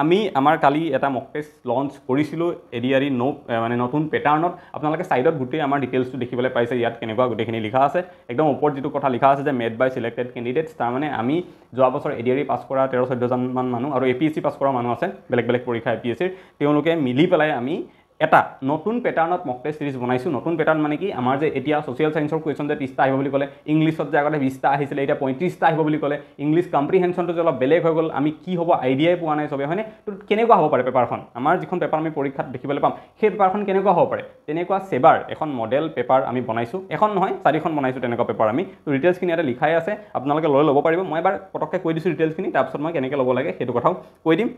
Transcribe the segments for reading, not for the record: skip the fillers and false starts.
আমি আমাৰ কালি এটা মক টেষ্ট লঞ্চ কৰিছিলোঁ এডিআৰই মানে নতুন পেটাৰ্ণত আপোনালোকে সাইডত গোটেই আমাৰ ডিটেইলছটো দেখিবলৈ পাইছে ইয়াত কেনেকুৱা গোটেইখিনি লিখা আছে একদম ওপৰত যেটো কথা লিখা আছে যে মেড বাই সিলেক্টেড ক্যান্ডিডেটস তাৰ মানে আমি যোৱা বছৰ এডিআৰই পাস কৰা 13-14 জন মানুহ আৰু এপিএসসি পাস কৰা মানুহ আছে বেলেগ বেলেগ পৰীক্ষা এপিএসসিৰ তেওঁলোকে মিলি পেলাই আমি এটা নতুন প্যাটাৰ্ণত মক টেষ্ট সিৰিজ বনাইছো নতুন প্যাটাৰ্ণ মানে কি আমাৰ যে এতিয়া সোশ্যাল সায়েন্সৰ কোৱেশ্চন যে 30টা আহিব বুলি ক'লে ইংলিছত যে আগতে 20টা আহিছিল এতিয়া 35টা আহিব বুলি ক'লে ইংলিশ কম্প্ৰিহেনশনটো যে অলপ বেলেগ হৈ গ'ল আমি কি হ'ব আইডিয়াই পোৱা নাই সবে হয়নে তো কেনেকুৱা হ'ব পাৰে পেপাৰখন আমাৰ যিখন পেপাৰ আমি পৰীক্ষাত দেখিবলৈ পাম সেই পেপাৰখন কেনেকুৱা হ'ব পাৰে তেনেকুৱা সেবাৰ এখন মডেল পেপাৰ আমি বনাইছো এখন নহয় 4খন বনাইছো তেনেকুৱা পেপাৰ আমি তো ডিটেইলছ খিনি ইয়াতে লিখাই আছে আপোনালোকে লৈ ল'ব পাৰিব মই এবাৰ পটককে কৈ দিছো ডিটেইলছ খিনি তাৰপিছত মই কেনেকৈ ল'ব লাগে সেইটো কথাও কৈ দিম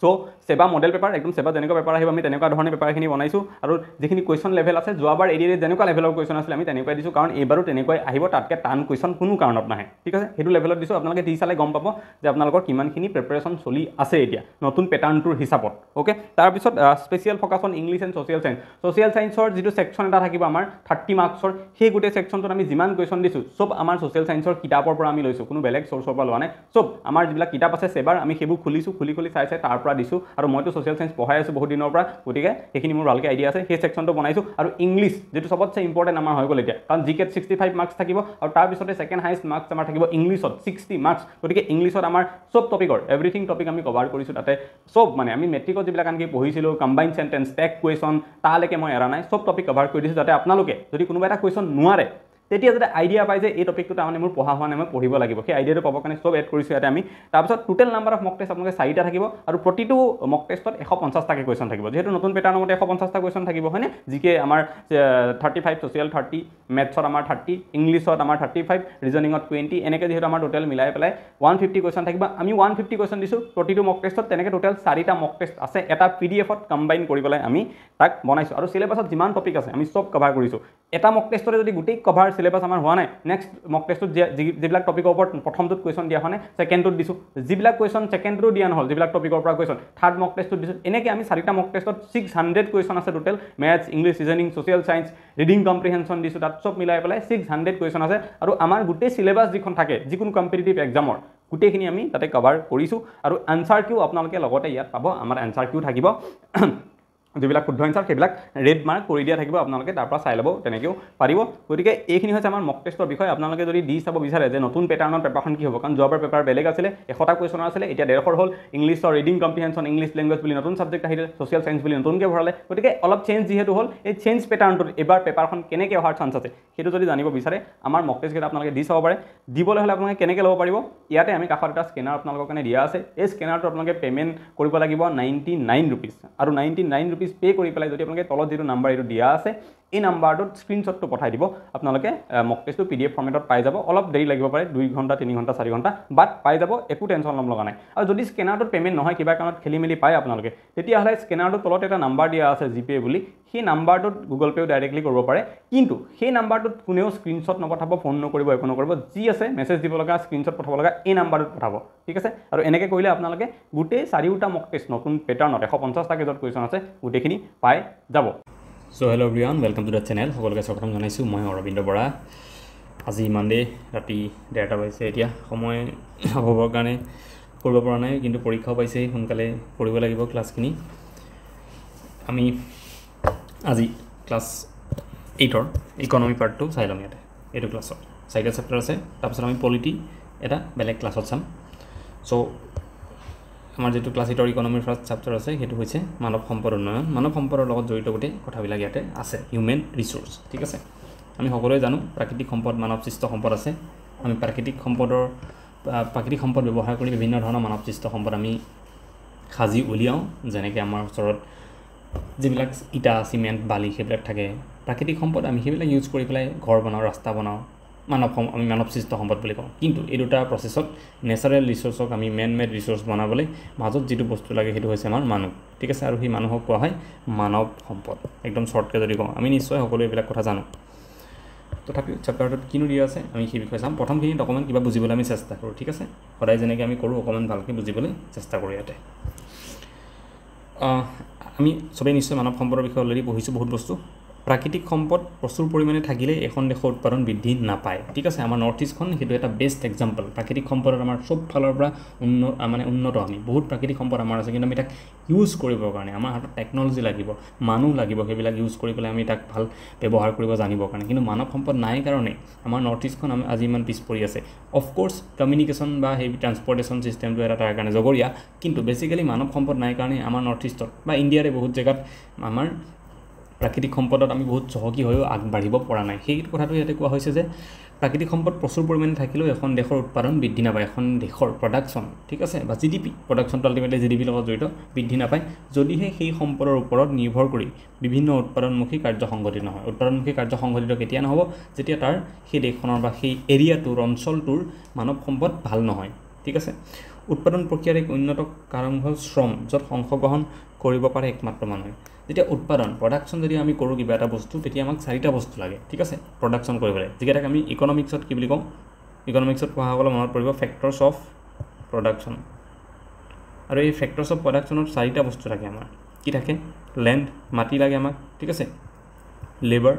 সো সেবা মডেল পেপাৰ একদম সেবা যেনেকুৱা পেপাৰ আহিব আমি তেনেকুৱা ধৰণে পেপাৰখিনি বনাইছো আৰু যিখিনি কোৱেশ্চন লেভেল আছে যোৱাবাৰ এডিআৰই যেনেকুৱা লেভেলৰ কোৱেশ্চন আছিল আমি তেনেকুৱাই দিছো কাৰণ এইবাৰো তেনেকুৱাই আহিব তাতকে টান কোৱেশ্চন কোনো কাৰণত নাহে ঠিক আছে হেতু লেভেলত দিছো আপোনালোকে দি চালে গম পাব যে আপোনালোকৰ কিমানখিনি প্ৰিপাৰেচন চলি আছে এতিয়া নতুন প্যাটাৰ্ণটোৰ হিচাপত ওকে তাৰ পিছত special focus on English and social সায়েন্সৰ যেটো সেকশন এটা থাকিব আমাৰ 30 মাৰ্কছৰ সেই গুটে সেকশনটোত আমি যিমান কোৱেশ্চন দিছো সব আমাৰ সোশ্যাল সায়েন্সৰ কিতাপৰ পৰা আমি লৈছো কোনো বেলেগ সোৰ্সৰ পৰা লোৱা নাই সব আমাৰ যিবিলাক কিতাপ আছে সেবাৰ আমি হেবু খুলিছো খুলি চাই তাৰ পৰা দিছো আৰু মইতো সোশ্যাল সায়েন্স পঢ়াই আছো বহুত দিনৰ পৰা গতিকে সেইখিনি মোৰ ভালকে আইডিয়া আছে সেই সেকশনটো বনাইছো আৰু ইংলিশ যেটো সবতছে ইম্পৰ্টেন্ট আমাৰ হৈ গ'ল এতিয়া কাৰণ জিকেত 65 মাৰ্কছ থাকিব আৰু তাৰ পিছতে সেকেন্ড হাইয়েস্ট মাৰ্কছ আমাৰ থাকিব ইংলিশত 60 মাৰ্কছ গতিকে ইংলিশত আমাৰ সব টপিকৰ এভৰিথিং টপিক আমি কভাৰ কৰিছো তাতে সব মানে আমি মেট্ৰিকত যিবিলাক আনকি পঢ়িছিলো কম্বাইন্ড সেন্টেন্স টেক কোৱেশ্চন তালৈকে মই এৰা নাই সব টপিক কভাৰ কৰি দিছো যাতে আপোনালোকে যদি কোনোবা এটা কোৱেশ্চন নোৱাৰে তেতিয়া যদি আইডিয়া পাই যে এই টপিকটো তাৰমানে মোৰ পঢ়া হোৱা নাই মই পঢ়িব লাগিব সেই আইডিয়াটো পাবৰ কাৰণে সব এড কৰিছো ইয়াতে আমি তাৰপিছত total number of mock test আপোনালোকে 4টা থাকিব আৰু প্ৰতিটো মক টেষ্টত 150টা কোৱেশ্চন থাকিব যেহেতু নতুন প্যাটাৰ্ণৰ মতে 150টা কোৱেশ্চন থাকিব হয়নে জিকে আমাৰ 35 সোশ্যাল 30 মেথছত আমাৰ 30 ইংলিশত আমাৰ 35 ৰিজনিংত 20 এনেকৈ যেহেতু আমাৰ টোটাল মিলাই পেলাই 150 কোৱেশ্চন থাকিব আমি 150 কোৱেশ্চন দিছো প্ৰতিটো মক টেষ্টত তেনেকৈ টোটাল 4টা মক টেষ্ট আছে এটা পিডিএফত কম্বাইন কৰি পেলাই আমি তাক বনাইছো আৰু সিলেবাছত যিমান টপিক আছে আমি সব কভাৰ কৰিছো এটা মক টেষ্টৰে যদি গোটেই কভাৰ সিলেবাস আমাৰ হোৱা নাই নেক্সট মক টেষ্টত যিবিলাক টপিকৰ ওপৰত প্ৰথমটোত কোৱেশ্চন দিয়া হয় সেকেন্ডটোত দিছো যিবিলাক কোৱেশ্চন সেকেন্ডটো দিয়া নহল যিবিলাক টপিকৰ পৰা কোৱেশ্চন থাৰ্ড মক টেষ্টত দিছো এনেকৈ আমি 4টা মক টেষ্টত 600 কোৱেশ্চন আছে total maths English reasoning social science reading comprehension দিছো তাত সব মিলাই পেলাই 600 কোৱেশ্চন আছে আৰু আমাৰ গোটেই সিলেবাস যিখন থাকে যিকোনো কম্পিটিটিভ এক্সামৰ গোটেইখিনি আমি তাতে কভাৰ কৰিছো আৰু আনসাৰ কিউ আপোনালোকে লগতে ইয়াত পাব আমাৰ আনসাৰ কিউ থাকিব যিবিলাক শুদ্ধ আনসাৰ সেইবিলাক ৰেড মাৰ্ক কৰি দিয়া থাকিব আপোনালোকে তাৰ পৰা চাই ল'ব তেনেকেও পাৰিব গতিকে এইখিনি হৈছে আমাৰ মক টেষ্টৰ বিষয় আপোনালোকে যদি দি চাব বিচাৰে যে নতুন প্যাটাৰ্ণৰ পেপাৰখন কি হ'ব কাৰণ যোৱাবাৰ পেপাৰ বেলেগ আছিল 100টা কোৱেশ্চন আছিল এতিয়া 150 হ'ল ইংলিশৰ ৰিডিং কম্প্ৰিহেনশন ইংলিশ ল্যাঙ্গুৱেজ বুলি নতুন সাবজেক্ট আহিলে সোশ্যাল সায়েন্স বুলি নতুনকৈ ভৰালে গতিকে অলপ চেঞ্জ যিহেতু হ'ল এই চেঞ্জ প্যাটাৰ্ণটোত এবাৰ পেপাৰখন কেনেকৈ অহাৰ চান্স আছে সেইটো যদি জানিব বিচাৰে আমাৰ মক টেষ্ট কেইটা আপোনালোকে দি চাব পাৰে দিবলৈ হ'লে আপোনালোকে কেনেকৈ ল'ব পাৰিব ইয়াতে আমি কাষত এটা স্কেনাৰ আপোনালোকৰ কাৰণে দিয়া আছে এই স্কেনাৰটো আপোনালোকে পেমেন্ট কৰিব লাগিব 99 रुपीस আৰু 99 रुपीस পে কৰি পেলাই যদি আপোনালোকে তলত যেটো নাম্বাৰ এটো দিয়া আছে এই নাম্বাৰটোত স্ক্ৰিনশ্বটটো পঠাই দিব আপোনালোকে মক টেষ্টটো পিডিএফ ফৰ্মেটত পাই যাব অলপ দেৰি লাগিব পাৰে 2 ঘণ্টা 3 ঘণ্টা 4 ঘণ্টা বাট পাই যাব একো টেনচন লম লগা নাই আৰু যদি স্কেনাৰটোত পেমেন্ট নহয় কিবা কাৰণত খেলিমেলি পায় আপোনালোকে তেতিয়া হলে স্কেনাৰটোত তলত এটা নাম্বাৰ দিয়া আছে জিপে বুলি সেই নাম্বাৰটোত গুগল পে ডাইৰেক্টলি কৰিব পাৰে কিন্তু সেই নাম্বাৰটোত কোনেও স্ক্ৰিনশ্বট নপঠাব ফোন নকৰিব একো নকৰিব যি আছে মেছেজ দিব লগা স্ক্ৰিনশ্বট পঠাব লগা এই নাম্বাৰটোত পঠাব ঠিক আছে আৰু এনেকৈ কৰিলে আপোনালোকে গোটেই 4টা মক টেষ্ট নতুন প্যাটাৰ্ণত 150টা কেজত কোৱেশ্চন আছে গোটেইখিনি পাই যাব so hello everyone welcome to the channel সকলোকে স্বাগতম জনাইছো মই অৰবিন্দ বৰা আজি মানডে ৰাতি 1:30 বাজিছে এতিয়া সময় হ'বৰ কাৰণে কৰিব পৰা নাই কিন্তু পৰীক্ষাও পাইছে সোনকালে পঢ়িব লাগিব ক্লাছখিনি আমি আজি ক্লাছ 8ৰ ইকোনমি পাৰ্টটো চাই লম ইয়াতে এইটো ক্লাছত 4টা চেপ্টাৰ আছে তাৰপিছত আমি পলিটি এটা বেলেগ ক্লাছত চাম সো আমাৰ যেটো ক্লাছ 8ৰ ইকোনমিৰ ফাৰ্স্ট চেপ্টাৰ আছে হেতু হৈছে মানৱ সম্পদ উন্নয়ন মানৱ সম্পদৰ লগত জড়িত গোটেই কথাবিলাক ইয়াতে আছে হিউম্যান ৰিসোৰ্স ঠিক আছে আমি সকলোৱে জানো প্ৰাকৃতিক সম্পদ মানৱ সৃষ্ট সম্পদ আছে আমি প্ৰাকৃতিক সম্পদ ব্যৱহাৰ কৰি বিভিন্ন ধৰণৰ মানৱ সৃষ্ট সম্পদ আমি খাজি উলিয়াও যেনেকৈ আমাৰ ওচৰত যিবিলাক ইটা সিমেন্ট বালি সেইবিলাক থাকে প্ৰাকৃতিক সম্পদ আমি সেইবিলাক ইউজ কৰি পেলাই ঘৰ বনাও ৰাস্তা বনাও আমি মানৱ সৃষ্ট সম্পদ বুলি কওঁ কিন্তু এই দুটা প্ৰসেছত নেচাৰেল ৰিসোৰ্সক আমি মেন মেড ৰিসোৰ্স বনাবলৈ মাজত যেটো বস্তু লাগে হেতু হৈছে আমাৰ মানুহ ঠিক আছে আৰু সেই মানুহক কোৱা হয় মানৱ সম্পদ একদম শৰ্টকে যদি কওঁ আমি নিশ্চয় সকলো এইবিলাক কথা জানো তথাপি চেপ্টাৰটোত কিনো দিয়া আছে আমি সেই বিষয়ে চাম প্ৰথমখিনি ডকুমেন্ট কিবা বুজিবলৈ আমি চেষ্টা কৰোঁ ঠিক আছে সদায় যেনেকৈ আমি কৰোঁ অকমান ভালকৈ বুজিবলৈ চেষ্টা কৰোঁ ইয়াতে আমি সবে নিশ্চয় মানৱ সম্পদৰ বিষয়ে অলৰেডি পঢ়িছো বহুত বস্তু প্ৰাকৃতিক সম্পদ প্ৰচুৰ পৰিমাণে থাকিলে এখন দেশৰ উৎপাদন বৃদ্ধি নাপায় ঠিক আছে আমাৰ নৰ্থ ইষ্টখন সেইটো এটা বেষ্ট এক্সাম্পল প্ৰাকৃতিক সম্পদত আমাৰ সব ফালৰ পৰা উন্নত আমি বহুত প্ৰাকৃতিক সম্পদ আমাৰ আছে কিন্তু আমি তাক ইউজ কৰিবৰ কাৰণে আমাৰ হাতত টেকন'লজি লাগিব মানুহ লাগিব সেইবিলাক ইউজ কৰি পেলাই আমি তাক ভাল ব্যৱহাৰ কৰিব জানিবৰ কাৰণে কিন্তু মানৱ সম্পদ নাই কাৰণে আমাৰ নৰ্থ ইষ্টখন আজি ইমান পিছ পৰি আছে অফক'ৰ্ছ কমিউনিকেশ্যন বা সেই ট্ৰান্সপৰ্টেশ্যন ছিষ্টেমটো এটা তাৰ কাৰণে জগৰীয়া কিন্তু বেছিকেলি মানৱ সম্পদ নাই কাৰণে আমাৰ নৰ্থ ইষ্টত বা ইণ্ডিয়াৰে বহুত জেগাত আমাৰ প্ৰাকৃতিক সম্পদত আমি বহুত চহকী হৈও আগবাঢ়িব পৰা নাই সেই কথাটো ইয়াতে কোৱা হৈছে যে প্ৰাকৃতিক সম্পদ প্ৰচুৰ পৰিমাণে থাকিলেও এখন দেশৰ উৎপাদন বৃদ্ধি নাপায় এখন দেশৰ প্ৰডাকশ্যন ঠিক আছে বা জিডিপি প্ৰডাকশ্যনটো আল্টিমেটলি জিডিপিৰ লগত জড়িত বৃদ্ধি নাপায় যদিহে সেই সম্পদৰ ওপৰত নিৰ্ভৰ কৰি বিভিন্ন উৎপাদনমুখী কাৰ্য সংঘটিত নহয় উৎপাদনমুখী কাৰ্য সংঘটিত কেতিয়া নহ'ব যেতিয়া তাৰ সেই দেশখনৰ বা সেই এৰিয়াটোৰ অঞ্চলটোৰ মানৱ সম্পদ ভাল নহয় ঠিক আছে উৎপাদন প্ৰক্ৰিয়াৰ এক উন্নত কাৰণ হ'ল শ্ৰম য'ত অংশগ্ৰহণ কৰিব পাৰে একমাত্ৰ মানুহে যেতিয়া উৎপাদন প্ৰডাকশ্যন যদি আমি কৰোঁ কিবা এটা বস্তু তেতিয়া আমাক 4টা বস্তু লাগে ঠিক আছে প্ৰডাকশ্যন কৰিবলৈ যিকেইটাক আমি ইকনমিক্সত কি বুলি কওঁ ইকনমিক্সত পঢ়াসকলে মনত পৰিব ফেক্টৰ্ছ অফ প্ৰডাকশ্যন আৰু এই ফেক্টৰ্ছ অফ প্ৰডাকশ্যনত 4টা বস্তু থাকে আমাৰ কি থাকে লেণ্ড মাটি লাগে আমাক ঠিক আছে লেবাৰ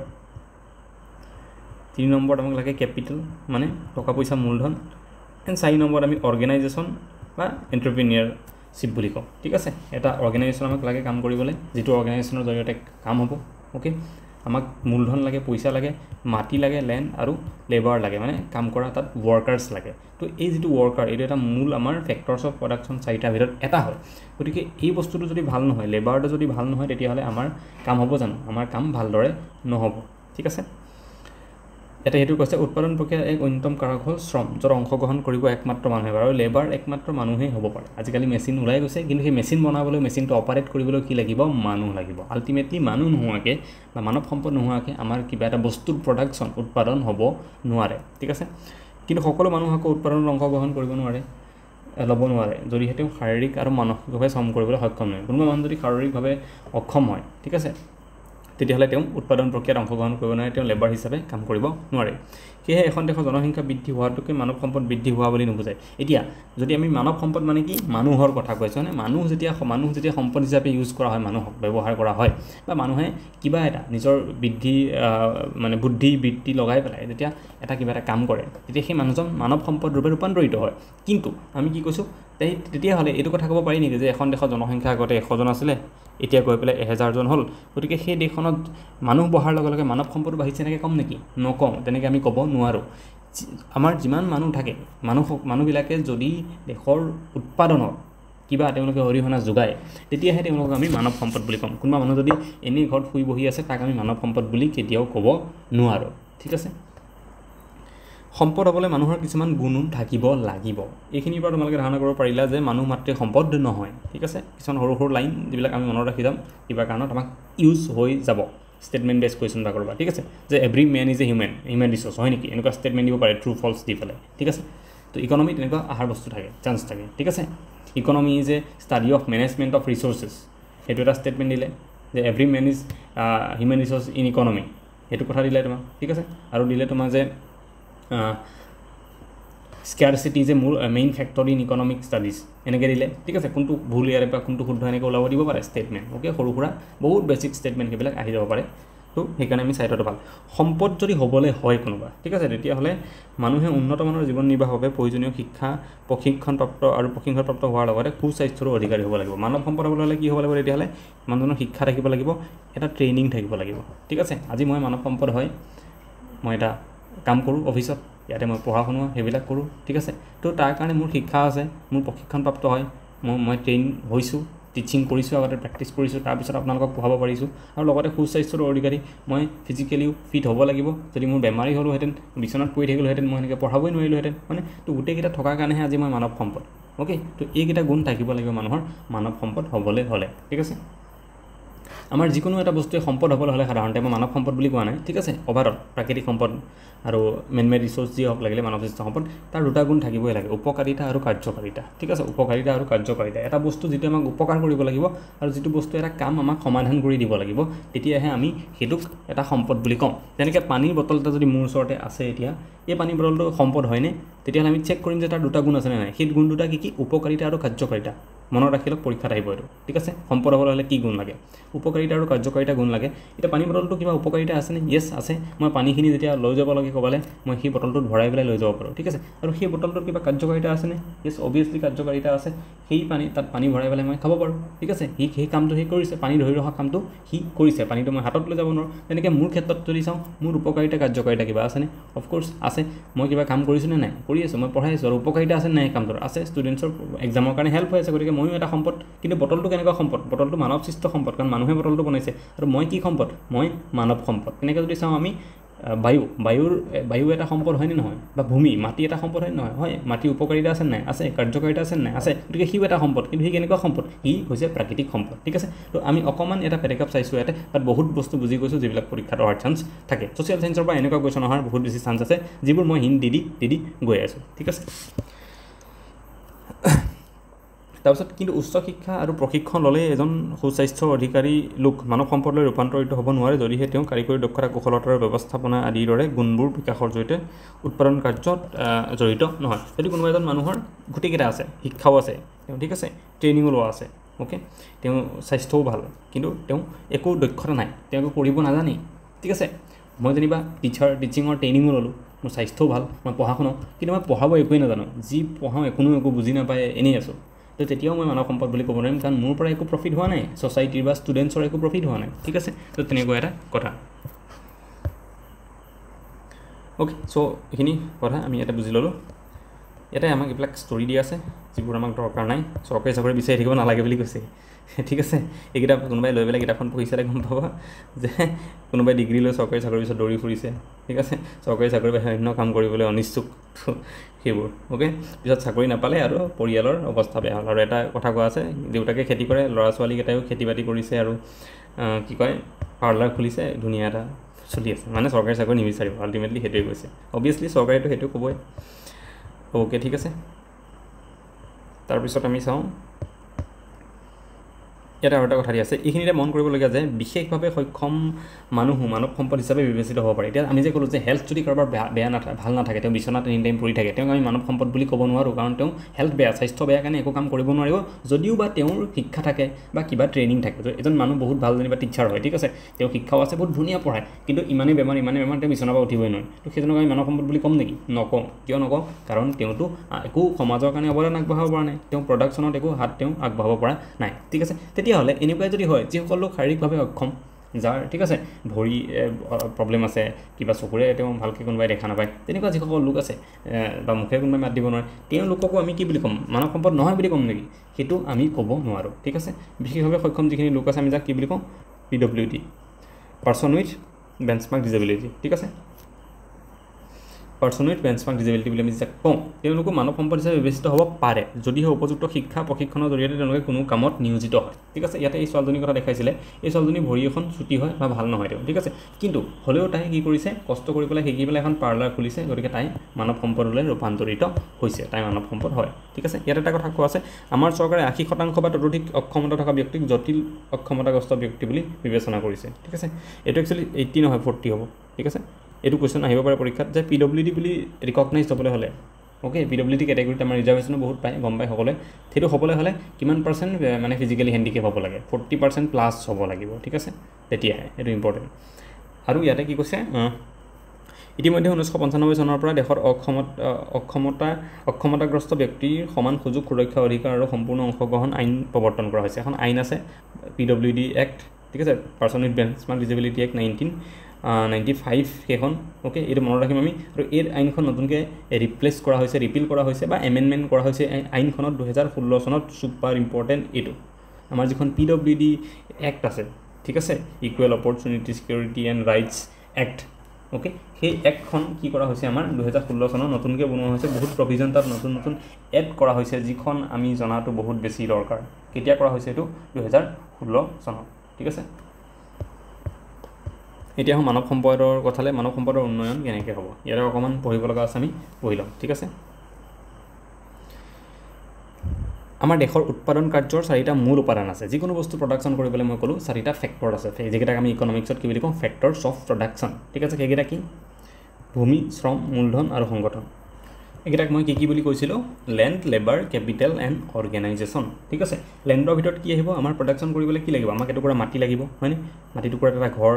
3 নম্বৰত আমাক লাগে কেপিটেল মানে টকা পইচা মূলধন এণ্ড 4 নম্বৰত আমি অৰ্গেনাইজেশ্যন বা এণ্টাৰপ্ৰিনিয়ৰশ্বিপ বুলি কওঁ ঠিক আছে এটা অৰ্গেনাইজেশ্যন আমাক লাগে কাম কৰিবলৈ যিটো অৰ্গেনাইজেশ্যনৰ জৰিয়তে কাম হ'ব ওকে আমাক মূলধন লাগে পইচা লাগে মাটি লাগে লেণ্ড আৰু লেবাৰ লাগে মানে কাম কৰা তাত ৱৰ্কাৰ্ছ লাগে তো এই যিটো ৱৰ্কাৰ এইটো এটা মূল আমাৰ ফেক্টৰ্ছ অফ প্ৰডাকশ্যন 4টাৰ ভিতৰত এটা হয় গতিকে এই বস্তুটো যদি ভাল নহয় লেবাৰটো যদি ভাল নহয় তেতিয়াহ'লে আমাৰ কাম হ'ব জানো আমাৰ কাম ভালদৰে নহ'ব ঠিক আছে এটা হেতু কৈছে উৎপাদন প্ৰক্ৰিয়াৰ এক অন্যতম কাৰক হ'ল শ্ৰম য'ত অংশগ্ৰহণ কৰিব একমাত্ৰ মানুহে আৰু লেবাৰ একমাত্ৰ মানুহেই হ'ব পাৰে আজিকালি মেচিন ওলাই গৈছে কিন্তু সেই মেচিন বনাবলৈ মেচিনটো অপাৰেট কৰিবলৈ কি লাগিব মানুহ লাগিব আল্টিমেটলি মানুহ নোহোৱাকৈ বা মানৱ সম্পদ নোহোৱাকৈ আমাৰ কিবা এটা বস্তুৰ প্ৰডাকশ্যন উৎপাদন হ'ব নোৱাৰে ঠিক আছে কিন্তু সকলো মানুহ আকৌ উৎপাদনত অংশগ্ৰহণ কৰিব নোৱাৰে ল'ব নোৱাৰে যদিহে তেওঁ শাৰীৰিক আৰু মানসিকভাৱে শ্ৰম কৰিবলৈ সক্ষম নহয় কোনোবা মানুহ যদি শাৰীৰিকভাৱে অক্ষম হয় ঠিক আছে তেতিয়াহ'লে তেওঁ উৎপাদন প্ৰক্ৰিয়াত অংশগ্ৰহণ কৰিব নোৱাৰে তেওঁ লেবাৰ হিচাপে কাম কৰিব নোৱাৰে সেয়েহে এখন দেশৰ জনসংখ্যা বৃদ্ধি হোৱাটোকে মানৱ সম্পদ বৃদ্ধি হোৱা বুলি নুবুজায় এতিয়া যদি আমি মানৱ সম্পদ মানে কি মানুহৰ কথা কৈছোঁ মানে মানুহ যেতিয়া সম্পদ হিচাপে ইউজ কৰা হয় মানুহক ব্যৱহাৰ কৰা হয় বা মানুহে কিবা এটা নিজৰ মানে বুদ্ধি বৃত্তি লগাই পেলাই যেতিয়া কিবা এটা কাম কৰে তেতিয়া সেই মানুহজন মানৱ সম্পদ ৰূপে ৰূপান্তৰিত হয় কিন্তু আমি কি কৈছোঁ তেতিয়াহ'লে এইটো কথা ক'ব পাৰি নেকি যে এখন দেশৰ জনসংখ্যা আগতে 100জন আছিলে এতিয়া গৈ পেলাই 1000জন হ'ল গতিকে সেই দেশখনত মানুহ বঢ়াৰ লগে লগে মানৱ সম্পদ বাঢ়িছে এনেকৈ কম নেকি নকওঁ তেনেকৈ আমি ক'ব নোৱাৰোঁ আমাৰ যিমান মানুহ থাকে মানুহবিলাকে যদি দেশৰ উৎপাদনত কিবা তেওঁলোকে অৰিহণা যোগায় তেতিয়াহে তেওঁলোকক আমি মানৱ সম্পদ বুলি ক'ম কোনোবা মানুহ যদি এনেই ঘৰত শুই বহি আছে তাক আমি মানৱ সম্পদ বুলি কেতিয়াও ক'ব নোৱাৰোঁ ঠিক আছে সম্পদ হ'বলৈ মানুহৰ কিছুমান গুণ থাকিব লাগিব এইখিনিৰ পৰা তোমালোকে ধাৰণা কৰিব পাৰিলা যে মানুহ মাত্ৰে সম্পদ নহয় ঠিক আছে কিছুমান সৰু সৰু লাইন যিবিলাক আমি মনত ৰাখি যাম কিবা কাৰণত আমাক ইউজ হৈ যাব ষ্টেটমেণ্ট বেছ কুৱেশ্যন এটা কৰবা ঠিক আছে যে every man is a human research হয় নেকি এনেকুৱা ষ্টেটমেণ্ট দিব পাৰে ট্ৰু ফল্ছ দি পেলাই ঠিক আছে তো ইকনমি তেনেকুৱা আহাৰ বস্তু থাকে চান্স থাকে ঠিক আছে economy is a study of management of resources সেইটো এটা ষ্টেটমেণ্ট দিলে যে every man is human resource in economy সেইটো কথা দিলে তোমাক ঠিক আছে আৰু দিলে তোমাৰ যে স্কেয়াৰচিটি যে main factor in economic studies এনেকৈ দিলে ঠিক আছে কোনটো ভুল ইয়াৰে পৰা কোনটো শুদ্ধ এনেকৈ ওলাব দিব পাৰে ষ্টেটমেণ্ট অ'কে সৰু সুৰা বহুত বেছিক ষ্টেটমেণ্ট সেইবিলাক আহি যাব পাৰে তো সেইকাৰণে আমি চাই থোৱাটো ভাল সম্পদ যদি হ'বলৈ হয় কোনোবা ঠিক আছে তেতিয়াহ'লে মানুহে উন্নতমানৰ জীৱন নিৰ্বাহৰ বাবে প্ৰয়োজনীয় শিক্ষা প্ৰশিক্ষণপ্ৰাপ্ত হোৱাৰ লগতে সুস্বাস্থ্যৰো অধিকাৰী হ'ব লাগিব মানৱ সম্পদ হ'বলৈ হ'লে কি হ'ব লাগিব তেতিয়াহ'লে মানুহজনৰ শিক্ষা থাকিব লাগিব এটা ট্ৰেইনিং থাকিব লাগিব ঠিক আছে আজি মই মানৱ সম্পদ হয় মই এটা কাম কৰোঁ অফিচত ইয়াতে মই পঢ়া শুনোৱা সেইবিলাক কৰোঁ ঠিক আছে তো তাৰ কাৰণে মোৰ শিক্ষা আছে মোৰ প্ৰশিক্ষণপ্ৰাপ্ত হয় মই ট্ৰেইন হৈছোঁ টিচিং কৰিছোঁ আগতে প্ৰেক্টিছ কৰিছোঁ তাৰপিছত আপোনালোকক পঢ়াব পাৰিছোঁ আৰু লগতে সুস্বাস্থ্যৰ অধিকাৰী মই ফিজিকেলিও ফিট হ'ব লাগিব যদি মোৰ বেমাৰী হ'লোহেঁতেন বিচনাত পৰি থাকিলোহেঁতেন মই এনেকৈ পঢ়াবই নোৱাৰিলোহেঁতেন মানে তো গোটেইকেইটা থকাৰ কাৰণেহে আজি মই মানৱ সম্পদ অ'কে তো এইকেইটা গুণ থাকিব লাগিব মানুহৰ মানৱ সম্পদ হ'বলৈ হ'লে ঠিক আছে আমাৰ যিকোনো এটা বস্তুৱে সম্পদ হ'বলৈ হ'লে সাধাৰণতে মই মানৱ সম্পদ বুলি কোৱা নাই ঠিক আছে অভাৰত প্ৰাকৃতিক সম্পদ আৰু মেনমেড ৰিচ'ৰ্চ যি হওক লাগিলে মানৱ সৃষ্ট সম্পদ তাৰ দুটা গুণ থাকিবই লাগে উপকাৰিতা আৰু কাৰ্যকাৰিতা ঠিক আছে উপকাৰিতা আৰু কাৰ্যকাৰিতা এটা বস্তু যিটো আমাক উপকাৰ কৰিব লাগিব আৰু যিটো বস্তু এটা কাম আমাক সমাধান কৰি দিব লাগিব তেতিয়াহে আমি সেইটোক এটা সম্পদ বুলি কওঁ যেনেকৈ পানীৰ বটল এটা যদি মোৰ ওচৰতে আছে এতিয়া এই পানীৰ বটলটো সম্পদ হয়নে তেতিয়াহ'লে আমি চেক কৰিম যে তাৰ দুটা গুণ আছেনে নাই সেই গুণ দুটা কি উপকাৰিতা আৰু কাৰ্যকাৰিতা মনত ৰাখি লওক পৰীক্ষাত আহিব এইটো ঠিক আছে সম্পদ হ'বলৈ হ'লে কি গুণ লাগে উপকাৰিতা আৰু কাৰ্যকাৰিতা গুণ লাগে এতিয়া পানী বটলটো কিবা উপকাৰিতা আছেনে য়েছ আছে মই পানীখিনি যেতিয়া লৈ যাব লাগে ক'বলৈ মই সেই বটলটোত ভৰাই পেলাই লৈ যাব পাৰোঁ ঠিক আছে আৰু সেই বটলটোত কিবা কাৰ্যকাৰিতা আছেনে য়েছ অভিয়াছলি কাৰ্যকাৰিতা আছে সেই পানী তাত পানী ভৰাই পেলাই মই খাব পাৰোঁ ঠিক আছে সেই কামটো সি কৰিছে পানী ধৰি ৰখা কামটো সি কৰিছে পানীটো মই হাতত লৈ যাব নোৱাৰোঁ তেনেকৈ মোৰ ক্ষেত্ৰত যদি চাওঁ মোৰ উপকাৰিতা কাৰ্যকাৰিতা কিবা আছেনে অফক'ৰ্ছ আছে মই কিবা কাম কৰিছোঁ নে নাই কৰি আছোঁ মই পঢ়াই আছোঁ আৰু উপকাৰিতা আছে নাই কামটোৰ আছে ষ্টুডেণ্টছৰ এক্সামৰ কাৰণে হেল্প হৈ আছে গতিকে ময়ো এটা সম্পদ কিন্তু বটলটো কেনেকুৱা সম্পদ বটলটো মানৱ সৃষ্ট সম্পদ কাৰণ মানুহে বটলটো বনাইছে আৰু মই কি সম্পদ মই মানৱ সম্পদ তেনেকৈ যদি চাওঁ আমি বায়ু এটা সম্পদ হয়নে নহয় বা ভূমি মাটি এটা সম্পদ হয় নহয় হয় মাটিৰ উপকাৰিতা আছে নাই আছে কাৰ্যকাৰিতা আছে নাই আছে গতিকে সিও এটা সম্পদ কিন্তু সি কেনেকুৱা সম্পদ সি হৈছে প্ৰাকৃতিক সম্পদ ঠিক আছে তো আমি অকণমান এটা পেৰেগ্ৰাফ চাইছোঁ ইয়াতে বাট বহুত বস্তু বুজি গৈছোঁ যিবিলাক পৰীক্ষাত অহাৰ চান্স থাকে ছ'চিয়েল চায়েন্সৰ পৰা এনেকুৱা কুৱেশ্যন অহাৰ বহুত বেছি চান্স আছে যিবোৰ মই হিণ্ট দি গৈ আছোঁ ঠিক আছে তাৰপিছত কিন্তু উচ্চ শিক্ষা আৰু প্ৰশিক্ষণ ল'লে এজন সুস্বাস্থ্য অধিকাৰী লোক মানৱ সম্পদলৈ ৰূপান্তৰিত হ'ব নোৱাৰে যদিহে তেওঁ কাৰিকৰী দক্ষতা কুশলতাৰ ব্যৱস্থাপনা আদিৰ দৰে গুণবোৰ বিকাশৰ জৰিয়তে উৎপাদন কাৰ্যত জড়িত নহয় যদি কোনোবা এজন মানুহৰ গোটেইকেইটা আছে শিক্ষাও আছে তেওঁ ঠিক আছে ট্ৰেইনিঙো লোৱা আছে অ'কে তেওঁ স্বাস্থ্যও ভাল কিন্তু তেওঁ একো দক্ষতা নাই তেওঁ একো কৰিব নাজানেই ঠিক আছে মই যেনিবা টিচিঙৰ ট্ৰেইনিঙো ল'লোঁ মোৰ স্বাস্থ্যও ভাল মই পঢ়া শুনাওঁ কিন্তু মই পঢ়াব একোৱেই নাজানো যি পঢ়াওঁ একো বুজি নাপায় এনেই আছোঁ তো তেতিয়াও মই মানৱ সম্পদ বুলি ক'ব নোৱাৰিম কাৰণ মোৰ পৰা একো প্ৰফিট হোৱা নাই ছ'চাইটিৰ বা ষ্টুডেণ্টছৰ একো প্ৰফিট হোৱা নাই ঠিক আছে তো তেনেকুৱা এটা কথা অ'কে চ' এইখিনি কথা আমি ইয়াতে বুজি ল'লোঁ ইয়াতে আমাক এইবিলাক ষ্টৰি দি আছে যিবোৰ আমাক দৰকাৰ নাই চৰকাৰী চাকৰি বিচাৰি থাকিব নালাগে বুলি কৈছে ঠিক আছে এইকেইটা কোনোবাই লৈ পেলাই কিতাপখন পঢ়ি চালে গম পাব যে কোনোবাই ডিগ্ৰী লৈ চৰকাৰী চাকৰিৰ পিছত দৌৰি ফুৰিছে ঠিক আছে চৰকাৰী চাকৰি বাহিৰে অন্য কাম কৰিবলৈ অনিচ্ছুক সেইবোৰ অ'কে পিছত চাকৰি নাপালে আৰু পৰিয়ালৰ অৱস্থা বেয়া হ'ল আৰু এটা কথা কোৱা আছে দেউতাকে খেতি কৰে ল'ৰা ছোৱালীকেইটাইও খেতি বাতি কৰিছে আৰু কি কয় পাৰ্লাৰ খুলিছে ধুনীয়া এটা চলি আছে মানে চৰকাৰী চাকৰি নিবিচাৰিব আল্টিমেটলি সেইটোৱে কৈছে অভিয়াছলি চৰকাৰেতো সেইটো ক'বই অ'কে ঠিক আছে তাৰপিছত আমি চাওঁ ইয়াতে আৰু এটা কথা দি আছে এইখিনিতে মন কৰিবলগীয়া যে বিশেষভাৱে সক্ষম মানুহো মানৱ সম্পদ হিচাপে বিবেচিত হ'ব পাৰে এতিয়া আমি যে ক'লোঁ যে হেল্থ যদি কাৰোবাৰ ভাল নাথাকে তেওঁ বিচনাত এনি টাইম পৰি থাকে তেওঁক আমি মানৱ সম্পদ বুলি ক'ব নোৱাৰোঁ কাৰণ তেওঁ হেল্থ বেয়া স্বাস্থ্য বেয়া কাৰণে একো কাম কৰিব নোৱাৰিব যদিও বা তেওঁৰ শিক্ষা থাকে বা কিবা ট্ৰেইনিং থাকে এজন মানুহ বহুত ভাল যেনিবা টিচাৰ হয় ঠিক আছে তেওঁ শিক্ষাও আছে বহুত ধুনীয়া পঢ়ায় কিন্তু ইমানেই বেমাৰ তেওঁ বিচনাৰ পৰা উঠিবই নোৱাৰে তো সেইজনক আমি মানৱ সম্পদ বুলি ক'ম নেকি নকওঁ কিয় নকওঁ কাৰণ তেওঁতো একো সমাজৰ কাৰণে অৱদান আগবঢ়াব পৰা নাই তেওঁ প্ৰডাকশ্যনত একো হাত তেওঁ আগবঢ়াব পৰা নাই ঠিক আছে তেতিয়াহ'লে এনেকুৱাই যদি হয় যিসকল লোক শাৰীৰিকভাৱে অক্ষম যাৰ ঠিক আছে ভৰি প্ৰব্লেম আছে কিবা চকুৰে তেওঁ ভালকৈ কোনোবাই দেখা নাপায় তেনেকুৱা যিসকল লোক আছে বা মুখে কোনোবাই মাত দিব নোৱাৰে তেওঁলোককো আমি কি বুলি ক'ম মানৱ সম্পদ নহয় বুলি ক'ম নেকি সেইটো আমি ক'ব নোৱাৰোঁ ঠিক আছে বিশেষভাৱে সক্ষম যিখিনি লোক আছে আমি যাক কি বুলি কওঁ PWD person with benchmark disability ঠিক আছে পাৰ্চন উইথ বেঞ্চমাৰ্ক ডিজেবিলিটি বুলি আমি যাক কওঁ তেওঁলোকো মানৱ সম্পদ হিচাপে বিবেচিত হ'ব পাৰে যদিহে উপযুক্ত শিক্ষা প্ৰশিক্ষণৰ জৰিয়তে তেওঁলোকে কোনো কামত নিয়োজিত হয় ঠিক আছে ইয়াতে এই ছোৱালীজনীৰ কথা দেখাইছিলে এই ছোৱালীজনী ভৰি এখন ছুটি হয় বা ভাল নহয় তেওঁ ঠিক আছে কিন্তু হ'লেও তাই কি কৰিছে কষ্ট কৰি পেলাই শিকি পেলাই এখন পাৰ্লাৰ খুলিছে গতিকে তাই মানৱ সম্পদলৈ ৰূপান্তৰিত হৈছে তাই মানৱ সম্পদ হয় ঠিক আছে ইয়াত এটা কথা কোৱা আছে আমাৰ চৰকাৰে 80% বা ততোধিক অক্ষমতা থকা ব্যক্তিক জটিল অক্ষমতাগ্ৰস্ত ব্যক্তি বুলি বিবেচনা কৰিছে ঠিক আছে এইটো একচুৱেলি 80 নহয় 40 হ'ব ঠিক আছে এইটো কুৱেশ্যন আহিব পাৰে পৰীক্ষাত যে PWD বুলি ৰিকগনাইজ হ'বলৈ হ'লে অ'কে PWD কেটেগৰীত আমাৰ ৰিজাৰ্ভেশ্যনো বহুত পায় গম পায় সকলোৱে সেইটো হ'বলৈ হ'লে কিমান পাৰ্চেণ্ট মানে ফিজিকেলি হেণ্ডিকেপ হ'ব লাগে 40% প্লাছ হ'ব লাগিব ঠিক আছে তেতিয়াহে এইটো ইম্পৰ্টেণ্ট আৰু ইয়াতে কি কৈছে ইতিমধ্যে 1995 চনৰ পৰা দেশত অক্ষমতাগ্ৰস্ত ব্যক্তিৰ সমান সুযোগ সুৰক্ষা অধিকাৰ আৰু সম্পূৰ্ণ অংশগ্ৰহণ আইন প্ৰৱৰ্তন কৰা হৈছে এখন আইন আছে PWD এক্ট ঠিক আছে person with benchmark disability act 1995 সেইখন অ'কে এইটো মনত ৰাখিম আমি আৰু এই আইনখন নতুনকৈ ৰিপিল কৰা হৈছে বা এমেণ্ডমেণ্ট কৰা হৈছে আইনখনত 2016 চনত ছুপাৰ ইম্পৰ্টেণ্ট এইটো আমাৰ যিখন PWD এক্ট আছে ঠিক আছে equal opportunity security and rights act okay সেই এক্টখন কি কৰা হৈছে আমাৰ 2016 চনত নতুনকৈ বনোৱা হৈছে বহুত প্ৰভিজন তাত নতুন এড কৰা হৈছে যিখন আমি জনাটো বহুত বেছি দৰকাৰ কেতিয়া কৰা হৈছে এইটো 2016 চনত ঠিক আছে এতিয়া মানৱ সম্পদৰ কথালে মানৱ সম্পদৰ উন্নয়ন কেনেকৈ হ'ব ইয়াৰে অকণমান পঢ়িব লগা আছে আমি পঢ়ি ল'ম ঠিক আছে আমাৰ দেশৰ উৎপাদন কাৰ্যৰ 4টা মূল উপাদান আছে যিকোনো বস্তু প্ৰডাকশ্যন কৰিবলৈ মই ক'লোঁ 4টা ফেক্টৰ আছে যিকেইটাক আমি ইকনমিক্সত কি বুলি কওঁ ফেক্টৰছ অফ প্ৰডাকশ্যন ঠিক আছে সেইকেইটা কি ভূমি শ্ৰম মূলধন আৰু সংগঠন এইকেইটাক মই কি বুলি কৈছিলোঁ land labour capital and organisation ঠিক আছে লেণ্ডৰ ভিতৰত কি আহিব আমাৰ প্ৰডাকশ্যন কৰিবলৈ কি লাগিব আমাক এটুকুৰা মাটি লাগিব হয়নে মাটি টুকুৰাত এটা ঘৰ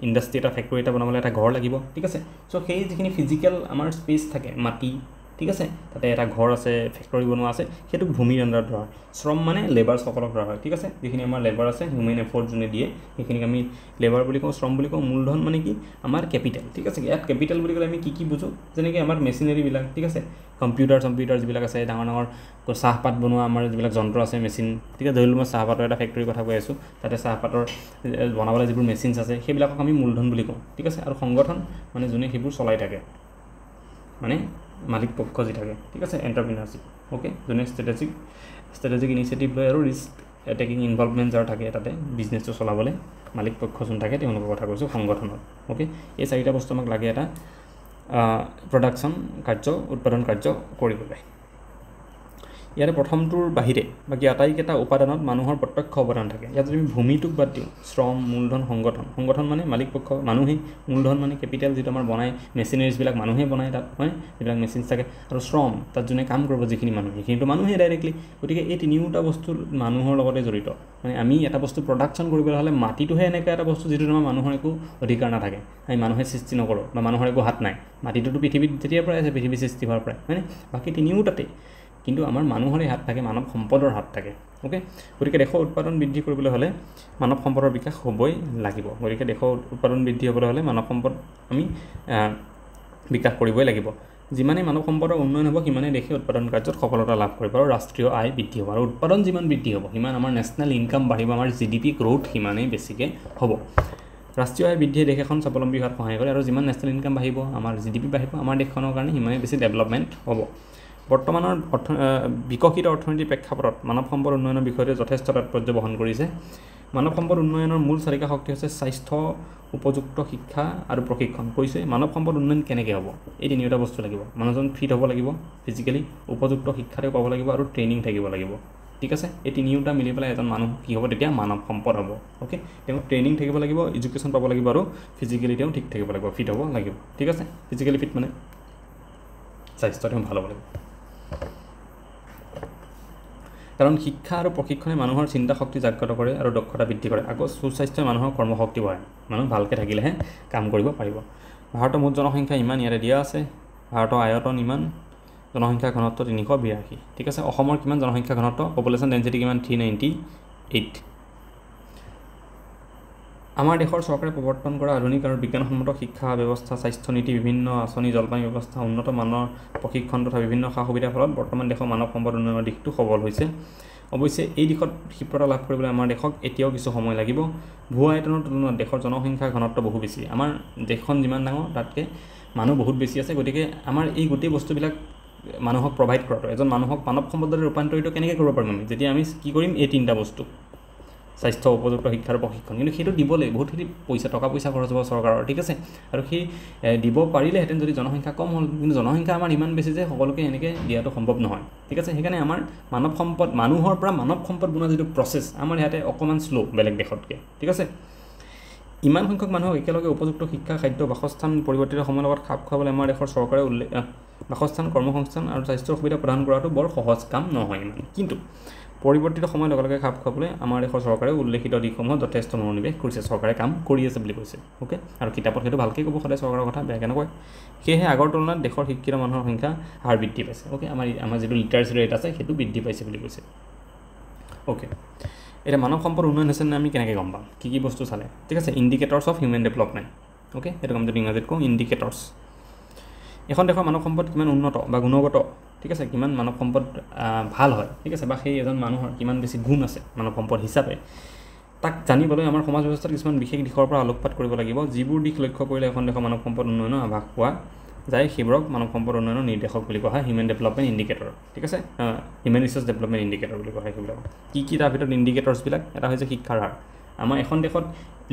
ইণ্ডাষ্ট্ৰি এটা ফেক্টৰী এটা বনাবলৈ এটা ঘৰ লাগিব ঠিক আছে চ' সেই যিখিনি ফিজিকেল আমাৰ স্পেচ থাকে মাটি ঠিক আছে তাতে এটা ঘৰ আছে ফেক্টৰী বনোৱা আছে সেইটোক ভূমিৰ আণ্ডাৰত ধৰা হয় শ্ৰম মানে লেবাৰসকলক ধৰা হয় ঠিক আছে যিখিনি আমাৰ লেবাৰ আছে হিউমেন এফৰ্ট যোনে দিয়ে সেইখিনিক আমি লেবাৰ বুলি কওঁ শ্ৰম বুলি কওঁ মূলধন মানে কি আমাৰ কেপিটেল ঠিক আছে ইয়াত কেপিটেল বুলি ক'লে আমি কি বুজোঁ যেনেকৈ আমাৰ মেচিনেৰীবিলাক ঠিক আছে কম্পিউটাৰ যিবিলাক আছে ডাঙৰ চাহপাত বনোৱা আমাৰ যিবিলাক যন্ত্ৰ আছে মেচিন ঠিক আছে ধৰি লওক মই চাহপাতৰ এটা ফেক্টৰীৰ কথা কৈ আছোঁ তাতে চাহপাতৰ বনাবলৈ যিবোৰ মেচিনছ আছে সেইবিলাকক আমি মূলধন বুলি কওঁ ঠিক আছে আৰু সংগঠন মানে যোনে সেইবোৰ চলাই থাকে মানে মালিক পক্ষ যি থাকে ঠিক আছে এণ্টাৰপ্ৰিনাৰশ্বিপ অ'কে যোনে ষ্ট্ৰেটেজিক ইনিচিয়েটিভ লয় আৰু ৰিস্ক টেকিং ইনভলভমেণ্ট যাৰ থাকে তাতে বিজনেছটো চলাবলৈ মালিক পক্ষ যোন থাকে তেওঁলোকৰ কথা কৈছোঁ সংগঠনত অ'কে এই চাৰিটা বস্তু আমাক লাগে এটা প্ৰডাকশ্যন উৎপাদন কাৰ্য কৰিবলৈ ইয়াৰে প্ৰথমটোৰ বাহিৰে বাকী আটাইকেইটা উপাদানত মানুহৰ প্ৰত্যক্ষ অৱদান থাকে ইয়াত যদি আমি ভূমিটোক বাদ দিওঁ শ্ৰম মূলধন সংগঠন মানে মালিক পক্ষ মানুহেই মূলধন মানে কেপিটেল যিটো আমাৰ বনায় মেচিনাৰিজবিলাক মানুহে বনায় তাত হয় যিবিলাক মেচিনছ থাকে আৰু শ্ৰম তাত যোনে কাম কৰিব যিখিনি মানুহ সেইখিনিতো মানুহে ডাইৰেক্টলি গতিকে এই তিনিওটা বস্তু মানুহৰ লগতে জড়িত মানে আমি এটা বস্তু প্ৰডাকশ্যন কৰিবলৈ হ'লে মাটিটোহে এনেকৈ এটা বস্তু যিটো আমাৰ মানুহৰ একো অধিকাৰ নাথাকে আমি মানুহে সৃষ্টি নকৰোঁ বা মানুহৰ একো হাত নাই মাটিটোতো পৃথিৱীত যেতিয়াৰ পৰাই আছে পৃথিৱী সৃষ্টি হোৱাৰ পৰাই হয়নে বাকী তিনিও তাতে কিন্তু আমাৰ মানুহৰে হাত থাকে মানৱ সম্পদৰ হাত থাকে অ'কে গতিকে দেশৰ উৎপাদন বৃদ্ধি কৰিবলৈ হ'লে মানৱ সম্পদৰ বিকাশ হ'বই লাগিব গতিকে দেশৰ উৎপাদন বৃদ্ধি হ'বলৈ হ'লে মানৱ সম্পদ আমি বিকাশ কৰিবই লাগিব যিমানেই মানৱ সম্পদৰ উন্নয়ন হ'ব সিমানেই দেশে উৎপাদন কাৰ্যত সফলতা লাভ কৰিব আৰু ৰাষ্ট্ৰীয় আয় বৃদ্ধি হ'ব আৰু উৎপাদন যিমান বৃদ্ধি হ'ব সিমান আমাৰ নেশ্যনেল ইনকাম বাঢ়িব আমাৰ GDP গ্ৰ'থ সিমানেই বেছিকৈ হ'ব ৰাষ্ট্ৰীয় আয় বৃদ্ধিয়ে দেশ এখন স্বাৱলম্বী হোৱাত সহায় কৰে আৰু যিমান নেশ্যনেল ইনকাম বাঢ়িব আমাৰ GDP বাঢ়িব আমাৰ দেশখনৰ কাৰণে সিমানেই বেছি ডেভেলপমেণ্ট হ'ব বৰ্তমানৰ বিকশিত অৰ্থনীতিৰ প্ৰেক্ষাপটত মানৱ সম্পদ উন্নয়নৰ বিষয়তে যথেষ্ট তাৎপৰ্য বহন কৰিছে মানৱ সম্পদ উন্নয়নৰ মূল চালিকা শক্তি হৈছে স্বাস্থ্য উপযুক্ত শিক্ষা আৰু প্ৰশিক্ষণ কৈছে মানৱ সম্পদ উন্নয়ন কেনেকৈ হ'ব এই তিনিওটা বস্তু লাগিব মানুহজন ফিট হ'ব লাগিব ফিজিকেলি উপযুক্ত শিক্ষাটো পাব লাগিব আৰু ট্ৰেইনিং থাকিব লাগিব ঠিক আছে এই তিনিওটা মিলি পেলাই এজন মানুহ কি হ'ব তেতিয়া মানৱ সম্পদ হ'ব অ'কে তেওঁ ট্ৰেইনিং থাকিব লাগিব এডুকেশ্যন পাব লাগিব আৰু ফিজিকেলি তেওঁ ঠিক থাকিব লাগিব ফিট হ'ব লাগিব ঠিক আছে ফিজিকেলি ফিট মানে স্বাস্থ্য তেওঁ ভাল হ'ব লাগিব কাৰণ শিক্ষা আৰু প্ৰশিক্ষণে মানুহৰ চিন্তা শক্তি জাগ্ৰত কৰে আৰু দক্ষতা বৃদ্ধি কৰে আকৌ সুস্বাস্থ্যই মানুহৰ কৰ্মশক্তি বঢ়ায় মানুহ ভালকৈ থাকিলেহে কাম কৰিব পাৰিব ভাৰতৰ মুঠ জনসংখ্যা ইমান ইয়াতে দিয়া আছে ভাৰতৰ আয়তন ইমান জনসংখ্যা ঘনত্ব 382 ঠিক আছে অসমৰ কিমান জনসংখ্যা ঘনত্ব পপুলেশ্যন ডেঞ্চিটি কিমান 398 আমাৰ দেশৰ চৰকাৰে প্ৰৱৰ্তন কৰা আধুনিক আৰু বিজ্ঞানসন্মত শিক্ষা ব্যৱস্থা স্বাস্থ্য নীতি বিভিন্ন আঁচনি জলপানী ব্যৱস্থা উন্নত মানৰ প্ৰশিক্ষণ তথা বিভিন্ন সা সুবিধাৰ ফলত বৰ্তমান দেশৰ মানৱ সম্পদ উন্নয়নৰ দিশটো সবল হৈছে অৱশ্যে এই দিশত ক্ষিপ্ৰতা লাভ কৰিবলৈ আমাৰ দেশক এতিয়াও কিছু সময় লাগিব ভূ আয়তনৰ তুলনাত দেশৰ জনসংখ্যা ঘনত্ব বহু বেছি আমাৰ দেশখন যিমান ডাঙৰ তাতকৈ মানুহ বহুত বেছি আছে গতিকে আমাৰ এই গোটেই বস্তুবিলাক মানুহক প্ৰভাইড কৰাটো এজন মানুহক মানৱ সম্পদলৈ ৰূপান্তৰিত কেনেকৈ কৰিব পাৰিম আমি যেতিয়া আমি কি কৰিম এই তিনিটা বস্তু স্বাস্থ্য উপযুক্ত শিক্ষাৰ প্ৰশিক্ষণ কিন্তু সেইটো দিবলৈ বহুতখিনি টকা পইচা খৰচ হ'ব চৰকাৰৰ ঠিক আছে আৰু সেই দিব পাৰিলেহেঁতেন যদি জনসংখ্যা কম হ'ল কিন্তু জনসংখ্যা আমাৰ ইমান বেছি যে সকলোকে এনেকৈ দিয়াটো সম্ভৱ নহয় ঠিক আছে সেইকাৰণে আমাৰ মানৱ সম্পদ মানুহৰ পৰা মানৱ সম্পদ বনোৱা যিটো প্ৰচেছ আমাৰ ইয়াতে অকণমান শ্ল' বেলেগ দেশতকৈ ঠিক আছে ইমান সংখ্যক মানুহক একেলগে উপযুক্ত শিক্ষা খাদ্য বাসস্থান পৰিৱৰ্তিত সময়ৰ লগত খাপ খুৱাবলৈ আমাৰ দেশৰ চৰকাৰে বাসস্থান কৰ্মসংস্থান আৰু স্বাস্থ্যৰ সুবিধা প্ৰদান কৰাটো বৰ সহজ কাম নহয় ইমান কিন্তু পৰিৱৰ্তিত সময়ৰ লগে লগে খাপ খুৱাবলৈ আমাৰ দেশৰ চৰকাৰে উল্লেখিত দিশসমূহত যথেষ্ট মনোনিৱেশ কৰিছে চৰকাৰে কাম কৰি আছে বুলি কৈছে অ'কে আৰু কিতাপত সেইটো ভালকৈ ক'ব সদায় চৰকাৰৰ কথা বেয়াকৈ নকয় সেয়েহে আগৰ তুলনাত দেশৰ শিক্ষিত মানুহৰ সংখ্যা হাৰ বৃদ্ধি পাইছে অ'কে আমাৰ যিটো লিটাৰেচি ৰেট আছে সেইটো বৃদ্ধি পাইছে বুলি কৈছে অ'কে এতিয়া মানৱ সম্পদ উন্নয়ন হৈছে নে আমি কেনেকৈ গম পাম কি বস্তু চালে ঠিক আছে ইণ্ডিকেটৰ্ছ অফ হিউমেন ডেভেলপমেণ্ট অ'কে সেইটো আমি যদি ইংৰাজীত কওঁ ইণ্ডিকেটৰ্ছ এখন দেশৰ মানৱ সম্পদ কিমান উন্নত বা গুণগত ঠিক আছে কিমান মানৱ সম্পদ ভাল হয় ঠিক আছে বা সেই এজন মানুহৰ কিমান বেছি গুণ আছে মানৱ সম্পদ হিচাপে তাক জানিবলৈ আমাৰ সমাজ ব্যৱস্থাত কিছুমান বিশেষ দিশৰ পৰা আলোকপাত কৰিব লাগিব যিবোৰ দিশ লক্ষ্য কৰিলে এখন দেশৰ মানৱ সম্পদ উন্নয়নৰ আভাস পোৱা যায় সেইবোৰক মানৱ সম্পদ উন্নয়নৰ নিৰ্দেশক বুলি কোৱা হয় হিউমেন ডেভেলপমেণ্ট ইণ্ডিকেটৰ ঠিক আছে হিউমেন ৰিচোৰ্চ ডেভেলপমেণ্ট ইণ্ডিকেটৰ বুলি কোৱা হয় সেইবিলাক কি তাৰ ভিতৰত ইণ্ডিকেটৰ্ছবিলাক এটা হৈছে শিক্ষাৰ হাৰ আমাৰ এখন দেশত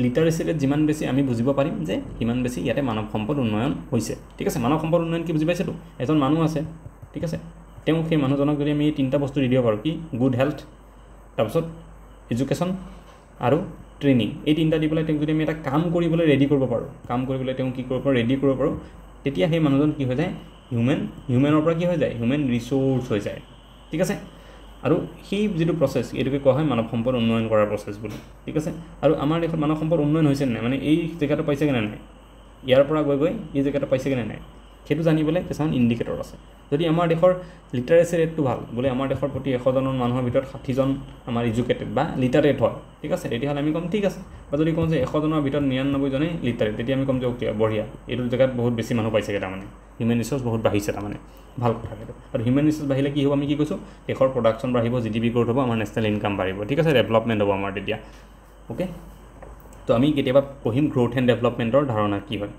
লিটাৰেচি ৰেট যিমান বেছি আমি বুজিব পাৰিম যে সিমান বেছি ইয়াতে মানৱ সম্পদ উন্নয়ন হৈছে ঠিক আছে মানৱ সম্পদ উন্নয়ন কি বুজি পাইছেতো এজন মানুহ আছে ঠিক আছে তেওঁ সেই মানুহজনক যদি আমি এই তিনিটা বস্তু দি দিব পাৰোঁ কি গুড হেল্থ তাৰপিছত এডুকেশ্যন আৰু ট্ৰেইনিং এই তিনিটা দি পেলাই তেওঁক যদি আমি এটা কাম কৰিবলৈ ৰেডি কৰিব পাৰোঁ কাম কৰিবলৈ তেওঁ কি কৰিব পাৰোঁ ৰেডি কৰিব পাৰোঁ তেতিয়া সেই মানুহজন কি হৈ যায় হিউমেনৰ পৰা কি হৈ যায় হিউমেন ৰিচোৰ্চ হৈ যায় ঠিক আছে আৰু সেই যিটো প্ৰচেছ এইটোকে কোৱা হয় মানৱ সম্পদ উন্নয়ন কৰাৰ প্ৰচেছ বুলি ঠিক আছে আৰু আমাৰ দেশত মানৱ সম্পদ উন্নয়ন হৈছে নাই মানে এই জেগাটো পাইছেগৈ নে নাই ইয়াৰ পৰা গৈ এই জেগাটো পাইছেগৈ নে নাই সেইটো জানিবলৈ কিছুমান ইণ্ডিকেটৰ আছে যদি আমাৰ দেশৰ লিটাৰেচি ৰেটটো ভাল বোলে আমাৰ দেশৰ প্ৰতি 100জনৰ মানুহৰ ভিতৰত 60জন আমাৰ এডুকেটেড বা লিটাৰেট হয় ঠিক আছে তেতিয়াহ'লে আমি ক'ম ঠিক আছে বা যদি কওঁ যে 100জনৰ ভিতৰত 99জনেই লিটাৰেট তেতিয়া আমি ক'ম যে অ'কে বঢ়িয়া এইটো জেগাত বহুত বেছি মানুহ পাইছেগৈ তাৰমানে হিউমেন ৰিচোৰ্চ বহুত বাঢ়িছে তাৰমানে ভাল কথা সেইটো আৰু হিউমেন ৰিচোৰ্চ বাঢ়িলে কি হ'ব আমি কি কৈছোঁ দেশৰ প্ৰডাকশ্যন বাঢ়িব GDP গ্ৰ'থ হ'ব আমাৰ নেশ্যনেল ইনকাম বাঢ়িব ঠিক আছে ডেভেলপমেণ্ট হ'ব আমাৰ তেতিয়া অ'কে তো আমি কেতিয়াবা পঢ়িম গ্ৰ'থ এণ্ড ডেভেলপমেণ্টৰ ধাৰণা কি হয়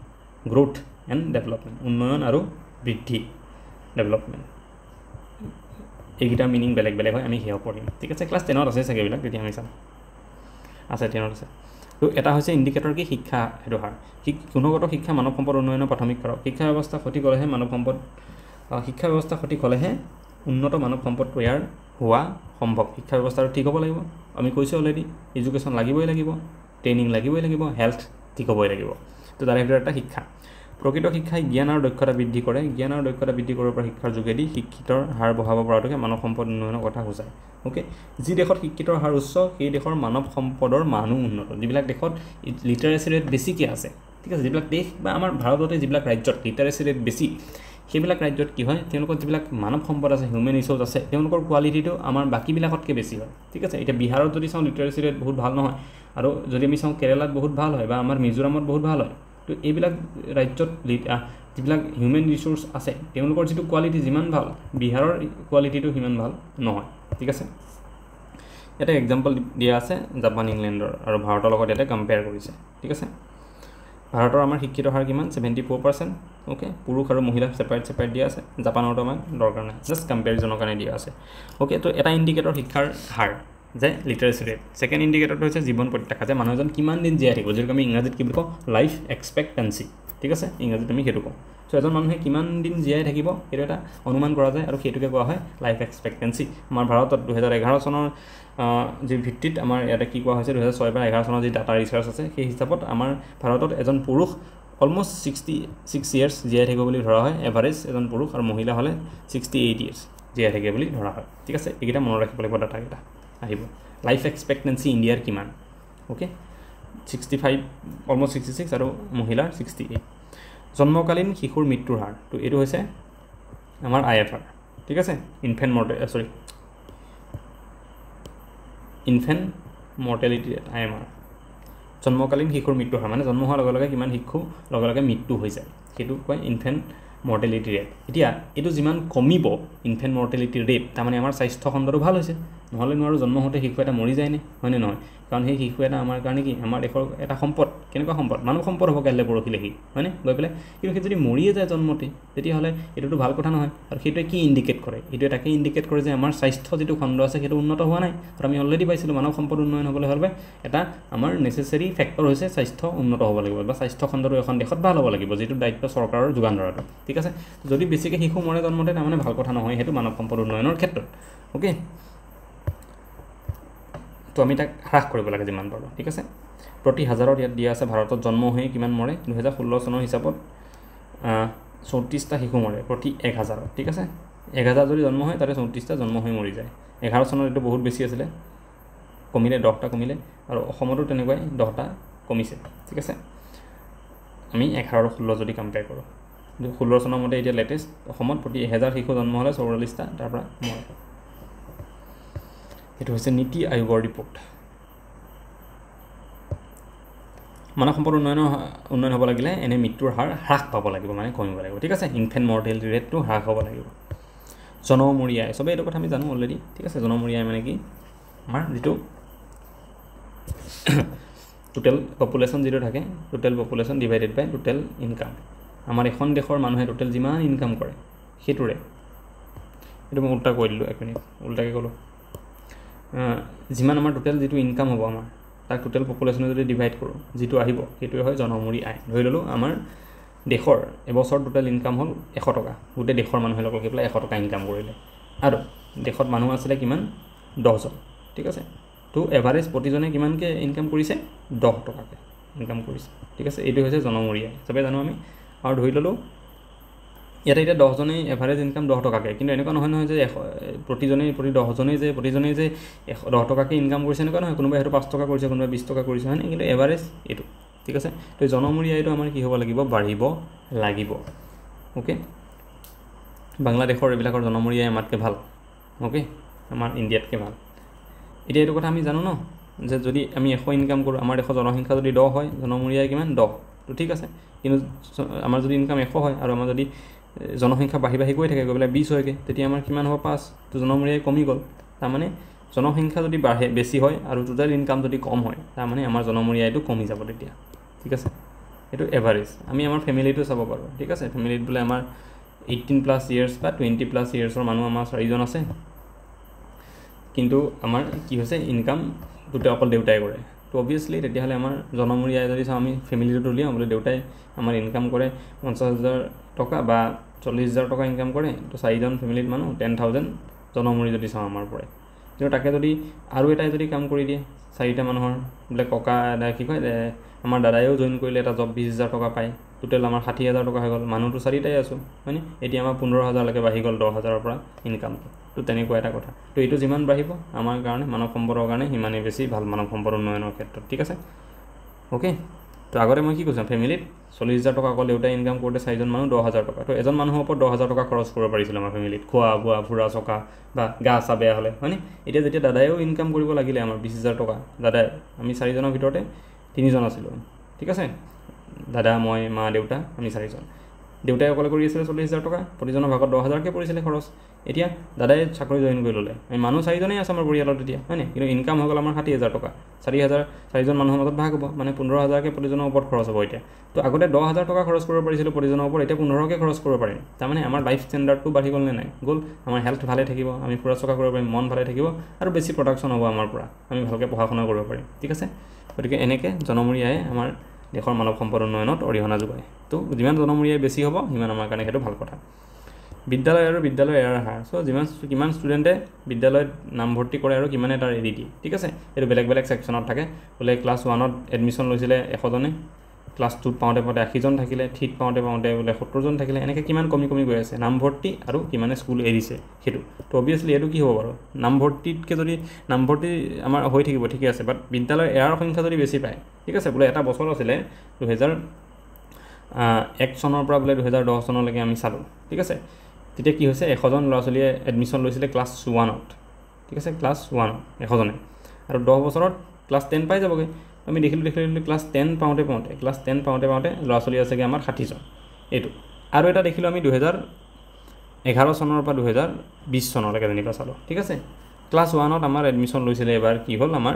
গ্ৰ'থ এণ্ড ডেভেলপমেণ্ট উন্নয়ন আৰু বৃদ্ধি ডেভেলপমেণ্ট এইকেইটাৰ মিনিং বেলেগ বেলেগ হয় আমি সেয়াও পঢ়িম ঠিক আছে ক্লাছ 10ত আছে চাগে এইবিলাক তেতিয়া আমি চাম আছে 10ত আছে তো এটা হৈছে ইণ্ডিকেটৰ কি শিক্ষা সেইটো হাৰ গুণগত শিক্ষা মানৱ সম্পদ উন্নয়নৰ প্ৰাথমিক কাৰক শিক্ষা ব্যৱস্থা সঠিক হ'লেহে মানৱ সম্পদ শিক্ষা ব্যৱস্থা সঠিক হ'লেহে উন্নত মানৱ সম্পদ তৈয়াৰ হোৱা সম্ভৱ শিক্ষা ব্যৱস্থাটো ঠিক হ'ব লাগিব আমি কৈছোঁ অলৰেডি এডুকেশ্যন লাগিবই লাগিব ট্ৰেইনিং লাগিবই লাগিব হেল্থ ঠিক হ'বই লাগিব তো তাৰে ভিতৰত এটা শিক্ষা প্ৰকৃত শিক্ষাই জ্ঞান আৰু দক্ষতা বৃদ্ধি কৰে জ্ঞান আৰু দক্ষতা বৃদ্ধি কৰাৰ পৰা শিক্ষাৰ যোগেদি শিক্ষিতৰ হাৰ বঢ়াব পৰাটোকে মানৱ সম্পদ উন্নয়নৰ কথা বুজায় অ'কে যি দেশত শিক্ষিতৰ হাৰ উচ্চ সেই দেশৰ মানৱ সম্পদৰ মানুহ উন্নত যিবিলাক দেশত লিটাৰেচি ৰেট বেছিকৈ আছে ঠিক আছে যিবিলাক দেশ বা আমাৰ ভাৰততে যিবিলাক ৰাজ্যত লিটাৰেচি ৰেট বেছি সেইবিলাক ৰাজ্যত কি হয় তেওঁলোকৰ যিবিলাক মানৱ সম্পদ আছে হিউমেন ৰিচোৰ্চ আছে তেওঁলোকৰ কোৱালিটিটো আমাৰ বাকীবিলাকতকৈ বেছি হয় ঠিক আছে এতিয়া বিহাৰত যদি চাওঁ লিটাৰেচি ৰেট বহুত ভাল নহয় আৰু যদি আমি চাওঁ কেৰেলাত বহুত ভাল হয় বা আমাৰ মিজোৰামত বহুত ভাল হয় তো এইবিলাক ৰাজ্যত যিবিলাক হিউমেন ৰিচোৰ্চ আছে তেওঁলোকৰ যিটো কোৱালিটি যিমান ভাল বিহাৰৰ কোৱালিটিটো সিমান ভাল নহয় ঠিক আছে এটা এক্সাম্পল দিয়া আছে জাপান ইংলেণ্ডৰ আৰু ভাৰতৰ লগত ইয়াতে কম্পেয়াৰ কৰিছে ঠিক আছে ভাৰতৰ আমাৰ শিক্ষিত হাৰ কিমান 74% অ'কে পুৰুষ আৰু মহিলা ছেপাৰেট দিয়া আছে জাপানৰতো আমাক দৰকাৰ নাই জাষ্ট কম্পেৰিজনৰ কাৰণে দিয়া আছে অ'কে তো এটা ইণ্ডিকেটৰ শিক্ষাৰ হাৰ যে লিটাৰেচি ৰেট ছেকেণ্ড ইণ্ডিকেটৰটো হৈছে জীৱন প্ৰত্যাশা যে মানুহজন কিমান দিন জীয়াই থাকিব যিটো আমি ইংৰাজীত কি বুলি কওঁ লাইফ এক্সপেক্টেঞ্চি ঠিক আছে ইংৰাজীত আমি সেইটো কওঁ চ' এজন মানুহে কিমান দিন জীয়াই থাকিব সেইটো এটা অনুমান কৰা যায় আৰু সেইটোকে কোৱা হয় লাইফ এক্সপেক্টেঞ্চি আমাৰ ভাৰতত 2011 চনৰ যি ভিত্তিত আমাৰ ইয়াতে কি কোৱা হৈছে 2006 বা 11 চনৰ যি ডাটা ৰিচাৰ্চ আছে সেই হিচাপত আমাৰ ভাৰতত এজন পুৰুষ অলমষ্ট 66 ইয়াৰ্ছ জীয়াই থাকিব বুলি ধৰা হয় এভাৰেজ এজন পুৰুষ আৰু মহিলা হ'লে 68 ইয়াৰ্ছ জীয়াই থাকে বুলি ধৰা হয় ঠিক আছে এইকেইটা মনত ৰাখিব লাগিব ডাটাকেইটা আহিব লাইফ এক্সপেক্টেঞ্চি ইণ্ডিয়াৰ কিমান অ'কে 65 অলমষ্ট 66 আৰু মহিলাৰ 68 জন্মকালীন শিশুৰ মৃত্যুৰ হাৰ তো এইটো হৈছে আমাৰ IFR ঠিক আছে ইনফেণ্ট মৰ্টেলিটি ৰেট IMR জন্মকালীন শিশুৰ মৃত্যুৰ হাৰ মানে জন্ম হোৱাৰ লগে লগে কিমান শিশু লগে লগে মৃত্যু হৈ যায় সেইটো কয় ইনফেণ্ট মৰ্টেলিটি ৰেট এতিয়া এইটো যিমান কমিব ইনফেণ্ট মৰ্টেলিটি ৰেট তাৰমানে আমাৰ স্বাস্থ্য খণ্ডটো ভাল হৈছে নহ'লে নোৱাৰো জন্ম হওঁতে শিশু এটা মৰি যায়নে হয়নে নহয় কাৰণ সেই শিশু এটা আমাৰ কাৰণে কি আমাৰ দেশৰ এটা সম্পদ কেনেকুৱা সম্পদ মানৱ সম্পদ হ'ব কাইলৈ পৰহিলে সি হয়নে গৈ পেলাই কিন্তু সেই যদি মৰিয়ে যায় জন্মতে তেতিয়াহ'লে এইটোতো ভাল কথা নহয় আৰু সেইটোৱে কি ইণ্ডিকেট কৰে এইটোৱে তাকে ইণ্ডিকেট কৰে যে আমাৰ স্বাস্থ্য যিটো খণ্ড আছে সেইটো উন্নত হোৱা নাই আৰু আমি অলৰেডি পাইছিলোঁ মানৱ সম্পদ উন্নয়ন হ'বলৈ হ'লে এটা আমাৰ নেচেচাৰী ফেক্টৰ হৈছে স্বাস্থ্য উন্নত হ'ব লাগিব বা স্বাস্থ্য খণ্ডটো এখন দেশত ভাল হ'ব লাগিব যিটো দায়িত্ব চৰকাৰৰ যোগান ধৰাটো ঠিক আছে যদি বেছিকৈ শিশু মৰে জন্মতে তাৰমানে ভাল কথা নহয় সেইটো মানৱ সম্পদ উন্নয়নৰ ক্ষেত্ৰত অ'কে তো আমি তাক হ্ৰাস কৰিব লাগে যিমান পাৰোঁ ঠিক আছে প্ৰতি হাজাৰত ইয়াত দিয়া আছে ভাৰতত জন্ম হৈ কিমান মৰে 2016 চনৰ হিচাপত 34টা শিশু মৰে প্ৰতি 1000 ঠিক আছে 1000 যদি জন্ম হয় তাতে 34টা জন্ম হৈ মৰি যায় 11 চনত এইটো বহুত বেছি আছিলে কমিলে 10টা কমিলে আৰু অসমতো তেনেকুৱাই 10টা কমিছে ঠিক আছে আমি 11 আৰু 16 যদি কম্পেয়াৰ কৰোঁ 16 চনৰ মতে এতিয়া লেটেষ্ট অসমত প্ৰতি 1000 শিশু জন্ম হ'লে 44টা তাৰ পৰা মৰে এইটো হৈছে নীতি আয়োগৰ ৰিপৰ্ট মানৱ সম্পদ উন্নয়ন হ'ব লাগিলে এনে মৃত্যুৰ হাৰ হ্ৰাস পাব লাগিব মানে কমিব লাগিব ঠিক আছে ইনফেণ্ট মৰ্টেলিটি ৰেটটো হ্ৰাস হ'ব লাগিব জনমূৰি আয় চবেই এইটো কথা আমি জানো অলৰেডি ঠিক আছে জনমূৰি আয় মানে কি আমাৰ যিটো টোটেল পপুলেশ্যন যিটো থাকে টোটেল পপুলেশ্যন ডিভাইডেড বাই টোটেল ইনকাম আমাৰ এখন দেশৰ মানুহে টোটেল যিমান ইনকাম কৰে সেইটোৰে এইটো মই উল্টা কৈ দিলোঁ এক মিনিট উল্টাকৈ ক'লোঁ যিমান আমাৰ টোটেল যিটো ইনকাম হ'ব আমাৰ তাক টোটেল পপুলেশ্যনে যদি ডিভাইড কৰোঁ যিটো আহিব সেইটোৱে হয় জনমূৰি আয় ধৰি ল'লোঁ আমাৰ দেশৰ এবছৰ টোটেল ইনকাম হ'ল 100 টকা গোটেই দেশৰ মানুহে লগ লাগি পেলাই 100 টকা ইনকাম কৰিলে আৰু দেশত মানুহ আছিলে কিমান 10জন ঠিক আছে তো এভাৰেজ প্ৰতিজনে কিমানকৈ ইনকাম কৰিছে 10 টকাকৈ ইনকাম কৰিছে ঠিক আছে এইটো হৈছে জনমূৰি আয় চবেই জানো আমি আৰু ধৰি ল'লোঁ ইয়াতে এতিয়া 10জনেই এভাৰেজ ইনকাম 10 টকাকৈ, কিন্তু এনেকুৱা নহয় নহয় যে প্ৰতিজনেই 10জনেই যে 10 টকাকৈ ইনকাম কৰিছে এনেকুৱা নহয়, কোনোবাই হয়তো 5 টকা কৰিছে, কোনোবাই 20 টকা কৰিছে, হয়নে? কিন্তু এভাৰেজ এইটো, ঠিক আছে। তো জনমূৰি আয়টো আমাৰ কি হ'ব লাগিব? বাঢ়িব লাগিব। অ'কে, বাংলাদেশৰ এইবিলাকৰ জনমূৰি আয় আমাতকৈ ভাল, অ'কে, আমাৰ ইণ্ডিয়াতকৈ ভাল। এতিয়া এইটো কথা আমি জানো ন, যে যদি আমি 100 ইনকাম কৰোঁ, আমাৰ দেশৰ জনসংখ্যা যদি 10 হয়, জনমূৰি আয় কিমান? 10, তো ঠিক আছে। কিন্তু আমাৰ যদি ইনকাম 100 হয় আৰু আমাৰ যদি জনসংখ্যা বাঢ়ি গৈ থাকে, গৈ পেলাই 20 হয়গৈ, তেতিয়া আমাৰ কিমান হ'ব? 5, তো জনমূৰি আয় কমি গ'ল। তাৰমানে জনসংখ্যা যদি বেছি হয় আৰু টোটেল ইনকাম যদি কম হয়, তাৰমানে আমাৰ জনমূৰি আয়টো কমি যাব তেতিয়া, ঠিক আছে। এইটো এভাৰেজ। আমি আমাৰ ফেমিলিটো চাব পাৰোঁ, ঠিক আছে। ফেমিলিত বোলে আমাৰ 18+ ইয়াৰ্ছ বা 20+ ইয়াৰ্ছৰ মানুহ আমাৰ 4জন আছে, কিন্তু আমাৰ কি হৈছে? ইনকাম দুটা অকল দেউতাই কৰে। তো অবভিয়াছলি তেতিয়াহ'লে আমাৰ জনমূৰি আয় যদি চাওঁ, আমি ফেমিলিটোত উলিয়াওঁ বোলে দেউতাই আমাৰ ইনকাম কৰে 50,000 টকা বা 40,000 টকা ইনকাম কৰে, তো 4জন ফেমিলিত মানুহ 10,000 জনমূৰি যদি চাওঁ আমাৰ পৰে। কিন্তু তাকে যদি আৰু এটাই যদি কাম কৰি দিয়ে, 4টা মানুহৰ বোলে ককা কি কয়, আমাৰ দাদায়েও জইন কৰিলে এটা জব, 20,000 টকা পায়, টোটেল আমাৰ 60,000 টকা হৈ গ'ল। মানুহটো 4টাই আছোঁ, হয়নে? এতিয়া আমাৰ 15,000লৈকে বাঢ়ি গ'ল 10,000ৰ পৰা ইনকামটো। তো তেনেকুৱা এটা কথা। তো এইটো যিমান বাঢ়িব আমাৰ কাৰণে, মানৱ সম্পদৰ কাৰণে সিমানেই বেছি ভাল, মানৱ সম্পদ উন্নয়নৰ ক্ষেত্ৰত, ঠিক আছে। অ'কে, তো আগতে মই কি কৈছোঁ? ফেমিলিত 40,000 টকা অকল দেউতাই ইনকাম কৰোঁতে 4জন মানুহ 10,000 টকা। তো এজন মানুহৰ ওপৰত 10,000 টকা খৰচ কৰিব পাৰিছিলোঁ আমাৰ ফেমিলিত, খোৱা বোৱা, ফুৰা চকা বা গা চা বেয়া হ'লে, হয়নে? এতিয়া যেতিয়া দাদায়েও ইনকাম কৰিব লাগিলে আমাৰ 20,000 টকা, দাদাই, আমি 4জনৰ ভিতৰতে 3জন আছিলোঁ, ঠিক আছে। দাদা, মই, মা, দেউতা, আমি 4জন। দেউতাই অকলে কৰি আছিলে 40,000 টকা, প্ৰতিজনৰ ভাগত 10,000কৈ পৰিছিলে খৰচ। এতিয়া দাদাই চাকৰি জইন কৰি ল'লে, আমি মানুহ 4জনেই আছে আমাৰ পৰিয়ালত তেতিয়া, হয়নে? কিন্তু ইনকাম হৈ গ'ল আমাৰ 60,000 টকা। 4জন মানুহৰ মাজত ভাগ হ'ব, মানে 15,000কৈ প্ৰতিজনৰ ওপৰত খৰচ হ'ব এতিয়া। তো আগতে 10,000 টকা খৰচ কৰিব পাৰিছিলোঁ প্ৰতিজনৰ ওপৰত, এতিয়া 15কৈ খৰচ কৰিব পাৰিম। তাৰমানে আমাৰ লাইফ ষ্টেণ্ডাৰ্ডটো বাঢ়ি গ'ল নে নাই? গ'ল। আমাৰ হেল্থ ভালে থাকিব, আমি ফুৰা চকা কৰিব পাৰিম, মন ভালে থাকিব আৰু বেছি প্ৰডাকশ্যন হ'ব আমাৰ পৰা, আমি ভালকৈ পঢ়া শুনা কৰিব পাৰিম, ঠিক আছে। গতিকে এনেকৈ জনমূৰি আয়ে আমাৰ দেশৰ মানৱ সম্পদ উন্নয়নত অৰিহণা যোগায়। তো যিমান জনমূৰি আয় বেছি হ'ব, সিমান আমাৰ কাৰণে সেইটো ভাল কথা। বিদ্যালয় আৰু বিদ্যালয় এৰাৰ হাৰ। চ' কিমান ষ্টুডেণ্টে বিদ্যালয়ত নামভৰ্তি কৰে আৰু কিমানে তাৰ এৰি দিয়ে, ঠিক আছে। এইটো বেলেগ বেলেগ ছেকশ্যনত থাকে। বোলে ক্লাছ 1ত এডমিশ্যন লৈছিলে 100জনে, ক্লাছ 2ত পাওঁতে 80জন থাকিলে, 3ত পাওঁতে বোলে 70জন থাকিলে, এনেকৈ কিমান কমি গৈ আছে নামভৰ্তি আৰু কিমানে স্কুল এৰিছে সেইটো। তো অবভিয়াছলি এইটো কি হ'ব বাৰু? নামভৰ্তিতকৈ যদি নামভৰ্তি আমাৰ হৈ থাকিব, ঠিকে আছে, বাট বিদ্যালয় এৰাৰ সংখ্যা যদি বেছি পায়, ঠিক আছে। বোলে এটা বছৰ আছিলে 2001 চনৰ পৰা বোলে 2010 চনলৈকে আমি চালোঁ, ঠিক আছে। তেতিয়া কি হৈছে? 100জন ল'ৰা ছোৱালীয়ে এডমিশ্যন লৈছিলে ক্লাছ 1ত, ঠিক আছে, ক্লাছ 1 100জনে, আৰু 10 বছৰত ক্লাছ 10 পাই যাবগৈ। আমি দেখিলোঁ ক্লাছ 10 পাওঁতে ল'ৰা ছোৱালী আছেগৈ আমাৰ 60জন। এইটো আৰু এটা দেখিলোঁ আমি 2011 চনৰ পৰা 2020 চনলৈকে যেনিবা চালোঁ, ঠিক আছে। ক্লাছ 1ত আমাৰ এডমিশ্যন লৈছিলে এবাৰ কি হ'ল আমাৰ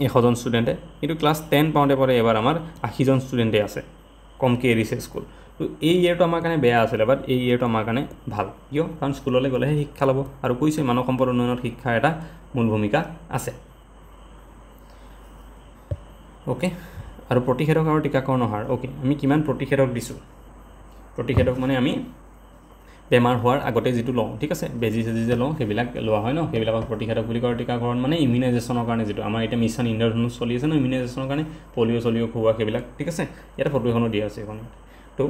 100জন ষ্টুডেণ্টে, কিন্তু ক্লাছ 10 পাওঁতে এবাৰ আমাৰ 80জন ষ্টুডেণ্টে আছে, কমকৈ এৰিছে স্কুল। তো এই ইয়েৰটো আমাৰ কাৰণে বেয়া আছিলে, বাট এই ইয়েৰটো আমাৰ কাৰণে ভাল। কিয়? কাৰণ স্কুললৈ গ'লেহে শিক্ষা ল'ব, আৰু কৈছে মানৱ সম্পদ উন্নয়নত শিক্ষাৰ এটা মূল ভূমিকা আছে। অ'কে, আৰু প্ৰতিষেধক আৰু টীকাকৰণৰ হাৰ। অ'কে, আমি কিমান প্ৰতিষেধক দিছোঁ? প্ৰতিষেধক মানে আমি বেমাৰ হোৱাৰ আগতে যিটো লওঁ, ঠিক আছে, বেজি চেজি যে লওঁ, সেইবিলাক লোৱা হয় ন, সেইবিলাকক প্ৰতিষেধক বুলি কয়। টীকাকৰণ মানে ইমিউনাইজেশ্যনৰ কাৰণে যিটো আমাৰ এতিয়া মিছন ইন্দ্ৰধনুষ চলি আছে ন, ইমিউনাইজেশ্যনৰ কাৰণে পলিঅ' খুওৱা সেইবিলাক, ঠিক আছে। ইয়াতে ফটো এখনো দিয়া আছে এইখনত। তো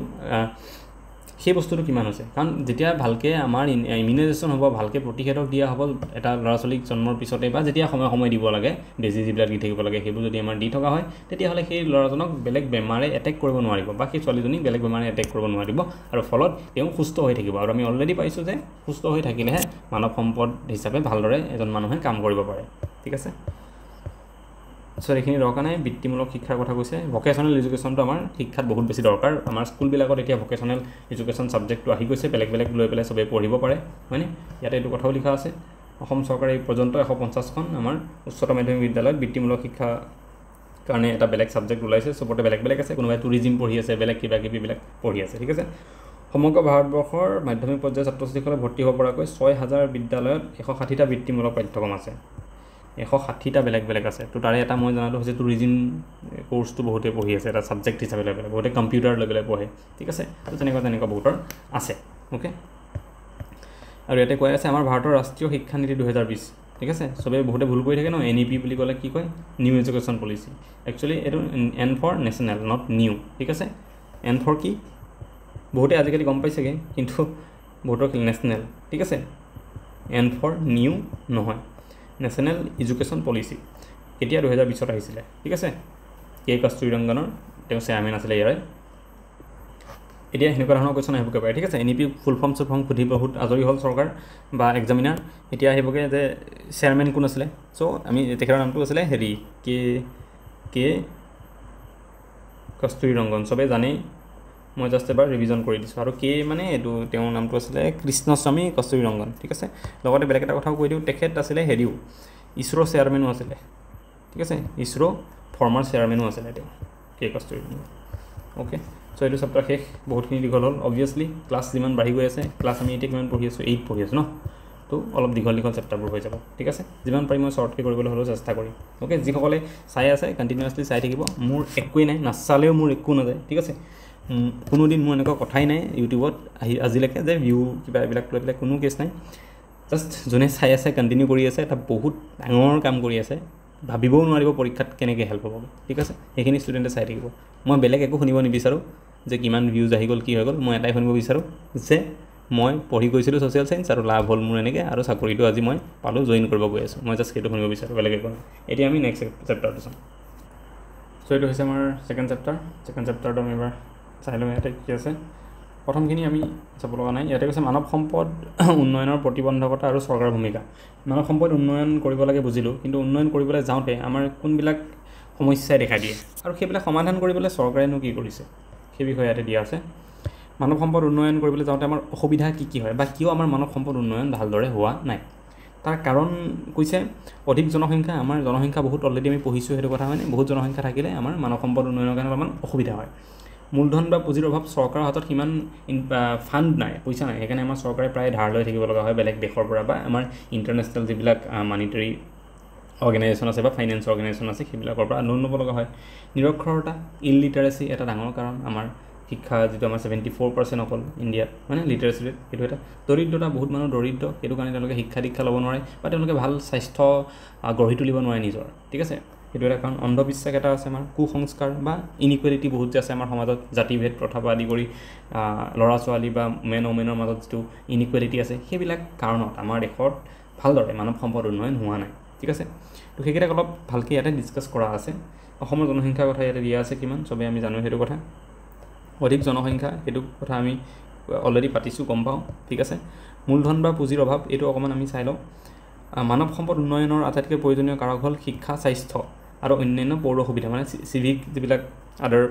সেই বস্তুটো কিমান হৈছে? কাৰণ যেতিয়া ভালকৈ আমাৰ ইমিউনাইজেশ্যন হ'ব, ভালকৈ প্ৰতিষেধক দিয়া হ'ব এটা ল'ৰা ছোৱালীক জন্মৰ পিছতে, বা যেতিয়া সময় দিব লাগে, বেজি যিবিলাক দি থাকিব লাগে, সেইবোৰ যদি আমাৰ দি থকা হয়, তেতিয়াহ'লে সেই ল'ৰাজনক বেলেগ বেমাৰে এটেক কৰিব নোৱাৰিব, বা সেই ছোৱালীজনীক বেলেগ বেমাৰে এটেক কৰিব নোৱাৰিব, আৰু ফলত তেওঁ সুস্থ হৈ থাকিব। আৰু আমি অলৰেডি পাইছোঁ যে সুস্থ হৈ থাকিলেহে মানৱ সম্পদ হিচাপে ভালদৰে এজন মানুহে কাম কৰিব পাৰে, ঠিক আছে। চ' এইখিনি দৰকাৰ নাই। বৃত্তিমূলক শিক্ষাৰ কথা কৈছে। ভকেশ্যনেল এডুকেশ্যনটো আমাৰ শিক্ষাত বহুত বেছি দৰকাৰ। আমাৰ স্কুলবিলাকত এতিয়া ভকেশ্যনেল এডুকেশ্যন ছাবজেক্টটো আহি গৈছে, বেলেগ লৈ পেলাই চবেই পঢ়িব পাৰে, হয়নে? ইয়াতে এইটো কথাও লিখা আছে। অসম চৰকাৰে এই পৰ্যন্ত 150খন আমাৰ উচ্চতৰ মাধ্যমিক বিদ্যালয়ত বৃত্তিমূলক শিক্ষা কাৰণে এটা বেলেগ ছাবজেক্ট ওলাইছে। চবতে বেলেগ আছে, কোনোবাই টুৰিজিম পঢ়ি আছে, বেলেগ কিবাকিবিবিলাক পঢ়ি আছে, ঠিক আছে। সমগ্ৰ ভাৰতবৰ্ষৰ মাধ্যমিক পৰ্যায়ৰ ছাত্ৰ ছাত্ৰীসকলে ভৰ্তি হ'ব পৰাকৈ 6,000 বিদ্যালয়ত 160টা বৃত্তিমূলক পাঠ্যক্ৰম আছে, 160টা বেলেগ আছে। তো তাৰে এটা মই জনাটো হৈছে টুৰিজিম কোৰ্চটো বহুতে পঢ়ি আছে, এটা ছাবজেক্ট হিচাপে লৈ পেলাই, বহুতে কম্পিউটাৰ লৈ পেলাই পঢ়ে, ঠিক আছে। তো তেনেকুৱা বহুতৰ আছে, অ'কে। আৰু ইয়াতে কৈ আছে আমাৰ ভাৰতৰ ৰাষ্ট্ৰীয় শিক্ষানীতি 2020, ঠিক আছে। চবেই বহুতে ভুল কৰি থাকে ন, NEP বুলি ক'লে কি কয়? New education policy. একচুৱেলি এইটো N for national, not new, ঠিক আছে। N ফৰ কি? বহুতে আজিকালি গম পাইছেগৈ, কিন্তু বহুতৰ নেশ্যনেল, ঠিক আছে, এন ফৰ নিউ নহয়, নেশ্যনেল এডুকেশ্যন পলিচি কেতিয়া 2020 আহিছিলে, ঠিক আছে। কে কস্তুৰীৰংগনৰ তেওঁ চেয়াৰমেন আছিলে ইয়াৰে। এতিয়া সেনেকুৱা ধৰণৰ কুৱেশ্যন আহিবগৈ পাৰে, ঠিক আছে। NEP ফুল ফৰ্ম সুধি বহুত আজৰি হ'ল চৰকাৰ বা এক্সামিনাৰ। এতিয়া আহিবগৈ যে চেয়াৰমেন কোন আছিলে। চ' আমি তেখেতৰ নামটো আছিলে হেৰি কে কস্তুৰীৰংগন, চবেই জানেই, মই জাষ্ট এবাৰ ৰিভিজন কৰি দিছোঁ। আৰু কে মানে এইটো তেওঁৰ নামটো আছিলে কৃষ্ণস্বামী কস্তুৰীৰংগন, ঠিক আছে। লগতে বেলেগ এটা কথাও কৈ দিওঁ, তেখেত আছিলে হেৰিও ইছৰ' চেয়াৰমেনো আছিলে, ঠিক আছে। ইছৰ' ফৰ্মাৰ চেয়াৰমেনো আছিলে তেওঁ, কে কস্তুৰীৰংগন। অ'কে, চ' এইটো চেপ্টাৰ শেষ, বহুতখিনি দীঘল হ'ল। অবভিয়াছলি ক্লাছ যিমান বাঢ়ি গৈ আছে, ক্লাছ আমি এতিয়া কিমান পঢ়ি আছোঁ, 8 পঢ়ি আছোঁ ন, তো অলপ দীঘল চেপ্টাৰবোৰ হৈ যাব, ঠিক আছে। যিমান পাৰি মই শ্বৰ্টকৈ কৰিবলৈ হ'লেও চেষ্টা কৰিম। অ'কে, যিসকলে চাই আছে কণ্টিনিউৱাছলি চাই থাকিব। মোৰ একোৱেই নাই, নাচালেও মোৰ একো নাযায়, ঠিক আছে। কোনো দিন মোৰ এনেকুৱা কথাই নাই ইউটিউবত আজিলৈকে যে ভিউ কিবা এইবিলাক লৈ পেলাই কোনো কেছ নাই। জাষ্ট যোনে চাই আছে কণ্টিনিউ কৰি আছে, এটা বহুত ডাঙৰ কাম কৰি আছে, ভাবিবও নোৱাৰিব পৰীক্ষাত কেনেকৈ হেল্প হ'ব, ঠিক আছে। সেইখিনি ষ্টুডেণ্টে চাই থাকিব। মই বেলেগ একো শুনিব নিবিচাৰোঁ যে কিমান ভিউজ আহি গ'ল, কি হৈ গ'ল। মই এটাই শুনিব বিচাৰোঁ যে মই পঢ়ি গৈছিলোঁ ছ'চিয়েল ছায়েন্স আৰু লাভ হ'ল মোৰ এনেকৈ, আৰু চাকৰিটো আজি মই পালোঁ, জইন কৰিব গৈ আছোঁ। মই জাষ্ট সেইটো শুনিব বিচাৰোঁ, বেলেগ একো নাই। এতিয়া আমি নেক্সট চেপ্টাৰটো চাম। চ' এইটো হৈছে আমাৰ ছেকেণ্ড চেপ্টাৰটো আমি এবাৰ চাই লওঁ ইয়াতে কি আছে। প্ৰথমখিনি আমি চাব লগা নাই। ইয়াতে কৈছে মানৱ সম্পদ উন্নয়নৰ প্ৰতিবন্ধকতা আৰু চৰকাৰৰ ভূমিকা। মানৱ সম্পদ উন্নয়ন কৰিব লাগে বুজিলোঁ, কিন্তু উন্নয়ন কৰিবলৈ যাওঁতে আমাৰ কোনবিলাক সমস্যাই দেখা দিয়ে আৰু সেইবিলাক সমাধান কৰিবলৈ চৰকাৰেনো কি কৰিছে, সেই বিষয়ে ইয়াতে দিয়া আছে। মানৱ সম্পদ উন্নয়ন কৰিবলৈ যাওঁতে আমাৰ অসুবিধা কি হয় বা কিয় আমাৰ মানৱ সম্পদ উন্নয়ন ভালদৰে হোৱা নাই। তাৰ কাৰণ কৈছে অধিক জনসংখ্যা। আমাৰ জনসংখ্যা বহুত অলৰেডি আমি পঢ়িছোঁ সেইটো কথা হয়নে। বহুত জনসংখ্যা থাকিলে আমাৰ মানৱ সম্পদ উন্নয়নৰ কাৰণে অলপমান অসুবিধা হয়। মূলধন বা পুঁজিৰ অভাৱ, চৰকাৰৰ হাতত সিমান ফাণ্ড নাই, পইচা নাই, সেইকাৰণে আমাৰ চৰকাৰে প্ৰায় ধাৰ লৈ থাকিব লগা হয় বেলেগ দেশৰ পৰা বা আমাৰ ইণ্টাৰনেশ্যনেল যিবিলাক মানিটাৰী অৰ্গেনাইজেশ্যন আছে বা ফাইনেন্স অৰ্গেনাইজেশ্যন আছে সেইবিলাকৰ পৰা লোন ল'ব লগা হয়। নিৰক্ষৰতা, ইললিটাৰেচি এটা ডাঙৰ কাৰণ। আমাৰ শিক্ষা যিটো আমাৰ 74% অকল ইণ্ডিয়াত মানে লিটাৰেচি ৰেট, সেইটো এটা। দৰিদ্ৰতা, বহুত মানুহ দৰিদ্ৰ, সেইটো কাৰণে তেওঁলোকে শিক্ষা দীক্ষা ল'ব নোৱাৰে বা তেওঁলোকে ভাল স্বাস্থ্য গঢ়ি তুলিব নোৱাৰে নিজৰ, ঠিক আছে, সেইটো এটা কাৰণ। অন্ধবিশ্বাস এটা আছে আমাৰ। কুসংস্কাৰ বা ইনইকুৱেলিটি বহুত যে আছে আমাৰ সমাজত, জাতিভেদ প্ৰথাৰ পৰা আদি কৰি ল'ৰা ছোৱালী বা মেন ওমেনৰ মাজত যিটো ইনইকুৱেলিটি আছে, সেইবিলাক কাৰণত আমাৰ দেশত ভালদৰে মানৱ সম্পদ উন্নয়ন হোৱা নাই, ঠিক আছে। তো সেইকেইটাক অলপ ভালকৈ ইয়াতে ডিছকাছ কৰা আছে। অসমৰ জনসংখ্যাৰ কথা ইয়াতে দিয়া আছে কিমান, চবেই আমি জানো সেইটো কথা। অধিক জনসংখ্যা, সেইটো কথা আমি অলৰেডি পাতিছোঁ, গম পাওঁ, ঠিক আছে। মূলধন বা পুঁজিৰ অভাৱ, এইটো অকণমান আমি চাই লওঁ। মানৱ সম্পদ উন্নয়নৰ আটাইতকৈ প্ৰয়োজনীয় কাৰক হ'ল শিক্ষা, স্বাস্থ্য আৰু অন্যান্য পৌৰ সুবিধা, মানে চিভিক যিবিলাক আদাৰ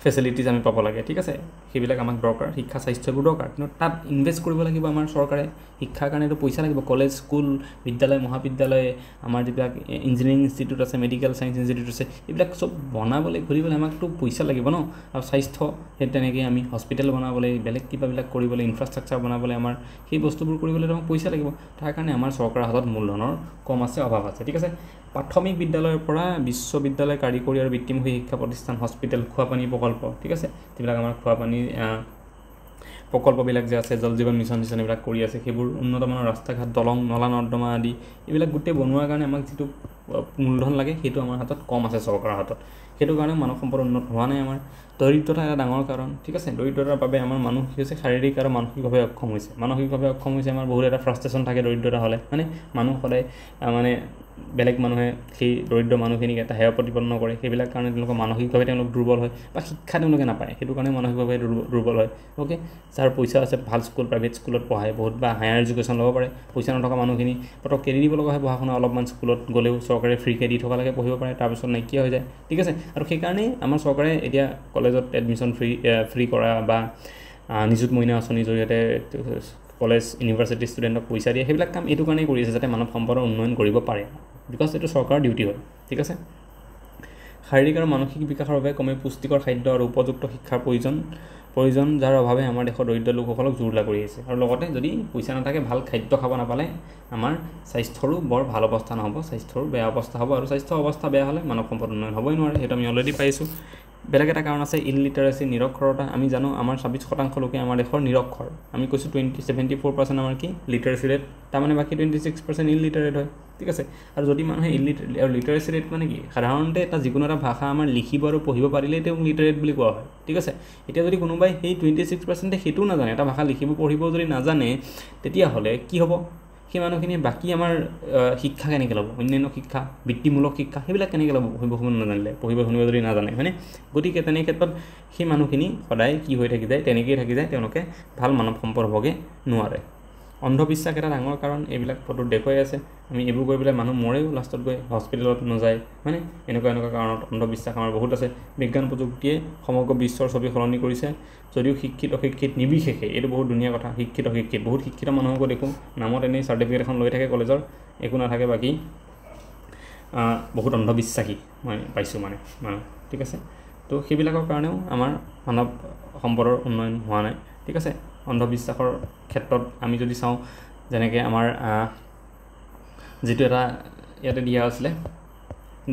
ফেচিলিটিজ আমি পাব লাগে, ঠিক আছে, সেইবিলাক আমাক দৰকাৰ। শিক্ষা, স্বাস্থ্যবোৰ দৰকাৰ, কিন্তু তাত ইনভেষ্ট কৰিব লাগিব আমাৰ চৰকাৰে। শিক্ষাৰ কাৰণেতো পইচা লাগিব। কলেজ, স্কুল, বিদ্যালয়, মহাবিদ্যালয়, আমাৰ যিবিলাক ইঞ্জিনিয়াৰিং ইনষ্টিটিউট আছে, মেডিকেল ছায়েন্স ইনষ্টিটিউট আছে, এইবিলাক চব বনাবলৈ ঘূৰিবলৈ আমাকতো পইচা লাগিব ন। আৰু স্বাস্থ্য, সেই তেনেকৈ আমি হস্পিটেল বনাবলৈ, বেলেগ কিবাবিলাক কৰিবলৈ, ইনফ্ৰাষ্ট্ৰাকচাৰ বনাবলৈ, আমাৰ সেই বস্তুবোৰ কৰিবলৈ আমাক পইচা লাগিব। তাৰ কাৰণে আমাৰ চৰকাৰৰ হাতত মূলধনৰ কম আছে, অভাৱ আছে, ঠিক আছে। প্ৰাথমিক বিদ্যালয়ৰ পৰা বিশ্ববিদ্যালয়, কাৰিকৰী আৰু বৃত্তিমুখী শিক্ষা প্ৰতিষ্ঠান, হস্পিটেল, খোৱাপানী প্ৰকল্প, ঠিক আছে, যিবিলাক আমাৰ খোৱাপানী প্ৰকল্পবিলাক যে আছে, জল জীৱন মিছন এইবিলাক কৰি আছে, সেইবোৰ উন্নতমানৰ ৰাস্তা ঘাট, দলং, নলা নৰ্দমা আদি এইবিলাক গোটেই বনোৱাৰ কাৰণে আমাক যিটো মূলধন লাগে সেইটো আমাৰ হাতত কম আছে চৰকাৰৰ হাতত। সেইটো কাৰণে মানৱ সম্পদ উন্নত হোৱা নাই আমাৰ। দৰিদ্ৰতা এটা ডাঙৰ কাৰণ, ঠিক আছে। দৰিদ্ৰতাৰ বাবে আমাৰ মানুহ কি হৈছে, শাৰীৰিক আৰু মানসিকভাৱে অক্ষম হৈছে। মানসিকভাৱে অক্ষম হৈছে আমাৰ বহুত এটা ফ্ৰাষ্ট্ৰেশ্যন থাকে দৰিদ্ৰতা হ'লে, মানে মানুহ সদায় মানে বেলেগ মানুহে সেই দৰিদ্ৰ মানুহখিনিক এটা হেয় প্ৰতিপন্ন কৰে, সেইবিলাক কাৰণে তেওঁলোকৰ মানসিকভাৱে তেওঁলোক দুৰ্বল হয় বা শিক্ষা তেওঁলোকে নাপায়, সেইটো কাৰণে মানসিকভাৱে দুৰ্বল হয়। অ'কে, যাৰ পইচা আছে ভাল স্কুল, প্ৰাইভেট স্কুলত পঢ়ায় বহুত বা হায়াৰ এডুকেশ্যন ল'ব পাৰে। পইচা নথকা মানুহখিনি পটক এৰি দিব লগা হয় পঢ়া শুনা, অলপমান স্কুলত গ'লেও চৰকাৰে ফ্ৰীকৈ দি থকা লাগে পঢ়িব পাৰে, তাৰপিছত নাইকিয়া হৈ যায়, ঠিক আছে। আৰু সেইকাৰণেই আমাৰ চৰকাৰে এতিয়া কলেজত এডমিশ্যন ফ্ৰী কৰা বা নিযুত মইনা আঁচনিৰ জৰিয়তে কলেজ ইউনিভাৰ্চিটি ষ্টুডেণ্টক পইচা দিয়ে, সেইবিলাক কাম এইটো কাৰণেই কৰি আছে যাতে মানৱ সম্পদৰ উন্নয়ন কৰিব পাৰে, বিকজ এইটো চৰকাৰৰ ডিউটি হয়, ঠিক আছে। শাৰীৰিক আৰু মানসিক বিকাশৰ বাবে কমেও পুষ্টিকৰ খাদ্য আৰু উপযুক্ত শিক্ষাৰ প্ৰয়োজন, যাৰ অভাৱে আমাৰ দেশৰ দৰিদ্ৰ লোকসকলক জুৰুলা কৰি আহিছে। আৰু লগতে যদি পইচা নাথাকে, ভাল খাদ্য খাব নাপালে আমাৰ স্বাস্থ্যৰো বৰ ভাল অৱস্থা নহ'ব, স্বাস্থ্যৰো বেয়া অৱস্থা হ'ব। আৰু স্বাস্থ্য অৱস্থা বেয়া হ'লে মানৱ সম্পদ উন্নয়ন হ'বই নোৱাৰে, সেইটো আমি অলৰেডি পাইছোঁ। বেলেগ এটা কাৰণ আছে ইলিটাৰেচি, নিৰক্ষৰতা। আমি জানো আমাৰ 26% লোকে আমাৰ দেশৰ নিৰক্ষৰ। আমি কৈছোঁ 74% আমাৰ কি লিটাৰেচি ৰেট, তাৰমানে বাকী 26% ইলিটাৰেট হয়, ঠিক আছে। আৰু যদি মানুহে আৰু লিটাৰেচি ৰেট মানে কি, সাধাৰণতে এটা যিকোনো এটা ভাষা আমাৰ লিখিব আৰু পঢ়িব পাৰিলেই তেওঁক লিটাৰেট বুলি কোৱা হয়, ঠিক আছে। এতিয়া যদি কোনোবাই সেই 26% সেইটোও নাজানে, এটা ভাষা লিখিব পঢ়িব যদি নাজানে, তেতিয়াহ'লে কি হ'ব? সেই মানুহখিনিয়ে বাকী আমাৰ শিক্ষা কেনেকৈ ল'ব, অন্যান্য শিক্ষা, বৃত্তিমূলক শিক্ষা, সেইবিলাক কেনেকৈ ল'ব পঢ়িব শুনিব নাজানিলে, পঢ়িব শুনিব যদি নাজানে, হয়নে? গতিকে তেনে ক্ষেত্ৰত সেই মানুহখিনি সদায় কি হৈ থাকি যায়, তেনেকেই থাকি যায়, তেওঁলোকে ভাল মানৱ সম্পদ হ'বগৈ নোৱাৰে। অন্ধবিশ্বাস এটা ডাঙৰ কাৰণ, এইবিলাক ফটোত দেখুৱাই আছে। আমি এইবোৰ কৰি পেলাই মানুহ মৰেও, লাষ্টত গৈ হস্পিটেলত নাযায়, হয়নে? এনেকুৱা কাৰণত অন্ধবিশ্বাস আমাৰ বহুত আছে। বিজ্ঞান প্ৰযুক্তিয়ে সমগ্ৰ বিশ্বৰ ছবি সলনি কৰিছে, যদিও শিক্ষিত অশিক্ষিত নিৰ্বিশেষে, এইটো বহুত ধুনীয়া কথা। শিক্ষিত অশিক্ষিত বহুত শিক্ষিত মানুহকো দেখোঁ নামত এনেই চাৰ্টিফিকেট এখন লৈ থাকে কলেজৰ, একো নাথাকে বাকী বহুত অন্ধবিশ্বাসী মই পাইছোঁ মানে মানুহ, ঠিক আছে। তো সেইবিলাকৰ কাৰণেও আমাৰ মানৱ সম্পদৰ উন্নয়ন হোৱা নাই, ঠিক আছে। অন্ধবিশ্বাসৰ ক্ষেত্ৰত আমি যদি চাওঁ, যেনেকৈ আমাৰ যিটো এটা ইয়াতে দিয়া আছিলে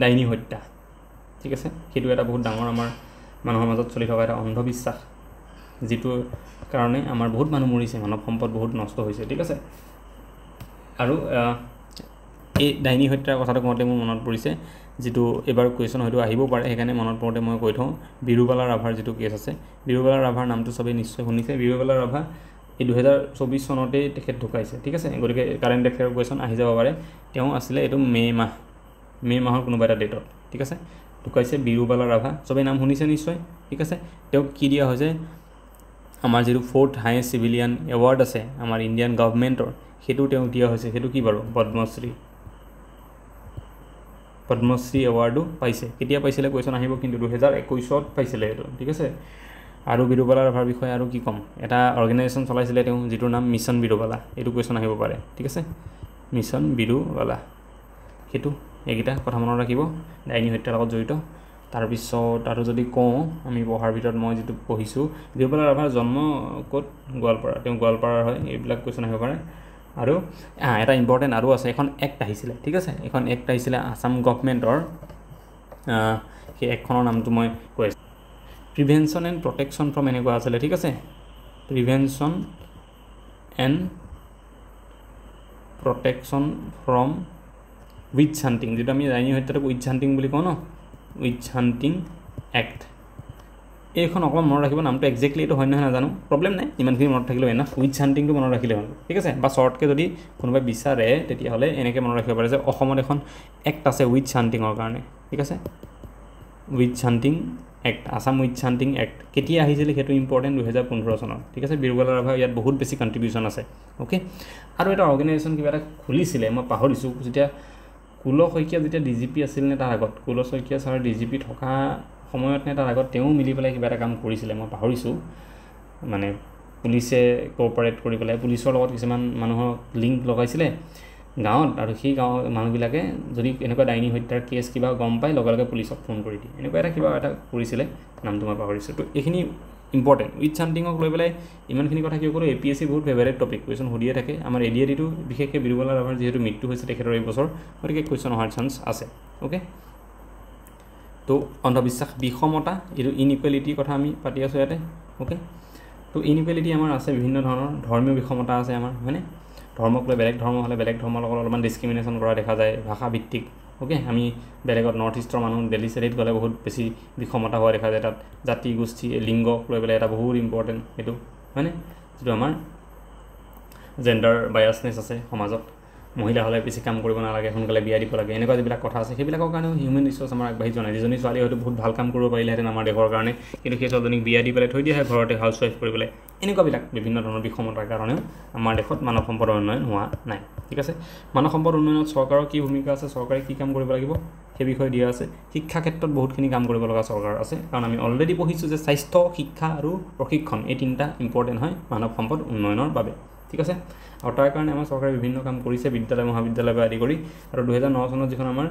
ডাইনী হত্যা, ঠিক আছে, সেইটো এটা বহুত ডাঙৰ আমাৰ মানুহৰ মাজত চলি থকা এটা অন্ধবিশ্বাস, যিটো কাৰণে আমাৰ বহুত মানুহ মৰিছে, মানৱ সম্পদ বহুত নষ্ট হৈছে, ঠিক আছে। আৰু এই ডাইনী হত্যাৰ কথাটো কওঁতে মোৰ মনত পৰিছে, যিটো এইবাৰ কুৱেশ্যন হয়তো আহিবও পাৰে, সেইকাৰণে মনত পৰোঁতে মই কৈ থওঁ, বিৰুবালা ৰাভাৰ যিটো কেছ আছে। বিৰুবালা ৰাভাৰ নামটো চবেই নিশ্চয় শুনিছে। বিৰুবালা ৰাভা এই 2024 চনতেই তেখেত ঢুকাইছে, ঠিক আছে। গতিকে কাৰেণ্ট এফেয়াৰ কুৱেশ্যন আহি যাব পাৰে। তেওঁ আছিলে এইটো মে' মাহৰ কোনোবা এটা ডেটত, ঠিক আছে, ঢুকাইছে বিৰুবালা ৰাভা। চবেই নাম শুনিছে নিশ্চয়, ঠিক আছে। তেওঁক কি দিয়া হৈছে, আমাৰ যিটো 4th হায়েষ্ট চিভিলিয়ান এৱাৰ্ড আছে আমাৰ ইণ্ডিয়ান গভৰ্ণমেণ্টৰ, সেইটো তেওঁক দিয়া হৈছে। সেইটো কি বাৰু? পদ্মশ্ৰী এৱাৰ্ডো পাইছে। কেতিয়া পাইছিলে কুৱেশ্যন আহিব, কিন্তু 2021 পাইছিলে এইটো, ঠিক আছে। আৰু বিৰুবালা ৰাভাৰ বিষয়ে আৰু কি ক'ম, এটা অৰ্গেনাইজেশ্যন চলাইছিলে তেওঁ, যিটোৰ নাম মিছন বিৰুবালা। এইটো কুৱেশ্যন আহিব পাৰে, ঠিক আছে। মিছন বিৰুবালা, সেইটো এইকেইটা কথা মনত ৰাখিব, ডাইনী হত্যাৰ লগত জড়িত। তাৰপিছত আৰু যদি কওঁ, আমি পঢ়াৰ ভিতৰত মই যিটো পঢ়িছোঁ, বিৰুবালা ৰাভাৰ জন্ম ক'ত? গোৱালপাৰা। তেওঁ গোৱালপাৰাৰ হয়। এইবিলাক কুৱেশ্যন আহিব পাৰে। আৰু এটা ইম্পৰ্টেণ্ট আৰু আছে, এখন এক্ট আহিছিলে, ঠিক আছে। এখন এক্ট আহিছিলে আছাম গভৰ্ণমেণ্টৰ, সেই এক্টখনৰ নামটো মই কৈ আছোঁ, প্ৰিভেনশ্যন এণ্ড প্ৰটেকশ্যন ফ্ৰম, এনেকুৱা আছিলে, ঠিক আছে। Prevention and protection from wish hunting, যিটো আমি ডাইনী হত্যাটোক উইচ হাণ্টিং বুলি কওঁ ন, উইচ হাণ্টিং এক্ট। এইখন অকণমান মনত ৰাখিব, নামটো একজেক্টলি এইটো হয় নহয় নাজানো, প্ৰব্লেম নাই, ইমানখিনি মনত থাকিলেও এনাফ। উইচ হাণ্টিংটো মনত ৰাখিলে হ'ল, ঠিক আছে। বা শ্বৰ্টকৈ যদি কোনোবাই বিচাৰে, তেতিয়াহ'লে এনেকৈ মনত ৰাখিব পাৰে যে অসমত এখন এক্ট আছে উইচ হাণ্টিঙৰ কাৰণে, ঠিক আছে। Wish hunting act, Assam wish hunting act কেতিয়া আহিছিলে সেইটো ইম্পৰ্টেণ্ট, 2015 চনত, ঠিক আছে। বিৰুবালা ৰাভাৰ ইয়াত বহুত বেছি কণ্ট্ৰিবিউশ্যন আছে, অ'কে। আৰু এটা অৰ্গেনাইজেশ্যন কিবা এটা খুলিছিলে, মই পাহৰিছোঁ, যেতিয়া কুল শইকীয়া যেতিয়া DGP আছিল নে তাৰ আগত, কুল শইকীয়া ছাৰ DGP থকা সময়ত নে তাৰ আগত, তেওঁ মিলি পেলাই কিবা এটা কাম কৰিছিলে, মই পাহৰিছোঁ। মানে পুলিচে কোঅপাৰেট কৰি পেলাই পুলিচৰ লগত কিছুমান মানুহক লিংক লগাইছিলে গাঁৱত, আৰু সেই গাঁৱৰ মানুহবিলাকে যদি এনেকুৱা ডাইনী হত্যাৰ কেছ কিবা গম পায়, লগে লগে পুলিচক ফোন কৰি দিয়ে, এনেকুৱা এটা কিবা এটা কৰিছিলে, নামটো মই পাহৰিছোঁ। তো এইখিনি ইম্পৰ্টেণ্ট। উইচ হাণ্টিঙক লৈ পেলাই ইমানখিনি কথা কিয় ক'লোঁ, APSC বহুত ফেভাৰেট টপিক, কুৱেশ্যন সুধিয়ে থাকে। আমাৰ ADREটো বিশেষকৈ বিৰুবালা ৰাভাৰ যিহেতু মৃত্যু হৈছে তেখেতৰ এই বছৰ, গতিকে কুৱেশ্যন অহাৰ চান্স আছে, অ'কে। তো অন্ধবিশ্বাস, বিষমতা, এইটো ইনইকুৱেলিটিৰ কথা আমি পাতি আছোঁ ইয়াতে, অ'কে। তো ইনইকুৱেলিটি আমাৰ আছে বিভিন্ন ধৰণৰ, ধৰ্মীয় বিষমতা আছে আমাৰ, হয়নে? ধৰ্মক লৈ বেলেগ ধৰ্ম হ'লে বেলেগ ধৰ্মৰ লগত অলপমান ডিছক্ৰিমিনেশ্যন কৰা দেখা যায়, ভাষাভিত্তিক, অ'কে। আমি বেলেগত নৰ্থ ইষ্টৰ মানুহ দিল্লী চিল্লীত গ'লে বহুত বেছি বিষমতা হোৱা দেখা যায়, তাত জাতি গোষ্ঠী লিংগক লৈ পেলাই এটা বহুত ইম্পৰ্টেণ্ট সেইটো, হয়নে? যিটো আমাৰ জেণ্ডাৰ বায়াছনেছ আছে সমাজত, মহিলা হ'লে বেছি কাম কৰিব নালাগে, সোনকালে বিয়া দিব লাগে, এনেকুৱা যিবিলাক কথা আছে, সেইবিলাকৰ কাৰণেও হিউমেন ৰিচোৰ্চ আমাৰ আগবাঢ়ি যোৱা নাই। যিজনী ছোৱালী হয়তো বহুত ভাল কাম কৰিব পাৰিলেহেঁতেন আমাৰ দেশৰ কাৰণে, কিন্তু সেই ছোৱালীজনীক বিয়া দি পেলাই থৈ দিয়া হয় ঘৰতে হাউচৱাইফ কৰি পেলাই। এনেকুৱাবিলাক বিভিন্ন ধৰণৰ বিষমতাৰ কাৰণেও আমাৰ দেশত মানৱ সম্পদৰ উন্নয়ন হোৱা নাই, ঠিক আছে। মানৱ সম্পদ উন্নয়নত চৰকাৰৰ কি ভূমিকা আছে, চৰকাৰে কি কাম কৰিব লাগিব, সেই বিষয়ে দিয়া আছে। শিক্ষা ক্ষেত্ৰত বহুতখিনি কাম কৰিব লগা চৰকাৰ আছে, কাৰণ আমি অলৰেডি পঢ়িছোঁ যে স্বাস্থ্য, শিক্ষা আৰু প্ৰশিক্ষণ, এই তিনিটা ইম্পৰ্টেণ্ট হয় মানৱ সম্পদ উন্নয়নৰ বাবে, ঠিক আছে। আৰু তাৰ কাৰণে আমাৰ চৰকাৰে বিভিন্ন কাম কৰিছে, বিদ্যালয় মহাবিদ্যালয়ৰ পৰা আদি কৰি। আৰু 2009 চনত যিখন আমাৰ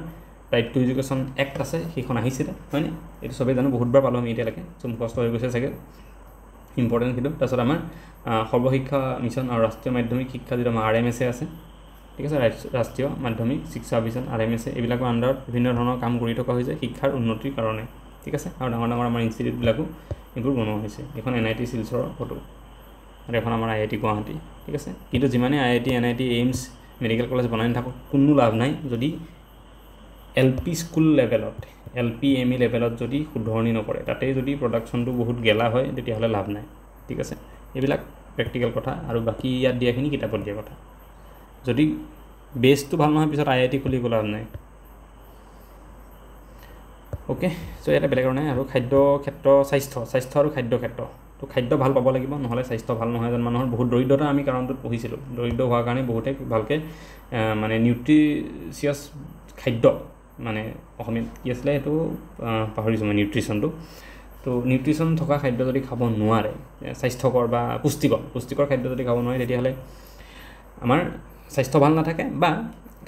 ৰাইট টু এডুকেশ্যন এক্ট আছে, সেইখন আহিছিলে, হয়নে? এইটো চবেই জানো, বহুতবাৰ পালোঁ আমি এতিয়ালৈকে, চব মুখস্থ হৈ গৈছে চাগে, ইম্পৰ্টেণ্ট সেইটো। তাৰপিছত আমাৰ সৰ্বশিক্ষা মিছন আৰু ৰাষ্ট্ৰীয় মাধ্যমিক শিক্ষা, যিটো আমাৰ RMSA আছে, ঠিক আছে, ৰাষ্ট্ৰীয় মাধ্যমিক শিক্ষা অভিযান RMSA, এইবিলাকৰ আণ্ডাৰত বিভিন্ন ধৰণৰ কাম কৰি থকা হৈছে শিক্ষাৰ উন্নতিৰ কাৰণে, ঠিক আছে আৰু ডাঙৰ ডাঙৰ আমাৰ ইনষ্টিটিউটবিলাকো এইবোৰ বনোৱা হৈছে এখন NIT শিলচৰৰ ফটো আৰু এখন আমাৰ IIT গুৱাহাটী ঠিক আছে কিন্তু যিমানে IIT NIT AIIMS medical college বনাই নাথাকক কোনো লাভ নাই যদি LP স্কুল লেভেলত LP ME লেভেলত যদি শুধৰণি নকৰে তাতে যদি প্ৰডাকশ্যনটো বহুত গেলা হয় তেতিয়াহ'লে লাভ নাই ঠিক আছে এইবিলাক প্ৰেক্টিকেল কথা আৰু বাকী ইয়াত দিয়াখিনি কিতাপত দিয়া কথা যদি বেছটো ভাল নহয় পিছত IIT খুলি লাভ নাই ওকে চ' ইয়াতে বেলেগ নাই আৰু খাদ্য ক্ষেত্ৰ স্বাস্থ্য আৰু খাদ্য ক্ষেত্ৰ তো খাদ্য ভাল পাব লাগিব নহ'লে স্বাস্থ্য ভাল নহয় যেন মানুহৰ বহুত দৰিদ্ৰতা আমি কাৰণটোত পঢ়িছিলোঁ দৰিদ্ৰ হোৱাৰ কাৰণে বহুতে ভালকৈ মানে নিউট্ৰিচিয়াছ খাদ্য মানে অসমীয়াত কি আছিলে এইটো পাহৰিছোঁ মই নিউট্ৰিশ্যনটো তো নিউট্ৰিশ্যন থকা খাদ্য যদি খাব নোৱাৰে স্বাস্থ্যকৰ বা পুষ্টিকৰ খাদ্য যদি খাব নোৱাৰে তেতিয়াহ'লে আমাৰ স্বাস্থ্য ভাল নাথাকে বা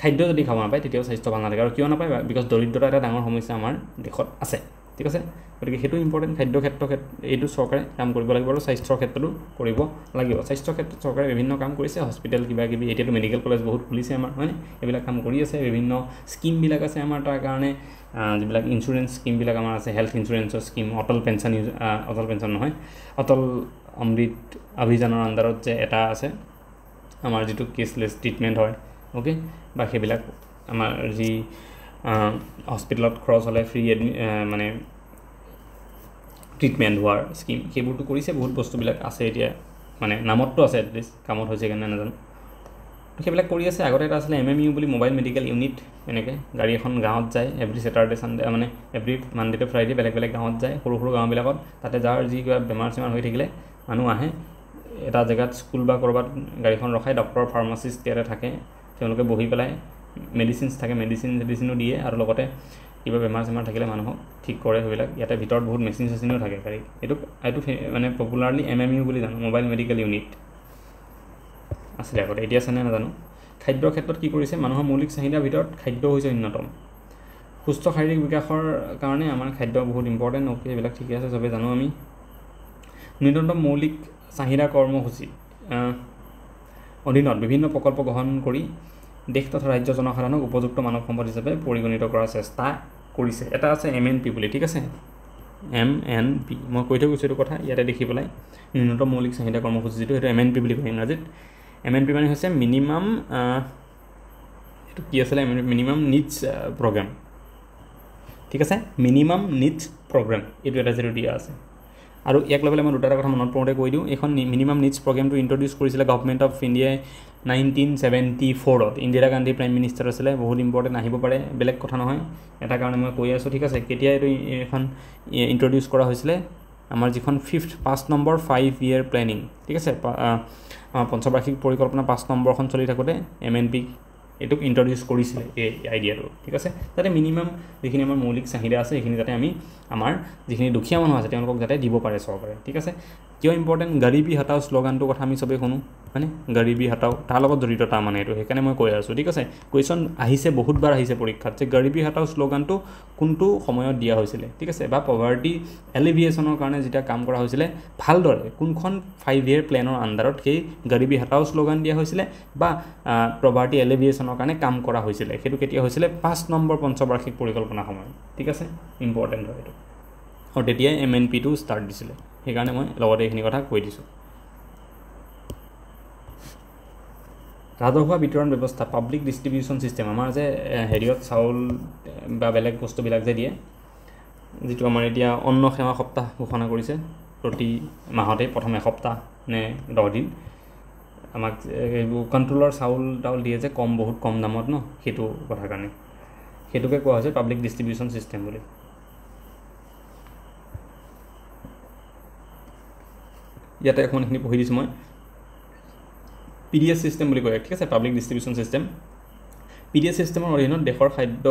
খাদ্য যদি খাব নাপায় তেতিয়াও স্বাস্থ্য ভাল নাথাকে আৰু কিয় নাপায় বিকজ দৰিদ্ৰতা এটা ডাঙৰ সমস্যা আমাৰ দেশত আছে ঠিক আছে গতিকে সেইটো ইম্পৰ্টেণ্ট খাদ্য ক্ষেত্ৰত এইটো চৰকাৰে কাম কৰিব লাগিব আৰু স্বাস্থ্যৰ ক্ষেত্ৰতো কৰিব লাগিব স্বাস্থ্যৰ ক্ষেত্ৰত চৰকাৰে বিভিন্ন কাম কৰিছে হস্পিটেল কিবা কিবি এতিয়াতো মেডিকেল কলেজ বহুত খুলিছে আমাৰ হয়নে এইবিলাক কাম কৰি আছে বিভিন্ন স্কিমবিলাক আছে আমাৰ তাৰ কাৰণে যিবিলাক ইঞ্চুৰেঞ্চ স্কিমবিলাক আমাৰ আছে হেল্থ ইঞ্চুৰেঞ্চৰ স্কিম অটল পেঞ্চন নহয় অটল অমৃত অভিযানৰ আণ্ডাৰত যে এটা আছে আমাৰ যিটো কেছলেছ ট্ৰিটমেণ্ট হয় অ'কে বা সেইবিলাক আমাৰ যি হস্পিটেলত খৰচ হ'লে ফ্ৰী মানে ট্ৰিটমেণ্ট হোৱাৰ স্কিম সেইবোৰতো কৰিছে বহুত বস্তুবিলাক আছে এতিয়া মানে নামততো আছে এটলিষ্ট কামত হৈছে কাৰণে নাজানো তো সেইবিলাক কৰি আছে আগতে এটা আছিলে MMU বুলি মোবাইল মেডিকেল ইউনিট এনেকৈ গাড়ী এখন গাঁৱত যায় এভৰি ছেটাৰডে ছানডে মানে এভৰি মানডে টু ফ্ৰাইডে বেলেগ বেলেগ গাঁৱত যায় সৰু সৰু গাঁওবিলাকত তাতে যাৰ যি কিবা বেমাৰ চেমাৰ হৈ থাকিলে মানুহ আহে এটা জেগাত স্কুল বা ক'ৰবাত গাড়ীখন ৰখাই ডক্টৰ ফাৰ্মাচিষ্ট ইয়াতে থাকে তেওঁলোকে বহি পেলাই মেডিচিনছ থাকে মেডিচিনো দিয়ে আৰু লগতে কিবা বেমাৰ চেমাৰ থাকিলে মানুহক ঠিক কৰে সেইবিলাক ইয়াতে ভিতৰত বহুত মেচিনো থাকে গাড়ী এইটো মানে পপুলাৰলি MMU বুলি জানো মোবাইল মেডিকেল ইউনিট আছিলে আগতে এতিয়া আছে নে নাজানো খাদ্যৰ ক্ষেত্ৰত কি কৰিছে মানুহৰ মৌলিক চাহিদাৰ ভিতৰত খাদ্য হৈছে অন্যতম সুস্থ শাৰীৰিক বিকাশৰ কাৰণে আমাৰ খাদ্য বহুত ইম্পৰ্টেণ্ট অ'কে এইবিলাক ঠিকে আছে চবেই জানো আমি ন্যূনতম মৌলিক চাহিদা কৰ্মসূচী অধীনত বিভিন্ন প্ৰকল্প গ্ৰহণ কৰি দেশ তথা ৰাজ্য জনসাধাৰণক উপযুক্ত মানৱ সম্পদ হিচাপে পৰিগণিত কৰাৰ চেষ্টা কৰিছে এটা আছে MNP বুলি ঠিক আছে MNP মই কৈ থৈ গৈছোঁ এইটো কথা ইয়াতে দেখি পেলাই ন্যূনতম মৌলিক চাহিদা কৰ্মসূচী যিটো সেইটো MNP বুলি কয় ইংৰাজীত MNP মানে হৈছে মিনিমাম এইটো কি আছিলে মিনিমাম নিডছ প্ৰগ্ৰেম ঠিক আছে মিনিমাম নিডছ প্ৰগ্ৰেম এইটো এটা যিটো দিয়া আছে আৰু ইয়াক লৈ পেলাই মই দুটা কথা মনত পৰোঁতে কৈ দিওঁ এইখন মিনিমাম নিডছ প্ৰগ্ৰেমটো ইণ্ট্ৰডিউচ কৰিছিলে গভৰ্ণমেণ্ট অফ ইণ্ডিয়াই 1974 ইন্দিৰা গান্ধী প্ৰাইম মিনিষ্টাৰ আছিলে বহুত ইম্পৰ্টেণ্ট আহিব পাৰে বেলেগ কথা নহয় এটা কাৰণে মই কৈ আছোঁ ঠিক আছে কেতিয়া এইটো এখন ইণ্ট্ৰডিউচ কৰা হৈছিলে আমাৰ যিখন 5 নম্বৰ 5 year প্লেনিং ঠিক আছে পঞ্চবাৰ্ষিক পৰিকল্পনা 5 নম্বৰখন চলি থাকোঁতে MNP এইটোক ইণ্ট্ৰডিউচ কৰিছিলে এই আইডিয়াটো ঠিক আছে যাতে মিনিমাম যিখিনি আমাৰ মৌলিক চাহিদা আছে সেইখিনি যাতে আমি আমাৰ যিখিনি দুখীয়া মানুহ আছে তেওঁলোকক যাতে দিব পাৰে চৰকাৰে ঠিক আছে কিয় ইম্পৰ্টেণ্ট গৰিবী হটাও শ্লোগানটোৰ কথা আমি চবেই শুনো মানে গৰিবী হটাও তাৰ লগত জড়িততা মানে এইটো সেইকাৰণে মই কৈ আছোঁ ঠিক আছে কুৱেশ্যন আহিছে বহুতবাৰ আহিছে পৰীক্ষাত যে গৰিবী হটাও শ্লোগানটো কোনটো সময়ত দিয়া হৈছিলে ঠিক আছে বা পভাৰ্টি এলিভিয়েশ্যনৰ কাৰণে যেতিয়া কাম কৰা হৈছিলে ভালদৰে কোনখন 5 year প্লেনৰ আণ্ডাৰত সেই গৰিবী হটাও শ্লোগান দিয়া হৈছিলে বা পভাৰ্টি এলিভিয়েশ্যনৰ কাৰণে কাম কৰা হৈছিলে সেইটো কেতিয়া হৈছিলে 5 নম্বৰ পঞ্চবাৰ্ষিক পৰিকল্পনা সময়ত ঠিক আছে ইম্পৰ্টেণ্ট হয় এইটো আৰু তেতিয়াই MNPটো ষ্টাৰ্ট দিছিলে সেইকাৰণে মই লগতে এইখিনি কথা কৈ দিছোঁ ৰাজহুৱা বিতৰণ ব্যৱস্থা পাব্লিক ডিষ্ট্ৰিবিউশ্যন ছিষ্টেম আমাৰ যে হেৰিয়ত চাউল বা বেলেগ বস্তুবিলাক যে দিয়ে যিটো আমাৰ এতিয়া অন্ন সেৱা সপ্তাহ ঘোষণা কৰিছে প্ৰতি মাহতে প্ৰথম এসপ্তাহ নে 10 দিন আমাক এইবোৰ কণ্ট্ৰলৰ চাউল দিয়ে যে বহুত কম দামত ন সেইটো কথাৰ কাৰণে সেইটোকে কোৱা হৈছে পাব্লিক ডিষ্ট্ৰিবিউশ্যন ছিষ্টেম বুলি ইয়াতে এখনখিনি পঢ়ি দিছোঁ মই PDS ছিষ্টেম বুলি কয় ঠিক আছে পাব্লিক ডিষ্ট্ৰিবিউশ্যন ছিষ্টেম PDS ছিষ্টেমৰ অধীনত দেশৰ খাদ্য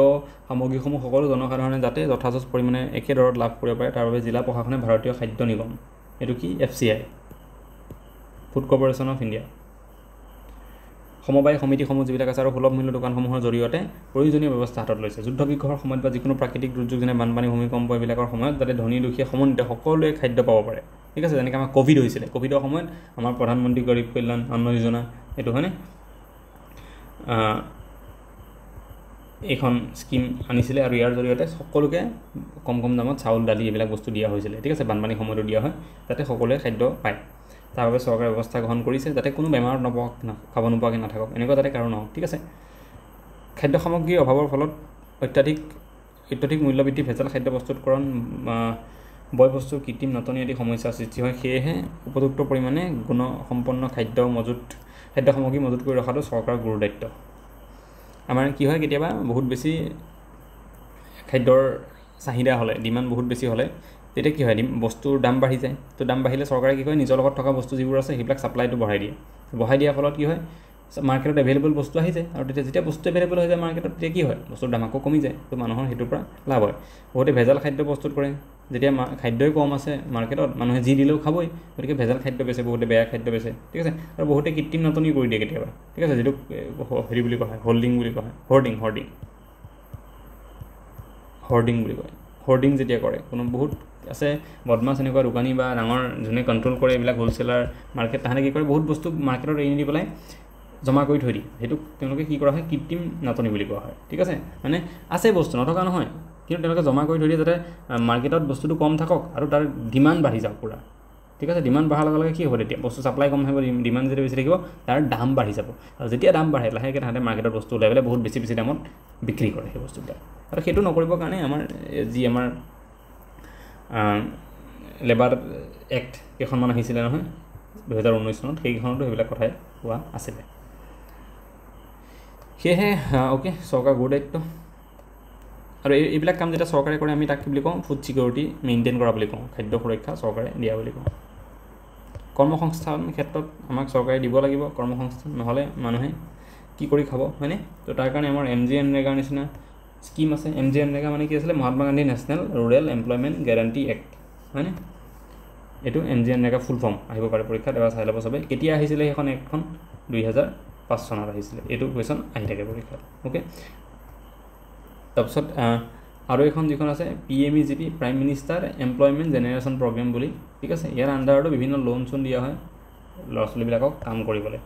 সামগ্ৰীসমূহ সকলো জনসাধাৰণে যাতে যথাযথ পৰিমাণে একে দৰত লাভ কৰিব পাৰে তাৰ বাবে জিলা প্ৰশাসনে ভাৰতীয় খাদ্য নিগম এইটো কি FCI food corporation of India সমবায় সমিতিসমূহ যিবিলাক আছে আৰু সুলভ মূল্য দোকানসমূহৰ জৰিয়তে প্ৰয়োজনীয় ব্যৱস্থা হাতত লৈছে যুদ্ধ বিগ্ৰহৰ সময়ত বা যিকোনো প্ৰাকৃতিক দুৰ্যোগ যেনে বানপানী ভূমিকম্প এইবিলাকৰ সময়ত যাতে ধনী দুখীয়া সমন্বিত সকলোৱে খাদ্য পাব পাৰে ঠিক আছে যেনেকৈ আমাৰ কোভিড হৈছিলে কোভিডৰ সময়ত আমাৰ প্ৰধানমন্ত্ৰী গৰীব কল্যাণ অন্ন যোজনা এইটো হয়নে এইখন স্কিম আনিছিলে আৰু ইয়াৰ জৰিয়তে সকলোকে কম কম দামত চাউল দালি এইবিলাক বস্তু দিয়া হৈছিলে ঠিক আছে বানপানী সময়তো দিয়া হয় যাতে সকলোৱে খাদ্য পায় তাৰ বাবে চৰকাৰে ব্যৱস্থা গ্ৰহণ কৰিছে যাতে কোনো বেমাৰত নপৰক খাব নোপোৱাকৈ নাথাকক এনেকুৱা যাতে কাৰণ নহওক ঠিক আছে খাদ্য সামগ্ৰীৰ অভাৱৰ ফলত অত্যাধিক মূল্যবৃদ্ধি ভেজাল খাদ্য প্ৰস্তুতকৰণ বয় বস্তুৰ কৃত্ৰিম নাটনি আদি সমস্যাৰ সৃষ্টি হয় সেয়েহে উপযুক্ত পৰিমাণে গুণসম্পন্ন খাদ্য সামগ্ৰী মজুত কৰি ৰখাটো চৰকাৰৰ গুৰু দায়িত্ব আমাৰ কি হয় কেতিয়াবা বহুত বেছি খাদ্যৰ চাহিদা হ'লে ডিমাণ্ড বহুত বেছি হ'লে তেতিয়া কি হয় বস্তুৰ দাম বাঢ়ি যায় তো দাম বাঢ়িলে চৰকাৰে কি কৰে নিজৰ লগত থকা বস্তু যিবোৰ আছে সেইবিলাক ছাপ্লাইটো বঢ়াই দিয়াৰ ফলত কি হয় মাৰ্কেটত এভেইলেবল বস্তু আহি যায় আৰু যেতিয়া বস্তু এভেইলেবল হৈ যায় মাৰ্কেটত তেতিয়া কি হয় বস্তুৰ দাম আকৌ কমি যায় তো মানুহৰ সেইটোৰ পৰা লাভ হয় বহুতে ভেজাল খাদ্য প্ৰস্তুত কৰে যেতিয়া খাদ্যই কম আছে মাৰ্কেটত মানুহে যি দিলেও খাবই গতিকে ভেজাল খাদ্য বেচে বহুতে বেয়া খাদ্য বেচে ঠিক আছে আৰু বহুতে কৃত্ৰিম নাটনি কৰি দিয়ে কেতিয়াবা ঠিক আছে যিটো হেৰি বুলি কোৱা হয় হোল্ডিং বুলি কোৱা হয় হৰ্ডিং বুলি কয় হৰ্ডিং যেতিয়া কৰে কোনো বহুত আছে বদমাছ এনেকুৱা দোকানী বা ডাঙৰ যোনে কণ্ট্ৰল কৰে এইবিলাক হ'লচেলাৰ মাৰ্কেট তাহাঁতে কি কৰে বহুত বস্তু মাৰ্কেটত এৰি দি পেলাই জমা কৰি থৈ দিয়ে সেইটোক তেওঁলোকে কি কৰা হয় কৃত্ৰিম নাটনি বুলি কোৱা হয় ঠিক আছে মানে আছে বস্তু নথকা নহয় কিন্তু তেওঁলোকে জমা কৰি থৈ দিয়ে যাতে মাৰ্কেটত বস্তুটো কম থাকক আৰু তাৰ ডিমাণ্ড বাঢ়ি যাওক পূৰা ঠিক আছে ডিমাণ্ড বঢ়াৰ লগে লগে কি হ'ব তেতিয়া বস্তু ছাপ্লাই কম থাকিব ডিমাণ্ড যেতিয়া বেছি থাকিব তাৰ দাম বাঢ়ি যাব আৰু যেতিয়া দাম বাঢ়ে লাহেকৈ তাহাঁতে মাৰ্কেটত বস্তু ওলাই পেলাই বহুত বেছি দামত বিক্ৰী কৰে সেই বস্তুবিলাক আৰু সেইটো নকৰিবৰ কাৰণে আমাৰ লেবাৰ এক্ট কেইখনমান আহিছিলে নহয় 2019 চনত সেইকেইখনতো সেইবিলাক কথাই কোৱা আছিলে সেয়েহে অ'কে চৰকাৰ গুৰু দায়িত্ব আৰু এইবিলাক কাম যেতিয়া চৰকাৰে কৰে আমি তাক কি বুলি কওঁ ফুড ছিকিউৰিটি মেইনটেইন কৰা বুলি কওঁ খাদ্য সুৰক্ষা চৰকাৰে দিয়া বুলি কওঁ কৰ্মসংস্থান ক্ষেত্ৰত আমাক চৰকাৰে দিব লাগিব কৰ্মসংস্থান নহ'লে মানুহে কি কৰি খাব হয়নে তো তাৰ কাৰণে আমাৰ MGNREGAৰ নিচিনা স্কিম আছে MGNREGA মানে কি আছিলে Mahatma Gandhi national rural employment guarantee act হয়নে এইটো MGNREGA ফুল ফৰ্ম আহিব পাৰে পৰীক্ষাত এবাৰ চাই ল'ব চবে কেতিয়া আহিছিলে সেইখন এক্টখন 2005 চনত আহিছিলে এইটো কুৱেশ্যন আহি থাকে পৰীক্ষাত অ'কে তাৰপিছত আৰু এখন যিখন আছে PMEGP prime minister employment generation program বুলি ঠিক আছে ইয়াৰ আণ্ডাৰতো বিভিন্ন লোন চোন দিয়া হয় ল'ৰা ছোৱালীবিলাকক কাম কৰিবলৈ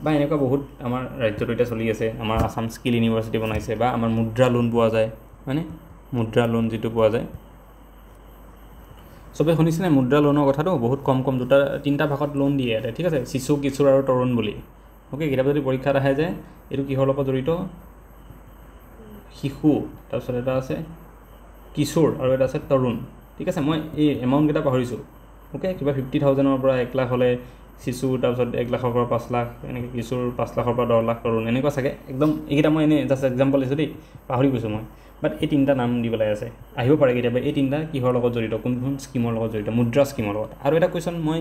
বা এনেকুৱা বহুত আমাৰ ৰাজ্যত এতিয়া চলি আছে আমাৰ আসাম স্কিল ইউনিভাৰ্চিটি বনাইছে বা আমাৰ মুদ্ৰা লোন পোৱা যায় মানে মুদ্ৰা লোন যিটো পোৱা যায় চবে শুনিছেনে মুদ্ৰা লোনৰ কথাটো বহুত কম তিনিটা ভাগত লোন দিয়ে ইয়াতে ঠিক আছে শিশু কিশোৰ আৰু তৰুণ বুলি অ'কে কিতাপ যদি পৰীক্ষাত আহে যে এইটো কিহৰ লগত জড়িত শিশু তাৰপিছত এটা আছে কিশোৰ আৰু এটা আছে তৰুণ ঠিক আছে মই এই এমাউণ্টকেইটা পাহৰিছোঁ অ'কে কিবা 50,000-ৰ পৰা 1 লাখ হ'লে শিশু তাৰপিছত 1 লাখৰ পৰা 5 লাখ এনেকৈ কিশোৰ 5 লাখৰ পৰা 10 লাখ তৰুণ এনেকুৱা চাগে একদম এইকেইটা মই এনেই জাষ্ট এক্সাম্পল দিছোঁ দেই পাহৰি গৈছোঁ মই বাট এই তিনিটা নাম দি পেলাই আছে আহিব পাৰে কেতিয়াবা এই তিনিটা কিহৰ লগত জড়িত কোনখন স্কিমৰ লগত জড়িত মুদ্ৰা স্কিমৰ লগত আৰু এটা কুৱেশ্যন মই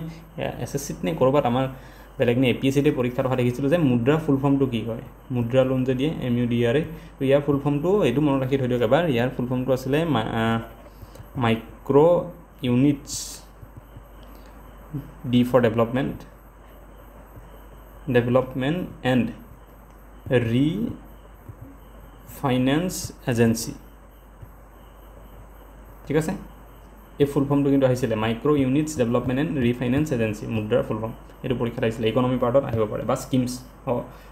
SSCত নে ক'ৰবাত আমাৰ বেলেগ নে APSCতে পৰীক্ষাত অহা দেখিছিলোঁ যে মুদ্ৰা ফুল ফৰ্মটো কি হয় মুদ্ৰা লোন যে দিয়ে MUDRA তো ইয়াৰ ফুল ফৰ্মটো এইটো মনত ৰাখি থৈ দিয়ক এবাৰ ইয়াৰ ফুল ফৰ্মটো আছিলে micro' units D for development and refinance agency ঠিক আছে এই ফুল ফৰ্মটো কিন্তু আহিছিলে micro' units development and refinance agency মুদ্ৰাৰ ফুল ফৰ্ম এইটো পৰীক্ষাত আহিছিলে ইকনমি পাৰ্টত আহিব পাৰে বা স্কিমছ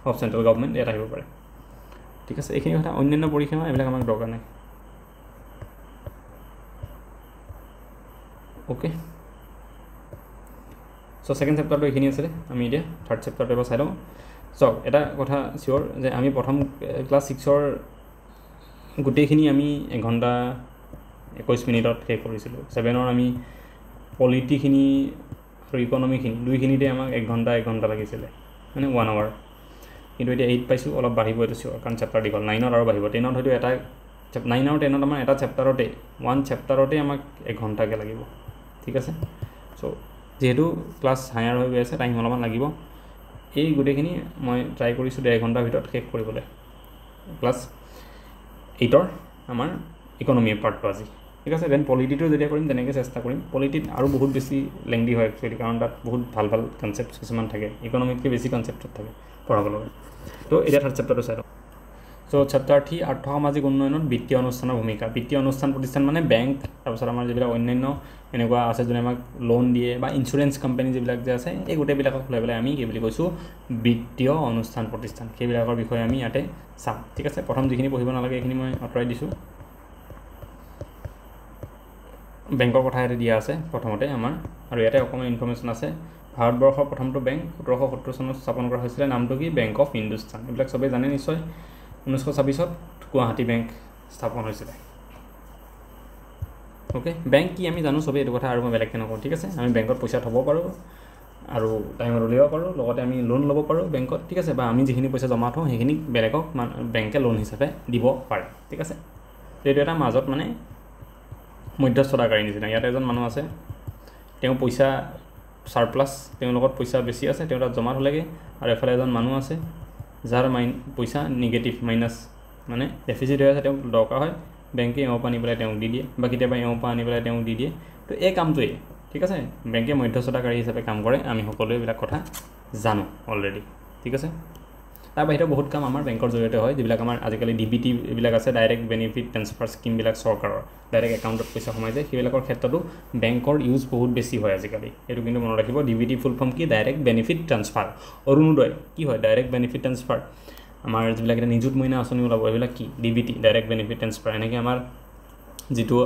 অফ চেণ্ট্ৰেল গভৰ্ণমেণ্ট ইয়াত আহিব পাৰে ঠিক আছে এইখিনি কথা অন্যান্য পৰীক্ষা এইবিলাক আমাক দৰকাৰ নাই অ'কে চ' ছেকেণ্ড চেপ্টাৰটো এইখিনি আছিলে আমি এতিয়া থাৰ্ড চেপ্টাৰটো এবাৰ চাই লওঁ চাওক এটা কথা চিয়'ৰ যে আমি প্ৰথম ক্লাছ 6ৰ গোটেইখিনি আমি 1 ঘণ্টা 21 মিনিটত শেষ কৰিছিলোঁ 7ৰ আমি পলিটিখিনি আৰু ইকনমিখিনি দুইখিনিতে আমাক 1 ঘণ্টা লাগিছিলে মানে 1 আৱাৰ কিন্তু এতিয়া 8 পাইছোঁ অলপ বাঢ়িব এইটো চিয়'ৰ কাৰণ চেপ্টাৰ দীঘল 9ত আৰু বাঢ়িব 10ত হয়তো এটা 9 আৰু 10ত আমাৰ এটা চেপ্টাৰতে 1 চেপ্টাৰতে আমাক 1 ঘণ্টাকৈ লাগিব ঠিক আছে চ' যিহেতু ক্লাছ হায়াৰ হৈ গৈ আছে টাইম অলপমান লাগিব এই গোটেইখিনি মই ট্ৰাই কৰিছোঁ 1.5 ঘণ্টাৰ ভিতৰত শেষ কৰিবলৈ ক্লাছ 8ৰ আমাৰ ইকনমি পাৰ্টটো আজি ঠিক আছে দেন পলিটিটো যেতিয়া কৰিম তেনেকৈ চেষ্টা কৰিম পলিটিত আৰু বহুত বেছি লেংদি হয় একচুৱেলি কাৰণ তাত বহুত ভাল কনচেপ্ট কিছুমান থাকে ইকনমিতকৈ বেছি কনচেপ্টত থাকে পঢ়াব লগা তো এতিয়া থাৰ্ড চেপ্টাৰটো চাই লওঁ চ' তো চেপ্টাৰ 3 আৰ্থ সামাজিক উন্নয়নত বিত্তীয় অনুষ্ঠানৰ ভূমিকা বিত্তীয় অনুষ্ঠান প্ৰতিষ্ঠান মানে বেংক তাৰপিছত আমাৰ যিবিলাক অন্যান্য এনেকুৱা আছে যোনে আমাক লোন দিয়ে বা ইঞ্চুৰেঞ্চ কোম্পানী যিবিলাক যে আছে এই গোটেইবিলাকক লৈ পেলাই আমি কি বুলি কৈছোঁ বিত্তীয় অনুষ্ঠান প্ৰতিষ্ঠান সেইবিলাকৰ বিষয়ে আমি ইয়াতে চাম ঠিক আছে প্ৰথম যিখিনি পঢ়িব নালাগে এইখিনি মই আঁতৰাই দিছোঁ বেংকৰ কথা ইয়াতে দিয়া আছে প্ৰথমতে আমাৰ আৰু ইয়াতে অকণমান ইনফৰমেশ্যন আছে ভাৰতবৰ্ষৰ প্ৰথমটো বেংক 1770 চনত স্থাপন কৰা হৈছিলে নামটো কি বেংক অফ হিন্দুস্তান এইবিলাক চবেই জানে নিশ্চয় 1926 গুৱাহাটী বেংক স্থাপন হৈছিলে ওকে বেংক কি আমি জানো চবেই এইটো কথা আৰু মই বেলেগকৈ নকওঁ ঠিক আছে আমি বেংকত পইচা থ'ব পাৰোঁ আৰু টাইমত উলিয়াব পাৰোঁ লগতে আমি লোন ল'ব পাৰোঁ বেংকত ঠিক আছে বা আমি যিখিনি পইচা জমা থওঁ সেইখিনি বেলেগক বেংকে লোন হিচাপে দিব পাৰে ঠিক আছে এইটো এটা মাজত মানে মধ্যস্থতাকাৰী নিচিনা ইয়াত এজন মানুহ আছে তেওঁ পইচা সাৰপ্লাছ তেওঁৰ লগত পইচা বেছি আছে তেওঁ তাত জমা থ'লেগৈ আৰু এফালে এজন মানুহ আছে যাৰ পইচা নিগেটিভ মাইনাছ মানে ডেফিচিট হৈ আছে তেওঁক দৰকাৰ হয় বেংকে এওঁৰ পৰা আনি পেলাই তেওঁক দি দিয়ে বা কেতিয়াবা এওঁৰ পৰা আনি পেলাই তেওঁক দি দিয়ে তো এই কামটোৱেই ঠিক আছে বেংকে মধ্যস্থতাকাৰী হিচাপে কাম কৰে আমি সকলোৱে এইবিলাক কথা জানো অলৰেডি ঠিক আছে তাৰ বাহিৰে বহুত কাম আমাৰ বেংকৰ জৰিয়তে হয় যিবিলাক আমাৰ আজিকালি DBT এইবিলাক আছে ডাইৰেক্ট বেনিফিট ট্ৰান্সফাৰ স্কিমবিলাক চৰকাৰৰ ডাইৰেক্ট একাউণ্টত পইচা সোমাই যায় সেইবিলাকৰ ক্ষেত্ৰতো বেংকৰ ইউজ বহুত বেছি হয় আজিকালি এইটো কিন্তু মনত ৰাখিব DBT ফুল ফৰ্ম কি ডাইৰেক্ট বেনিফিট ট্ৰান্সফাৰ অৰুণোদয় কি হয় ডাইৰেক্ট বেনিফিট ট্ৰান্সফাৰ আমাৰ যিবিলাক এটা নিযুত মইনা আঁচনি ওলাব এইবিলাক কি DBT ডাইৰেক্ট বেনিফিট ট্ৰান্সফাৰ এনেকৈ আমাৰ যিটো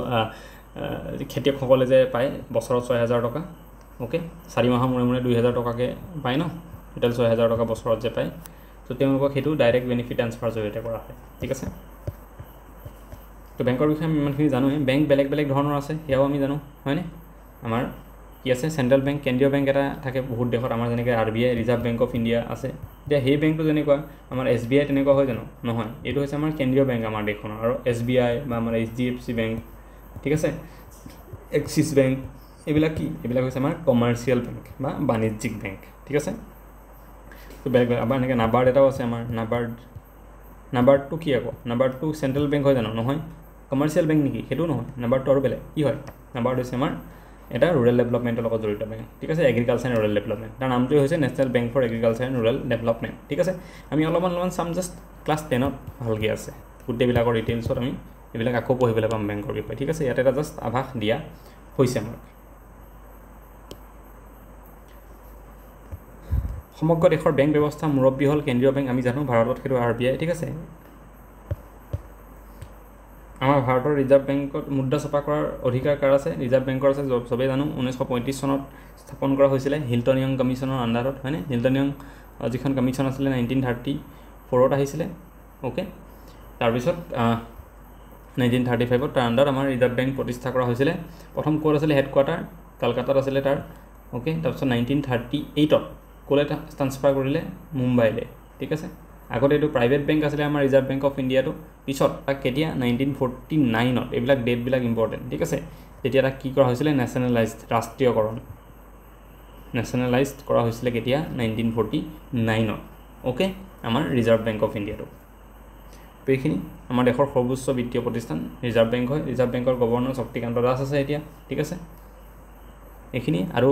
খেতিয়কসকলে যে পায় বছৰত 6,000 টকা ওকে 4 মাহৰ মূৰে মূৰে 2,000 টকাকৈ পায় ন টোটেল 6,000 টকা বছৰত যে পায় তো তেওঁলোকক সেইটো ডাইৰেক্ট বেনিফিট ট্ৰান্সফাৰ জৰিয়তে কৰা হয় ঠিক আছে তো বেংকৰ বিষয়ে আমি ইমানখিনি জানোৱে বেংক বেলেগ বেলেগ ধৰণৰ আছে সেয়াও আমি জানো হয়নে আমাৰ কি আছে চেণ্ট্ৰেল বেংক কেন্দ্ৰীয় বেংক এটা থাকে বহুত দেশত আমাৰ যেনেকৈ RBI reserve bank of India আছে এতিয়া সেই বেংকটো যেনেকুৱা আমাৰ SBI তেনেকুৱা হয় জানো নহয় এইটো হৈছে আমাৰ কেন্দ্ৰীয় বেংক আমাৰ দেশখনৰ আৰু SBI বা আমাৰ HDFC বেংক ঠিক আছে এক্সিছ বেংক এইবিলাক কি এইবিলাক হৈছে আমাৰ কমাৰ্চিয়েল বেংক বা বাণিজ্যিক বেংক ঠিক আছে তো বেলেগ আমাৰ এনেকৈ নাবাৰ্ড এটাও আছে আমাৰ নাবাৰ্ডটো কি আকৌ নাবাৰ্ডটো চেণ্ট্ৰেল বেংক হয় জানো নহয় কমাৰ্চিয়েল বেংক নেকি সেইটো নহয় নাবাৰ্ডটো আৰু বেলেগ কি হয় নাবাৰ্ড হৈছে আমাৰ এটা ৰুৰেল ডেভেলপমেণ্টৰ লগত জড়িত বেংক ঠিক আছে এগ্ৰিকালচাৰ এণ্ড ৰুৰেল ডেভেলপমেণ্ট তাৰ নামটোৱে হৈছে national bank for agriculture and rural development ঠিক আছে আমি অলপমান চাম জাষ্ট ক্লাছ 10ত ভালকৈ আছে গোটেইবিলাকৰ ডিটেইলছত আমি এইবিলাক আকৌ পঢ়িবলৈ পাম বেংকৰ বিষয়ে ঠিক আছে ইয়াত এটা জাষ্ট আভাস দিয়া হৈছে আমাক সমগ্ৰ দেশৰ বেংক ব্যৱস্থা মুৰব্বী হ'ল কেন্দ্ৰীয় বেংক আমি জানো ভাৰতত সেইটো RBI ঠিক আছে আমাৰ ভাৰতৰ ৰিজাৰ্ভ বেংকত মুদ্ৰা ছপা কৰাৰ অধিকাৰ কাৰ আছে ৰিজাৰ্ভ বেংকৰ আছে চবেই জানো 1935 চনত স্থাপন কৰা হৈছিলে হিল্টন য়ং কমিশ্যনৰ আণ্ডাৰত হয়নে হিল্টন য়ং যিখন কমিশ্যন আছিলে 1934ত আহিছিলে ওকে তাৰপিছত 1935ত তাৰ আণ্ডাৰত আমাৰ ৰিজাৰ্ভ বেংক প্ৰতিষ্ঠা কৰা হৈছিলে প্ৰথম ক'ত আছিলে হেডকোৱাৰ্টাৰ কলকাতাত আছিলে তাৰ ওকে তাৰপিছত 1938ত ক'লৈ ট্ৰান্সফাৰ কৰিলে মুম্বাইলৈ ঠিক আছে আগতে এইটো প্ৰাইভেট বেংক আছিলে আমাৰ ৰিজাৰ্ভ বেংক অফ ইণ্ডিয়াটো পিছত তাক কেতিয়া 1949ত এইবিলাক ডেটবিলাক ইম্পৰ্টেণ্ট ঠিক আছে তেতিয়া তাক কি কৰা হৈছিলে নেশ্যনেলাইজড নেশ্যনেলাইজড কৰা হৈছিলে কেতিয়া 1949ত ওকে আমাৰ ৰিজাৰ্ভ বেংক অফ ইণ্ডিয়াটো তো এইখিনি আমাৰ দেশৰ সৰ্বোচ্চ বিত্তীয় প্ৰতিষ্ঠান ৰিজাৰ্ভ বেংক হয় ৰিজাৰ্ভ বেংকৰ গভৰ্ণৰ শক্তিকান্ত দাস আছে এতিয়া ঠিক আছে এইখিনি আৰু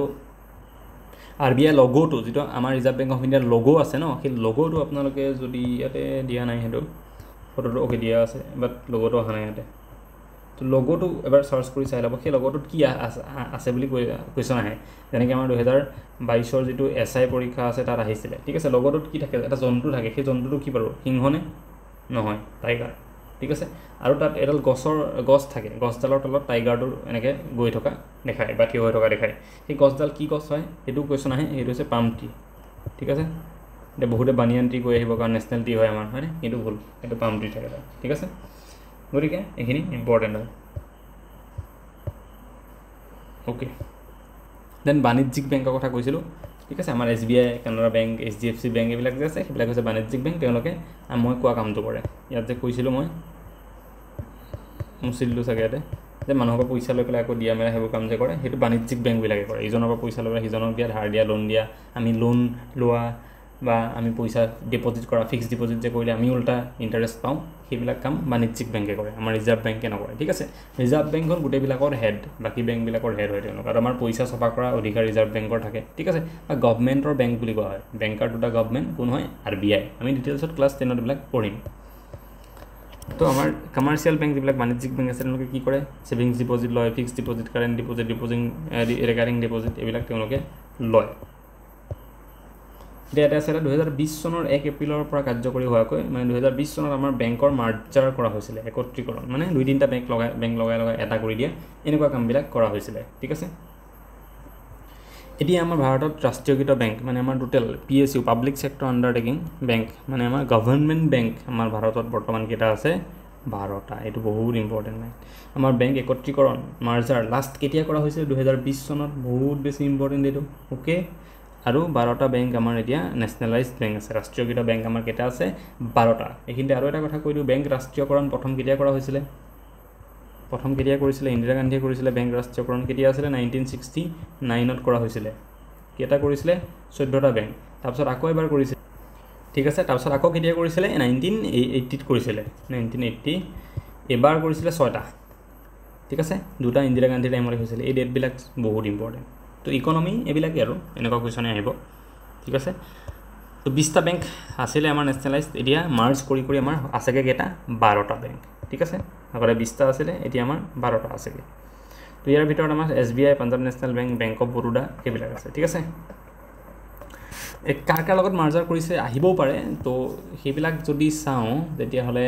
RBI লগোটো যিটো আমাৰ ৰিজাৰ্ভ বেংক অফ ইণ্ডিয়াৰ লগো আছে ন সেই লগোটো আপোনালোকে যদি ইয়াতে দিয়া নাই সেইটো ফটোটো অ'কে দিয়া আছে বাট লগোটো অহা নাই ইয়াতে তো লগোটো এবাৰ চাৰ্চ কৰি চাই ল'ব সেই লগোটোত কি আছে বুলি কুৱেশ্যন আহে যেনেকৈ আমাৰ 2022ৰ যিটো SI পৰীক্ষা আছে তাত আহিছিলে ঠিক আছে লগোটোত কি থাকে এটা জন্তু থাকে সেই জন্তুটো কি বাৰু সিংহনে নহয় টাইগাৰ ঠিক আছে আৰু তাত এডাল গছ থাকে গছডালৰ তলত টাইগাৰটো এনেকৈ গৈ থকা দেখায় বা থিয় হৈ থকা দেখায় সেই গছডাল কি গছ হয় সেইটো কুৱেশ্যন আহে সেইটো হৈছে পাম ট্ৰি ঠিক আছে এতিয়া বহুতে বানিয়ান ট্ৰি গৈ আহিব কাৰণ নেশ্যনেল ট্ৰি হয় আমাৰ হয়নে সেইটো ভুল সেইটো পাম ট্ৰি থাকে তাত ঠিক আছে গতিকে এইখিনি ইম্পৰ্টেণ্ট হয় ওকে দেন বাণিজ্যিক বেংকৰ কথা কৈছিলোঁ ঠিক আছে আমাৰ SBI Canara bank HDFC bank এইবিলাক যে আছে সেইবিলাক হৈছে বাণিজ্যিক বেংক তেওঁলোকে মই কোৱা কামটো কৰে ইয়াত যে কৈছিলোঁ মই মুচিলোঁ চাগে ইয়াতে যে মানুহৰ পৰা পইচা লৈ পেলাই আকৌ দিয়া মেলা সেইবোৰ কাম যে কৰে সেইটো বাণিজ্যিক বেংকবিলাকে কৰে ইজনৰ পৰা পইচা লৈ পেলাই সিজনক দিয়া ধাৰ দিয়া লোন দিয়া আমি লোন লোৱা বা আমি পইচা ডিপজিট কৰা ফিক্সড ডিপজিট যে কৰিলে আমি উল্টা ইণ্টাৰেষ্ট পাওঁ সেইবিলাক কাম বাণিজ্যিক বেংকে কৰে আমাৰ ৰিজাৰ্ভ বেংকে নকৰে ঠিক আছে ৰিজাৰ্ভ বেংক হ'ল গোটেইবিলাকৰ হেড বাকী বেংকবিলাকৰ হেড হয় তেওঁলোক আৰু আমাৰ পইচা ছপা কৰা অধিকাৰ ৰিজাৰ্ভ বেংকৰ থাকে ঠিক আছে বা গভমেণ্টৰ বেংক বুলি কোৱা হয় বেংকাৰ দুটা গভমেণ্ট কোন হয় RBI আমি ডিটেইলছত ক্লাছ 10ত এইবিলাক পঢ়িম তো আমাৰ কমাৰ্চিয়েল বেংক যিবিলাক বাণিজ্যিক বেংক আছে তেওঁলোকে কি কৰে ছেভিংছ ডিপ'জিট লয় fixed deposit current deposit recurring deposit এইবিলাক তেওঁলোকে লয় এতিয়া এটা আছে 2020 চনৰ 1 এপ্ৰিলৰ পৰা কাৰ্যকৰী হোৱাকৈ মানে 2020 চনত আমাৰ বেংকৰ মাৰ্জাৰ কৰা হৈছিলে একত্ৰীকৰণ মানে 2-3টা বেংক লগাই এটা কৰি দিয়ে এনেকুৱা কামবিলাক কৰা হৈছিলে ঠিক আছে এতিয়া আমাৰ ভাৰতত ৰাষ্ট্ৰীয়কৃত বেংক মানে আমাৰ total PSU public sector undertaking bank মানে আমাৰ গভৰ্ণমেণ্ট বেংক আমাৰ ভাৰতত বৰ্তমান কেইটা আছে 12টা এইটো বহুত ইম্পৰ্টেণ্ট নাই আমাৰ বেংক একত্ৰীকৰণ মাৰ্জাৰ লাষ্ট কেতিয়া কৰা হৈছিল 2020 চনত বহুত বেছি ইম্পৰ্টেণ্ট এইটো ওকে আৰু 12টা বেংক আমাৰ এতিয়া নেশ্যনেলাইজড বেংক আছে ৰাষ্ট্ৰীয়কৃত বেংক আমাৰ কেইটা আছে 12টা এইখিনিতে আৰু এটা কথা কৈ দিওঁ বেংক ৰাষ্ট্ৰীয়কৰণ প্ৰথম কেতিয়া কৰা হৈছিলে প্ৰথম কেতিয়া কৰিছিলে ইন্দিৰা গান্ধীয়ে কৰিছিলে বেংক ৰাষ্ট্ৰীয়কৰণ কেতিয়া আছিল 1969ত কৰা হৈছিলে কেটা কৰিছিলে 14টা বেংক তাৰপিছত আকৌ এবাৰ কৰিছিল ঠিক আছে তাৰপিছত আকৌ কেতিয়া কৰিছিলে 1980ত কৰিছিলে 1980 এবাৰ কৰিছিলে 6টা ঠিক আছে দুটা ইন্দিৰা গান্ধী টাইমত হৈছিল এই ডেট বিলাক বহুত ইম্পৰ্টেণ্ট তো ইকোনমি এবিলাকে আৰু এনেকুৱা কোৱেশ্যনে আহিব ঠিক আছে তো 20টা বেংক আছিলে আমাৰ নেশ্যনেলাইজড এতিয়া মাৰ্জ কৰি আমাৰ আছেগে কেটা 12টা বেংক ঠিক আছে আগতে 20টা আছিলে এতিয়া আমাৰ 12টা আছেগে তো ইয়াৰ ভিতৰত আমাৰ SBI Punjab national bank bank of Baroda এইবিলাক আছে ঠিক আছে কাৰ লগত মাৰ্জাৰ কৰিছে আহিবও পাৰে তো সেইবিলাক যদি চাওঁ তেতিয়া হলে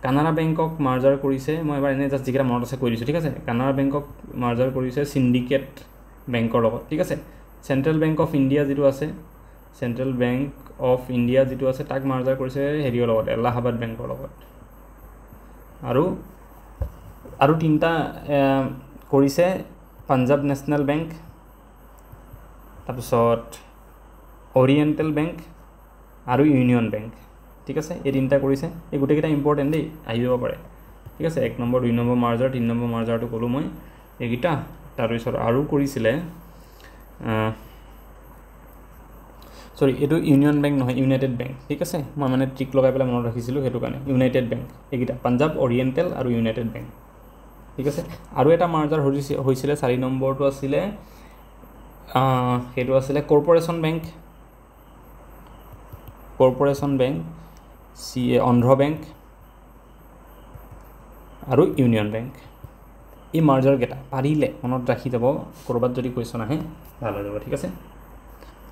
কানাড়া বেংকক মাৰ্জাৰ কৰিছে মই এবাৰ এনে জাস্ট যিকেইটা মনত আছে কৈ দিছোঁ ঠিক আছে কানাড়া বেংকক মাৰ্জাৰ কৰিছে সিন্ডিকেট বেংকৰ লগত ঠিক আছে চেন্ট্ৰেল বেংক অফ ইণ্ডিয়া যিটো আছে চেন্ট্ৰেল বেংক অফ ইণ্ডিয়া যিটো আছে তাক মাৰ্জাৰ কৰিছে হেৰিৰ লগত এলাহাবাদ বেংকৰ লগত আৰু তিনটা কৰিছে পাঞ্জাব নেশ্যনেল বেংক তাৰপিছত অৰিয়েণ্টেল বেংক আৰু ইউনিয়ন বেংক ঠিক আছে এই তিনটা কৰিছে এই গোটেইকেইটা ইম্পৰ্টেণ্ট দেই আহি যাব পাৰে ঠিক আছে 1 নম্বৰ 2 নম্বৰ মাৰ্জাৰ 3 নম্বৰ মাৰ্জাৰটো ক'লোঁ মই এইকেইটা তাৰপিছত আৰু কৰিছিলে সৰি এইটো ইউনিয়ন বেংক নহয় ইউনাইটেড বেংক ঠিক আছে মই মানে ট্ৰিক লগাই পেলাই মনত ৰাখিছিলোঁ সেইটো কাৰণে ইউনাইটেড বেংক এইকেইটা পাঞ্জাব অৰিয়েণ্টেল আৰু ইউনাইটেড বেংক ঠিক আছে আৰু এটা মাৰ্জাৰ হৈছিলে 4 নম্বৰটো আছিলে সেইটো আছিলে কৰ্পোৰেশ্যন বেংক অন্ধ্ৰ বেংক আৰু ইউনিয়ন বেংক এই মাৰ্জাৰ কেইটা পাৰিলে মনত ৰাখি যাব কৰবাত যদি কুৱেশ্যন আহে ভাল হৈ যাব ঠিক আছে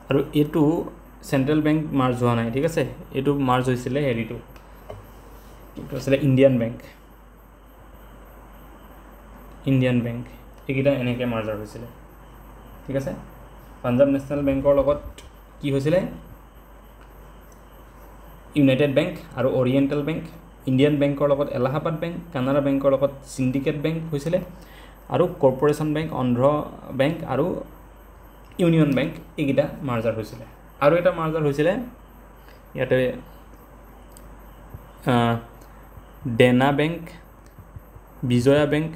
আৰু এইটো চেন্ট্ৰেল বেংক মাৰ্জ হোৱা নাই ঠিক আছে এইটো মাৰ্জ হৈছিলে হেৰিটো এইটো আছিলে ইণ্ডিয়ান বেংক এইকেইটা এনেকৈ মাৰ্জাৰ হৈছিলে ঠিক আছে পাঞ্জাব নেশ্যনেল বেংকৰ লগত কি হৈছিলে ইউনাইটেড বেংক আৰু অৰিয়েণ্টেল বেংক ইণ্ডিয়ান বেংকৰ লগত এলাহাবাদ বেংক কানাড়া বেংকৰ লগত সিন্ডিকেট বেংক হৈছিলে আৰু কৰ্পোৰেশ্যন বেংক অন্ধ্ৰ বেংক আৰু ইউনিয়ন বেংক এইকেইটা মাৰ্জাৰ হৈছিলে আৰু এটা মাৰ্জাৰ হৈছিলে ইয়াতে Dena Bank Vijaya Bank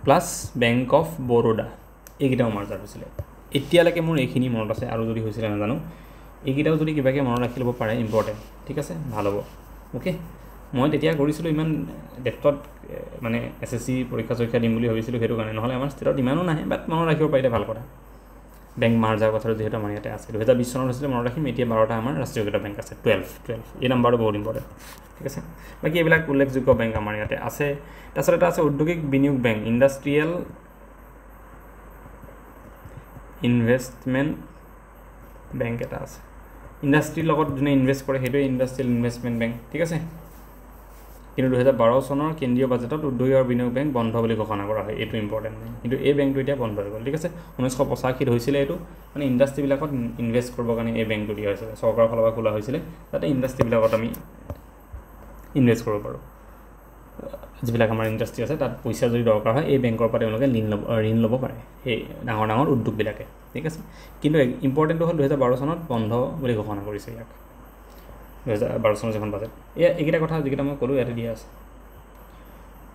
plus Bank of Baroda এইকেইটাও মাৰ্জাৰ হৈছিলে এতিয়ালৈকে মোৰ এইখিনি মনত আছে আৰু যদি হৈছিলে নাজানো এইকেইটাও যদি কিবাকৈ মনত ৰাখি ল'ব পাৰে ইম্পৰ্টেণ্ট ঠিক আছে ভাল হ'ব ওকে মই তেতিয়া কৰিছিলোঁ ইমান ডেপ্থত মানে SSC পৰীক্ষা দিম বুলি ভাবিছিলোঁ সেইটো কাৰণে নহ'লে আমাৰ ষ্টেটত ইমানো নাহে বাট মনত ৰাখিব পাৰিলে ভাল কথা বেংক মাৰ্জাৰ কথাটো যিহেতু আমাৰ ইয়াতে আছে 2020 চনত হৈছিলে মনত ৰাখিম এতিয়া 12টা আমাৰ ৰাষ্ট্ৰীয়কৃত বেংক আছে 12 এই নাম্বাৰটো বহুত ইম্পৰ্টেণ্ট ঠিক আছে বাকী এইবিলাক উল্লেখযোগ্য বেংক আমাৰ ইয়াতে আছে তাৰপিছত এটা আছে ঔদ্যোগিক বিনিয়োগ বেংক ইণ্ডাষ্ট্ৰিয়েল ইনভেষ্টমেণ্ট বেংক এটা আছে ইণ্ডাষ্ট্ৰীৰ লগত যোনে ইনভেষ্ট কৰে সেইটোৱে ইণ্ডাষ্ট্ৰিয়েল ইনভেষ্টমেণ্ট বেংক ঠিক আছে কিন্তু 2012 চনৰ কেন্দ্ৰীয় বাজেটত উদ্যোগ আৰু বিনিয়োগ বেংক বন্ধ বুলি ঘোষণা কৰা হয় এইটো ইম্পৰ্টেণ্ট নাই কিন্তু এই বেংকটো এতিয়া বন্ধ হৈ গ'ল ঠিক আছে 1985 হৈছিলে এইটো মানে ইণ্ডাষ্ট্ৰীবিলাকত ইনভেষ্ট কৰিবৰ কাৰণে এই বেংকটো দিয়া হৈছিলে চৰকাৰৰ ফালৰ পৰা খোলা হৈছিলে যাতে ইণ্ডাষ্ট্ৰীবিলাকত আমি ইনভেষ্ট কৰিব পাৰোঁ যিবিলাক আমাৰ ইণ্ডাষ্ট্ৰী আছে তাত পইচা যদি দৰকাৰ হয় এই বেংকৰ পৰা তেওঁলোকে ঋণ ল'ব পাৰে সেই ডাঙৰ উদ্যোগবিলাকে ঠিক আছে কিন্তু ইম্পৰ্টেণ্টটো হ'ল 2012 চনত বন্ধ বুলি ঘোষণা কৰিছে ইয়াক 2012 চনৰ যিখন বাজেট এইকেইটা কথা যিকেইটা মই ক'লোঁ ইয়াতে দিয়া আছে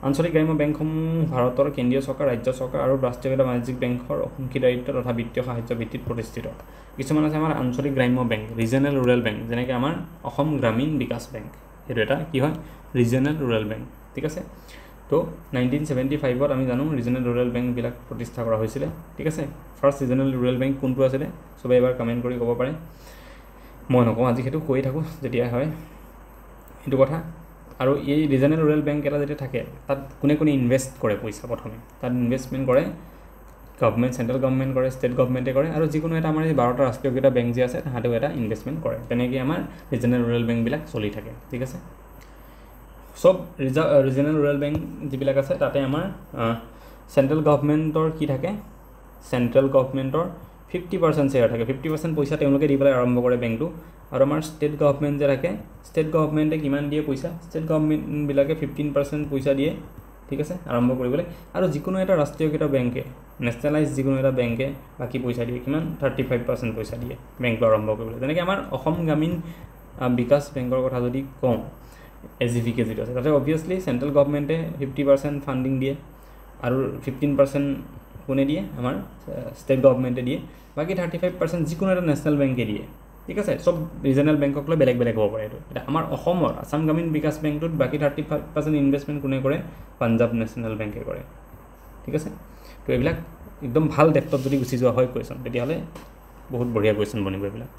আঞ্চলিক গ্ৰাম্য বেংকসমূহ ভাৰতৰ কেন্দ্ৰীয় চৰকাৰ ৰাজ্য চৰকাৰ আৰু ৰাষ্ট্ৰীয়কৃত বাণিজ্যিক বেংকৰ অংশীদাৰিত্ব তথা বিত্তীয় সাহায্য ভিত্তিত প্ৰতিষ্ঠিত কিছুমান আছে আমাৰ আঞ্চলিক গ্ৰাম্য বেংক ৰিজনেল ৰুৰেল বেংক যেনেকৈ আমাৰ অসম গ্ৰামীণ বিকাশ বেংক সেইটো এটা কি হয় ৰিজনেল ৰুৰেল বেংক ঠিক আছে তো 1975ত আমি জানো ৰিজনেল ৰুৰেল বেংকবিলাক প্ৰতিষ্ঠা কৰা হৈছিলে ঠিক আছে ফাৰ্ষ্ট ৰিজনেল ৰুৰেল বেংক কোনটো আছিলে চবেই এবাৰ কমেণ্ট কৰি ক'ব পাৰে মই নকওঁ আজি সেইটো কৈ থাকোঁ যেতিয়া হয় সেইটো কথা আৰু এই ৰিজনেল ৰুৰেল বেংক এটা যেতিয়া থাকে তাত কোনে কোনে ইনভেষ্ট কৰে পইচা প্ৰথমে তাত ইনভেষ্টমেণ্ট কৰে গভৰ্ণমেণ্ট চেণ্ট্ৰেল গভৰ্ণমেণ্ট কৰে ষ্টেট গভৰ্ণমেণ্টে কৰে আৰু যিকোনো এটা আমাৰ এই 12টা ৰাষ্ট্ৰীয়কৃত বেংক যে আছে তাহাঁতেও এটা ইনভেষ্টমেণ্ট কৰে তেনেকৈ আমাৰ ৰিজনেল ৰুৰেল বেংকবিলাক চলি থাকে ঠিক আছে সব ৰিজনেল ৰুৰেল বেংক যিবিলাক আছে তাতে আমাৰ চেণ্ট্ৰেল গভৰ্ণমেণ্টৰ কি থাকে চেণ্ট্ৰেল গভৰ্ণমেণ্টৰ 50% শ্বেয়াৰ থাকে 50% পইচা তেওঁলোকে দি পেলাই আৰম্ভ কৰে বেংকটো আৰু আমাৰ ষ্টেট গভৰ্ণমেণ্ট যে থাকে ষ্টেট গভৰ্ণমেণ্টে কিমান দিয়ে পইচা ষ্টেট গভৰ্ণমেণ্টবিলাকে 15% পইচা দিয়ে ঠিক আছে আৰম্ভ কৰিবলৈ আৰু যিকোনো এটা ৰাষ্ট্ৰীয়কৃত বেংকে নেশ্যনেলাইজ যিকোনো এটা বেংকে বাকী পইচা দিয়ে কিমান 35% পইচা দিয়ে বেংকটো আৰম্ভ কৰিবলৈ যেনেকৈ আমাৰ অসম গ্ৰামীণ বিকাশ বেংকৰ কথা যদি কওঁ SGVK যিটো আছে তাতে অবভিয়াছলি চেণ্ট্ৰেল গভৰ্ণমেণ্টে 50% ফাণ্ডিং দিয়ে আৰু 15% কোনে দিয়ে আমাৰ ষ্টেট গভৰ্ণমেণ্টে দিয়ে বাকী 35% যিকোনো এটা নেশ্যনেল বেংকে দিয়ে ঠিক আছে সব ৰিজনেল বেংকক লৈ বেলেগ বেলেগ হ'ব পাৰে এইটো এতিয়া আমাৰ অসমৰ আসাম গ্ৰামীণ বিকাশ বেংকটোত বাকী 35% ইনভেষ্টমেণ্ট কোনে কৰে পাঞ্জাৱ নেশ্যনেল বেংকে কৰে ঠিক আছে তো এইবিলাক একদম ভাল ডেপ্থত যদি গুচি যোৱা হয় কুৱেশ্যন তেতিয়াহ'লে বহুত বঢ়িয়া কুৱেশ্যন বনিব এইবিলাক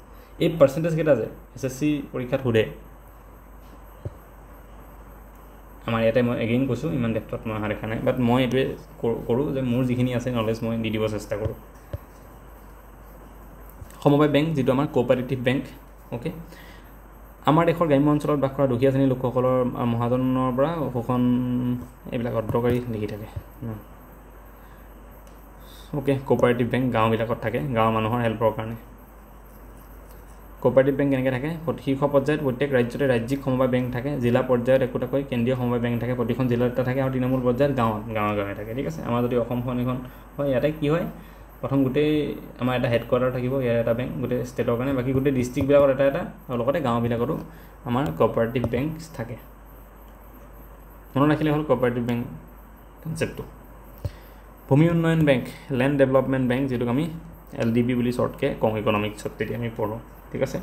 এই পাৰ্চেণ্টেজ কেইটা যে SSC পৰীক্ষাত সোধে আমাৰ ইয়াতে মই এগেইন কৈছোঁ ইমান ডেপ্থত মই অহা দেখা নাই বাট মই এইটোৱে কৰোঁ যে মোৰ যিখিনি আছে নলেজ মই দি দিব চেষ্টা কৰোঁ সমবায় বেংক যিটো আমাৰ কোঅপাৰেটিভ বেংক অ'কে আমাৰ দেশৰ গ্ৰাম্য অঞ্চলত বাস কৰা দুখীয়া শ্ৰেণীৰ লোকসকলৰ মহাজনৰ পৰা শোষণ এইবিলাক অদৰকাৰী লিখি থাকে অ'কে কোঅপাৰেটিভ বেংক গাঁওবিলাকত থাকে গাঁৱৰ মানুহৰ হেল্পৰ কাৰণে কোঅপাৰেটিভ বেংক কেনেকৈ থাকে শীৰ্ষ পৰ্যায়ত প্ৰত্যেক ৰাজ্যতে ৰাজ্যিক সমবায় বেংক থাকে জিলা পৰ্যায়ত একোটাকৈ কেন্দ্ৰীয় সমবায় বেংক থাকে প্ৰতিখন জিলাত এটা থাকে আৰু তৃণমূল পৰ্যায়ত গাঁৱে থাকে ঠিক আছে আমাৰ যদি অসমখন এখন হয় ইয়াতে কি হয় প্ৰথম গোটেই আমাৰ এটা হেডকোৱাৰ্টাৰ থাকিব ইয়াৰ এটা বেংক গোটেই ষ্টেটৰ কাৰণে বাকী গোটেই ডিষ্ট্ৰিক্টবিলাকত এটা আৰু লগতে গাঁওবিলাকতো আমাৰ কোঅপাৰেটিভ বেংক থাকে মনত ৰাখিলে হ'ল কোঅপাৰেটিভ বেংক কনচেপ্টটো ভূমি উন্নয়ন বেংক লেণ্ড ডেভেলপমেণ্ট বেংক যিটোক আমি LDB বুলি শ্বৰ্টকৈ কওঁ ইকনমিক্সত তেতিয়া আমি পঢ়োঁ ঠিক আছে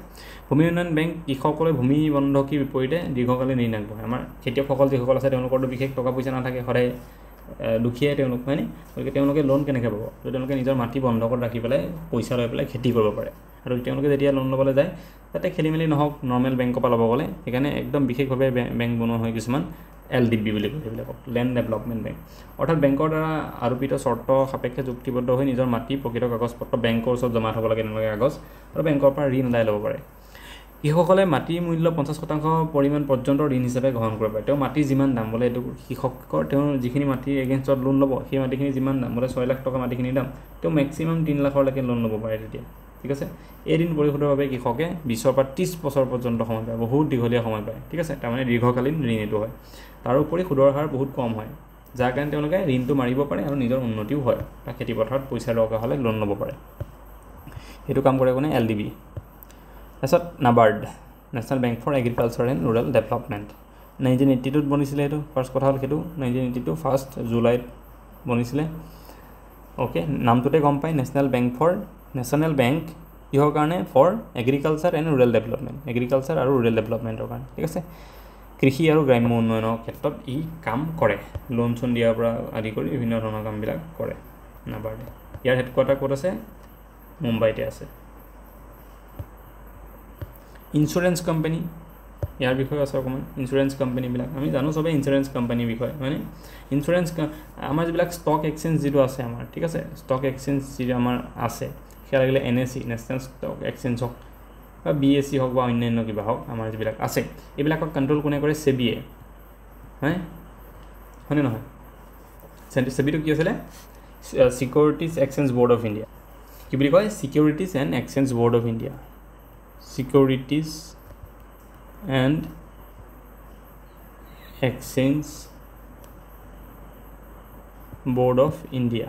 ভূমি উন্নয়ন বেংক কৃষকসকলে ভূমি বন্ধকীৰ বিপৰীতে দীৰ্ঘকালীন ঋণ আগবঢ়ায় আমাৰ খেতিয়কসকল যিসকল আছে তেওঁলোকৰতো বিশেষ টকা পইচা নাথাকে সদায় দুখীয়াই তেওঁলোক হয়নে গতিকে তেওঁলোকে লোন কেনেকৈ পাব যদি তেওঁলোকে নিজৰ মাটি বন্ধকত ৰাখি পেলাই পইচা লৈ পেলাই খেতি কৰিব পাৰে আৰু তেওঁলোকে যেতিয়া লোন ল'বলৈ যায় তাতে খেলি মেলি নহওক নৰ্মেল বেংকৰ পৰা ল'ব গ'লে সেইকাৰণে একদম বিশেষভাৱে বেংক বনোৱা হয় কিছুমান LDB বুলি কয় সেইবিলাকক লেণ্ড ডেভেলপমেণ্ট বেংক অৰ্থাৎ বেংকৰ দ্বাৰা আৰোপিত চৰ্ত সাপেক্ষে চুক্তিবদ্ধ হৈ নিজৰ মাটি প্ৰকৃত কাগজপত্ৰ বেংকৰ ওচৰত জমা থ'ব লাগে তেনেকুৱা কাগজ আৰু বেংকৰ পৰা ঋণ আদায় ল'ব পাৰে কৃষকসকলে মাটিৰ মূল্য 50% পৰিমাণ পৰ্যন্ত ঋণ হিচাপে গ্ৰহণ কৰিব পাৰে তেওঁ মাটিৰ যিমান দাম বোলে এইটো কৃষকৰ তেওঁ যিখিনি মাটিৰ এগেইনষ্টত লোন ল'ব সেই মাটিখিনি যিমান দাম বোলে 6 লাখ টকা মাটিখিনিৰ দাম তেওঁ মেক্সিমাম 3 লাখলৈকে লোন ল'ব পাৰে তেতিয়া ঠিক আছে এই ঋণ পৰিশোধৰ বাবে কৃষকে 20 পৰা 30 বছৰ পৰ্যন্ত সময় পায় বহুত দীঘলীয়া সময় পায় ঠিক আছে তাৰমানে দীৰ্ঘকালীন ঋণ এইটো হয় তাৰোপৰি সুদৰ হাৰ বহুত কম হয় যাৰ কাৰণে তেওঁলোকে ঋণটো মাৰিব পাৰে আৰু নিজৰ উন্নতিও হয় বা খেতিপথাৰত পইচা দৰকাৰ হ'লে লোন ল'ব পাৰে সেইটো কাম কৰে কোনে LDB তাৰপিছত NABARD national bank for agriculture and rural development 1982 বনিছিলে এইটো ফাৰ্ষ্ট কথা হ'ল সেইটো 1982 1 জুলাইত বনিছিলে অ'কে নামটোতে গম পায় নেশ্যনেল বেংক কিহৰ কাৰণে for agriculture and rural development agriculture আৰু ৰুৰেল ডেভেলপমেণ্টৰ কাৰণে ঠিক আছে কৃষি আৰু গ্ৰাম্য উন্নয়নৰ ক্ষেত্ৰত ই কাম কৰে লোন চোন দিয়াৰ পৰা আদি কৰি বিভিন্ন ধৰণৰ কামবিলাক কৰে NABARDে ইয়াৰ হেডকোৱাৰ্টাৰ ক'ত আছে মুম্বাইতে আছে ইঞ্চুৰেঞ্চ কোম্পানী ইয়াৰ বিষয়ে আছে অকণমান ইঞ্চুৰেঞ্চ কোম্পানীবিলাক আমি জানো চবেই ইঞ্চুৰেঞ্চ কোম্পানীৰ বিষয়ে হয়নে ইঞ্চুৰেঞ্চ আমাৰ যিবিলাক ষ্টক এক্সচেঞ্জ যিটো আছে আমাৰ ঠিক আছে ষ্টক এক্সচেঞ্জ যিটো আমাৰ আছে সেয়া লাগিলে NSE নেশ্যনেল ষ্টক এক্সচেঞ্জ হওক বা BSE হওক বা অন্যান্য কিবা হওক আমাৰ যিবিলাক আছে এইবিলাকক কণ্ট্ৰল কোনে কৰে SEBIয়ে হয়নে নহয় SEBIটো কি আছিলে securities exchange board of India কি বুলি কয় securities and exchange board of India Securities and Exchange Board of India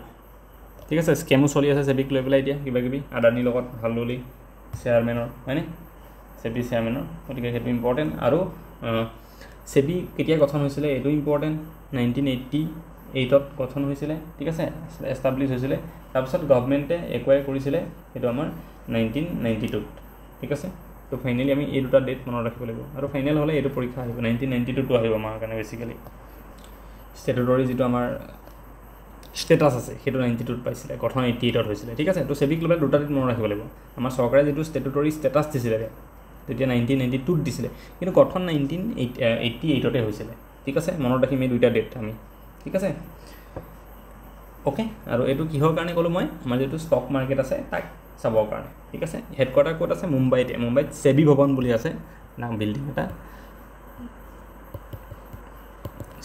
ঠিক আছে স্কেমো চলি আছে SEBIক লৈ পেলাই এতিয়া কিবা কিবি আদানীৰ লগত ভাল বুলি চেয়াৰমেনৰ হয়নে SEBI চেয়াৰমেনৰ গতিকে সেইটো ইম্পৰ্টেণ্ট আৰু SEBI কেতিয়া গঠন হৈছিলে এইটো ইম্পৰ্টেণ্ট 1988ত গঠন হৈছিলে ঠিক আছে এষ্টাব্লিছ হৈছিলে তাৰপিছত গভৰ্ণমেণ্টে একুৱাই কৰিছিলে সেইটো আমাৰ 1992ত ঠিক আছে তো ফাইনেলি আমি এই দুটা ডেট মনত ৰাখিব লাগিব আৰু ফাইনেল হ'লে এইটো পৰীক্ষা আহিব 1992টো আহিব আমাৰ কাৰণে বেছিকেলি ষ্টেটুটৰী যিটো আমাৰ ষ্টেটাছ আছে সেইটো 92ত পাইছিলে গঠন 88ত হৈছিলে ঠিক আছে তো SEBIক লৈ দুটা ডেট মনত ৰাখিব লাগিব আমাৰ চৰকাৰে যিটো ষ্টেটুটৰী ষ্টেটাছ দিছিলে তেতিয়া 1992 দিছিলে কিন্তু গঠন 1988 হৈছিলে ঠিক আছে মনত ৰাখিম এই দুইটা ডেট আমি ঠিক আছে ওকে আৰু এইটো কিহৰ কাৰণে ক'লো মই আমাৰ যেটো ষ্টক মাৰ্কেট আছে তাক চাবৰ কাৰণে ঠিক আছে হেডকোৱাৰ্টাৰ ক'ত আছে মুম্বাইত সেবি ভৱন বুলি আছে নাম বিল্ডিং এটা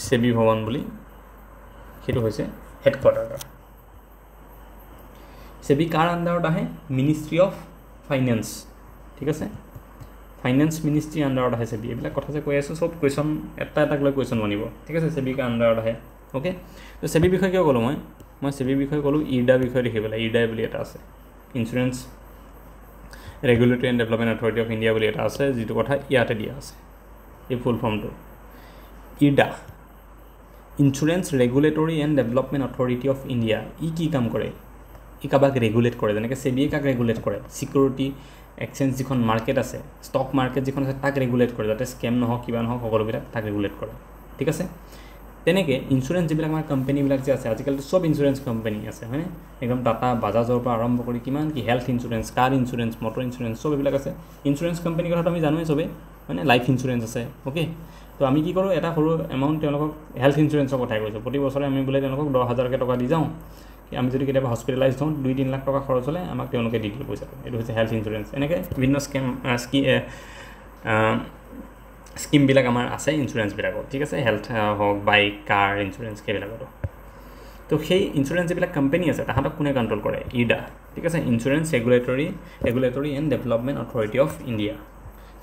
সেবি ভৱন বুলি সেইটো হৈছে হেডকোৱাৰ্টাৰ সেবি কাৰ আন্ডাৰত আহে মিনিষ্ট্ৰি অফ ফাইনেন্স ঠিক আছে ফাইনেন্স মিনিষ্ট্ৰি আন্ডাৰত আহে সেবি এইবিলাক কথা যে কৈ আছো সব কোৱেশ্চন এটা লৈ কোৱেশ্চন বনিব ঠিক আছে সেবি কাৰ আন্ডাৰত আহে ওকে তো সেবি বিষয় কিয় ক'লো মই সেবি বিষয় ক'লো ইৰডা বিষয় দেখিবলৈ ইৰডা বুলি এটা আছে Insurance Regulatory and Development Authority of India বুলি এটা আছে যিটো কথা ইয়াতে দিয়া আছে এই ফুল ফৰ্মটো IRDA Insurance Regulatory and Development Authority of India ই কি কাম কৰে ই কাবাক ৰেগুলেট কৰে যেনেকৈ সেবিয়ে কাক ৰেগুলেট কৰে সিকিউৰিটি এক্সচেঞ্জ যিখন মাৰ্কেট আছে ষ্টক মাৰ্কেট যিখন আছে তাক ৰেগুলেট কৰে যাতে স্কেম নহওক কিবা নহওক সকলোবিলাক তাক ৰেগুলেট কৰে ঠিক আছে তেনেকৈ ইন্স্যুৰেন্স যিবিলাক আমাৰ কোম্পানীবিলাক যে আছে আজিকালিতো সব ইন্স্যুৰেন্স কোম্পানী আছে হয়নে একদম টাটা বাজাজৰ পৰা আৰম্ভ কৰি কিমান কি হেল্থ ইন্স্যুৰেন্স কাৰ ইন্স্যুৰেন্স মটৰ ইন্স্যুৰেন্স সব এইবিলাক আছে ইন্স্যুৰেন্স কোম্পানীৰ কথাটো আমি জানোৱেই চবেই মানে লাইফ ইন্স্যুৰেন্স আছে ওকে তো আমি কি কৰোঁ এটা সৰু এমাউণ্ট তেওঁলোকক হেল্থ ইন্স্যুৰেন্সৰ কথাই কৈছোঁ প্ৰতি বছৰে আমি বোলে তেওঁলোকক 10,000 টকা দি যাওঁ আমি যদি কেতিয়াবা হস্পিটেলাইজ হওঁ 2-3 লাখ টকা খৰচ হ'লে আমাক তেওঁলোকে দি দিয়ে পইচাটো এইটো হৈছে হেল্থ ইন্স্যুৰেন্স এনেকৈ বিভিন্ন স্কিমবিলাক আমাৰ আছে ইন্স্যুৰেন্সবিলাকত ঠিক আছে হেল্থ হওক বাইক কাৰ ইন্স্যুৰেন্স সেইবিলাকতো তো সেই ইন্স্যুৰেন্স যিবিলাক কোম্পানী আছে তাহাঁতক কোনে কণ্ট্ৰল কৰে ইৰডা ঠিক আছে Insurance Regulatory and Development Authority of India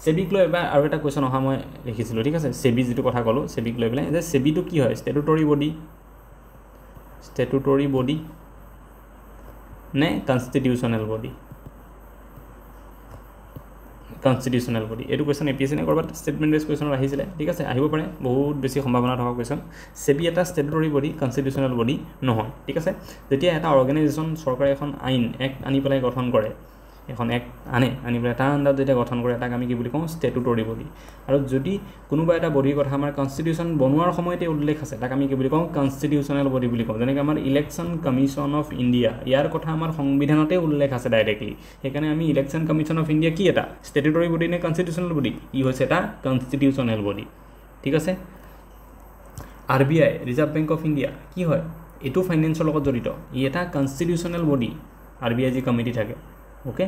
সেবিক লৈ এবাৰ আৰু এটা কুৱেশ্যন অহা মই লিখিছিলোঁ ঠিক আছে সেবি যিটো কথা ক'লোঁ সেবিক লৈ পেলাই যে সেবিটো কি হয় ষ্টেটুটৰী বডি নে কনষ্টিটিউচনেল বডি এইটো কুৱেশ্যন APSC নে ক'ৰবাত ষ্টেটমেণ্ট বেছ কুৱেশ্যনত আহিছিলে ঠিক আছে আহিব পাৰে বহুত বেছি সম্ভাৱনা থকা কুৱেশ্যন সেবি এটা ষ্টেটুটৰী বডি কনষ্টিটিউচনেল বডি নহয় ঠিক আছে যেতিয়া এটা অৰ্গেনাইজেশ্যন চৰকাৰে এখন আইন এক্ট আনি পেলাই গঠন কৰে এখন এক্ট আনি পেলাই তাৰ আণ্ডাৰত যেতিয়া গঠন কৰে তাক আমি কি বুলি কওঁ ষ্টেটুটৰী বডি আৰু যদি কোনোবা এটা বডিৰ কথা আমাৰ কনষ্টিটিউশ্যন বনোৱাৰ সময়তে উল্লেখ আছে তাক আমি কি বুলি কওঁ কনষ্টিটিউচনেল বডি বুলি কওঁ যেনেকৈ আমাৰ ইলেকশ্যন কমিশ্যন অফ ইণ্ডিয়া ইয়াৰ কথা আমাৰ সংবিধানতে উল্লেখ আছে ডাইৰেক্টলি সেইকাৰণে আমি ইলেকশ্যন কমিশ্যন অফ ইণ্ডিয়া কি এটা ষ্টেটুটৰী বডি নে কনষ্টিটিউচনেল বডি ই হৈছে এটা কনষ্টিটিউচনেল বডি ঠিক আছে RBI reserve bank of India কি হয় এইটো ফাইনেন্সৰ লগত জড়িত ই এটা কনষ্টিটিউচনেল বডি RBI যি কমিটি থাকে ওকে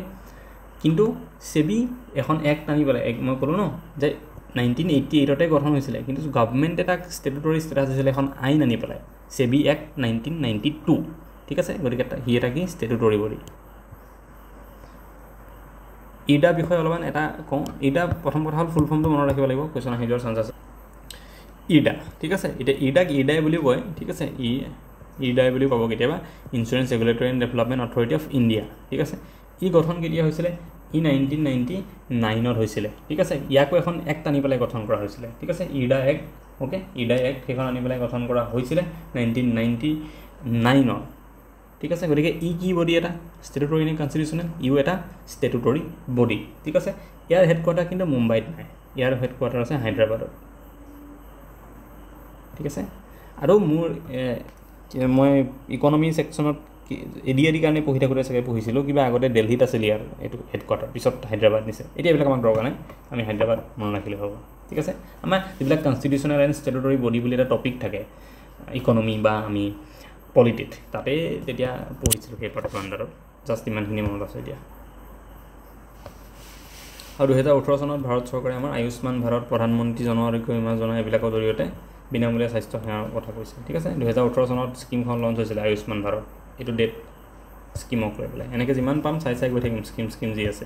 কিন্তু সেবি এখন এক্ট আনি পেলাই মই ক'লোঁ ন যে 1988তে গঠন হৈছিলে কিন্তু গভৰ্ণমেণ্টে তাক ষ্টেটুটৰী ষ্টেটাছ দিছিলে এখন আইন আনি পেলাই সেবি এক্ট 1992 ঠিক আছে গতিকে সি এটা কি ষ্টেটুটৰী বডি ইৰডা বিষয়ে অলপমান এটা কওঁ ইৰডা প্ৰথম কথা হ'ল ফুল ফৰ্মটো মনত ৰাখিব লাগিব কুৱেশ্যন আহি যোৱাৰ চান্স আছে ইৰডা ঠিক আছে এতিয়া ইৰডাক ইৰডাই বুলি কয় ঠিক আছে ইৰডাই বুলি ক'ব কেতিয়াবা insurance Regulatory and Development Authority of India ঠিক আছে ই গঠন কেতিয়া হৈছিলে 1999ত হৈছিলে ঠিক আছে ইয়াকো এখন এক্ট আনি পেলাই গঠন কৰা হৈছিলে ঠিক আছে ইৰডা এক্ট ওকে ইৰডা এক্ট সেইখন আনি পেলাই গঠন কৰা হৈছিলে 1999ত ঠিক আছে গতিকে ই কি বডি এটা ষ্টেটুটৰী নে কনষ্টিটিউচনেল ইও এটা ষ্টেটুটৰী বডি ঠিক আছে ইয়াৰ হেডকোৱাৰ্টাৰ কিন্তু মুম্বাইত নাই ইয়াৰ হেডকোৱাৰ্টাৰ আছে হায়দৰাবাদত ঠিক আছে আৰু মোৰ মই ইকনমি ছেকশ্যনত এডিআৰিৰ কাৰণে পঢ়ি থাকোঁতে চাগে পঢ়িছিলোঁ কিবা আগতে দিল্লীত আছিল ইয়াৰ এইটো হেডকোৱাৰ্টাৰ পিছত হায়দৰাবাদ নিছে এতিয়া এইবিলাক আমাক দৰকাৰ নাই আমি হায়দৰাবাদ মনত ৰাখিলে হ'ব ঠিক আছে আমাৰ যিবিলাক কনষ্টিটিউচনেল এণ্ড ষ্টেটুটৰী বডি বুলি এটা টপিক থাকে ইকনমি বা আমি পলিটিত তাতে তেতিয়া পঢ়িছিলোঁ সেই পাৰ্টৰ আণ্ডাৰত জাষ্ট ইমানখিনি মনত আছে এতিয়া আৰু 2018 চনত ভাৰত চৰকাৰে আমাৰ আয়ুষ্মান ভাৰত প্ৰধানমন্ত্ৰী জন আৰোগ্য বীমা যোজনা এইবিলাকৰ জৰিয়তে বিনামূলীয়া স্বাস্থ্য সেৱাৰ কথা কৈছে ঠিক আছে 2018 চনত স্কিমখন লঞ্চ হৈছিলে আয়ুষ্মান ভাৰত এইটো ডেট স্কিমক লৈ পেলাই এনেকৈ যিমান পাম চাই গৈ থাকিম স্কিম যি আছে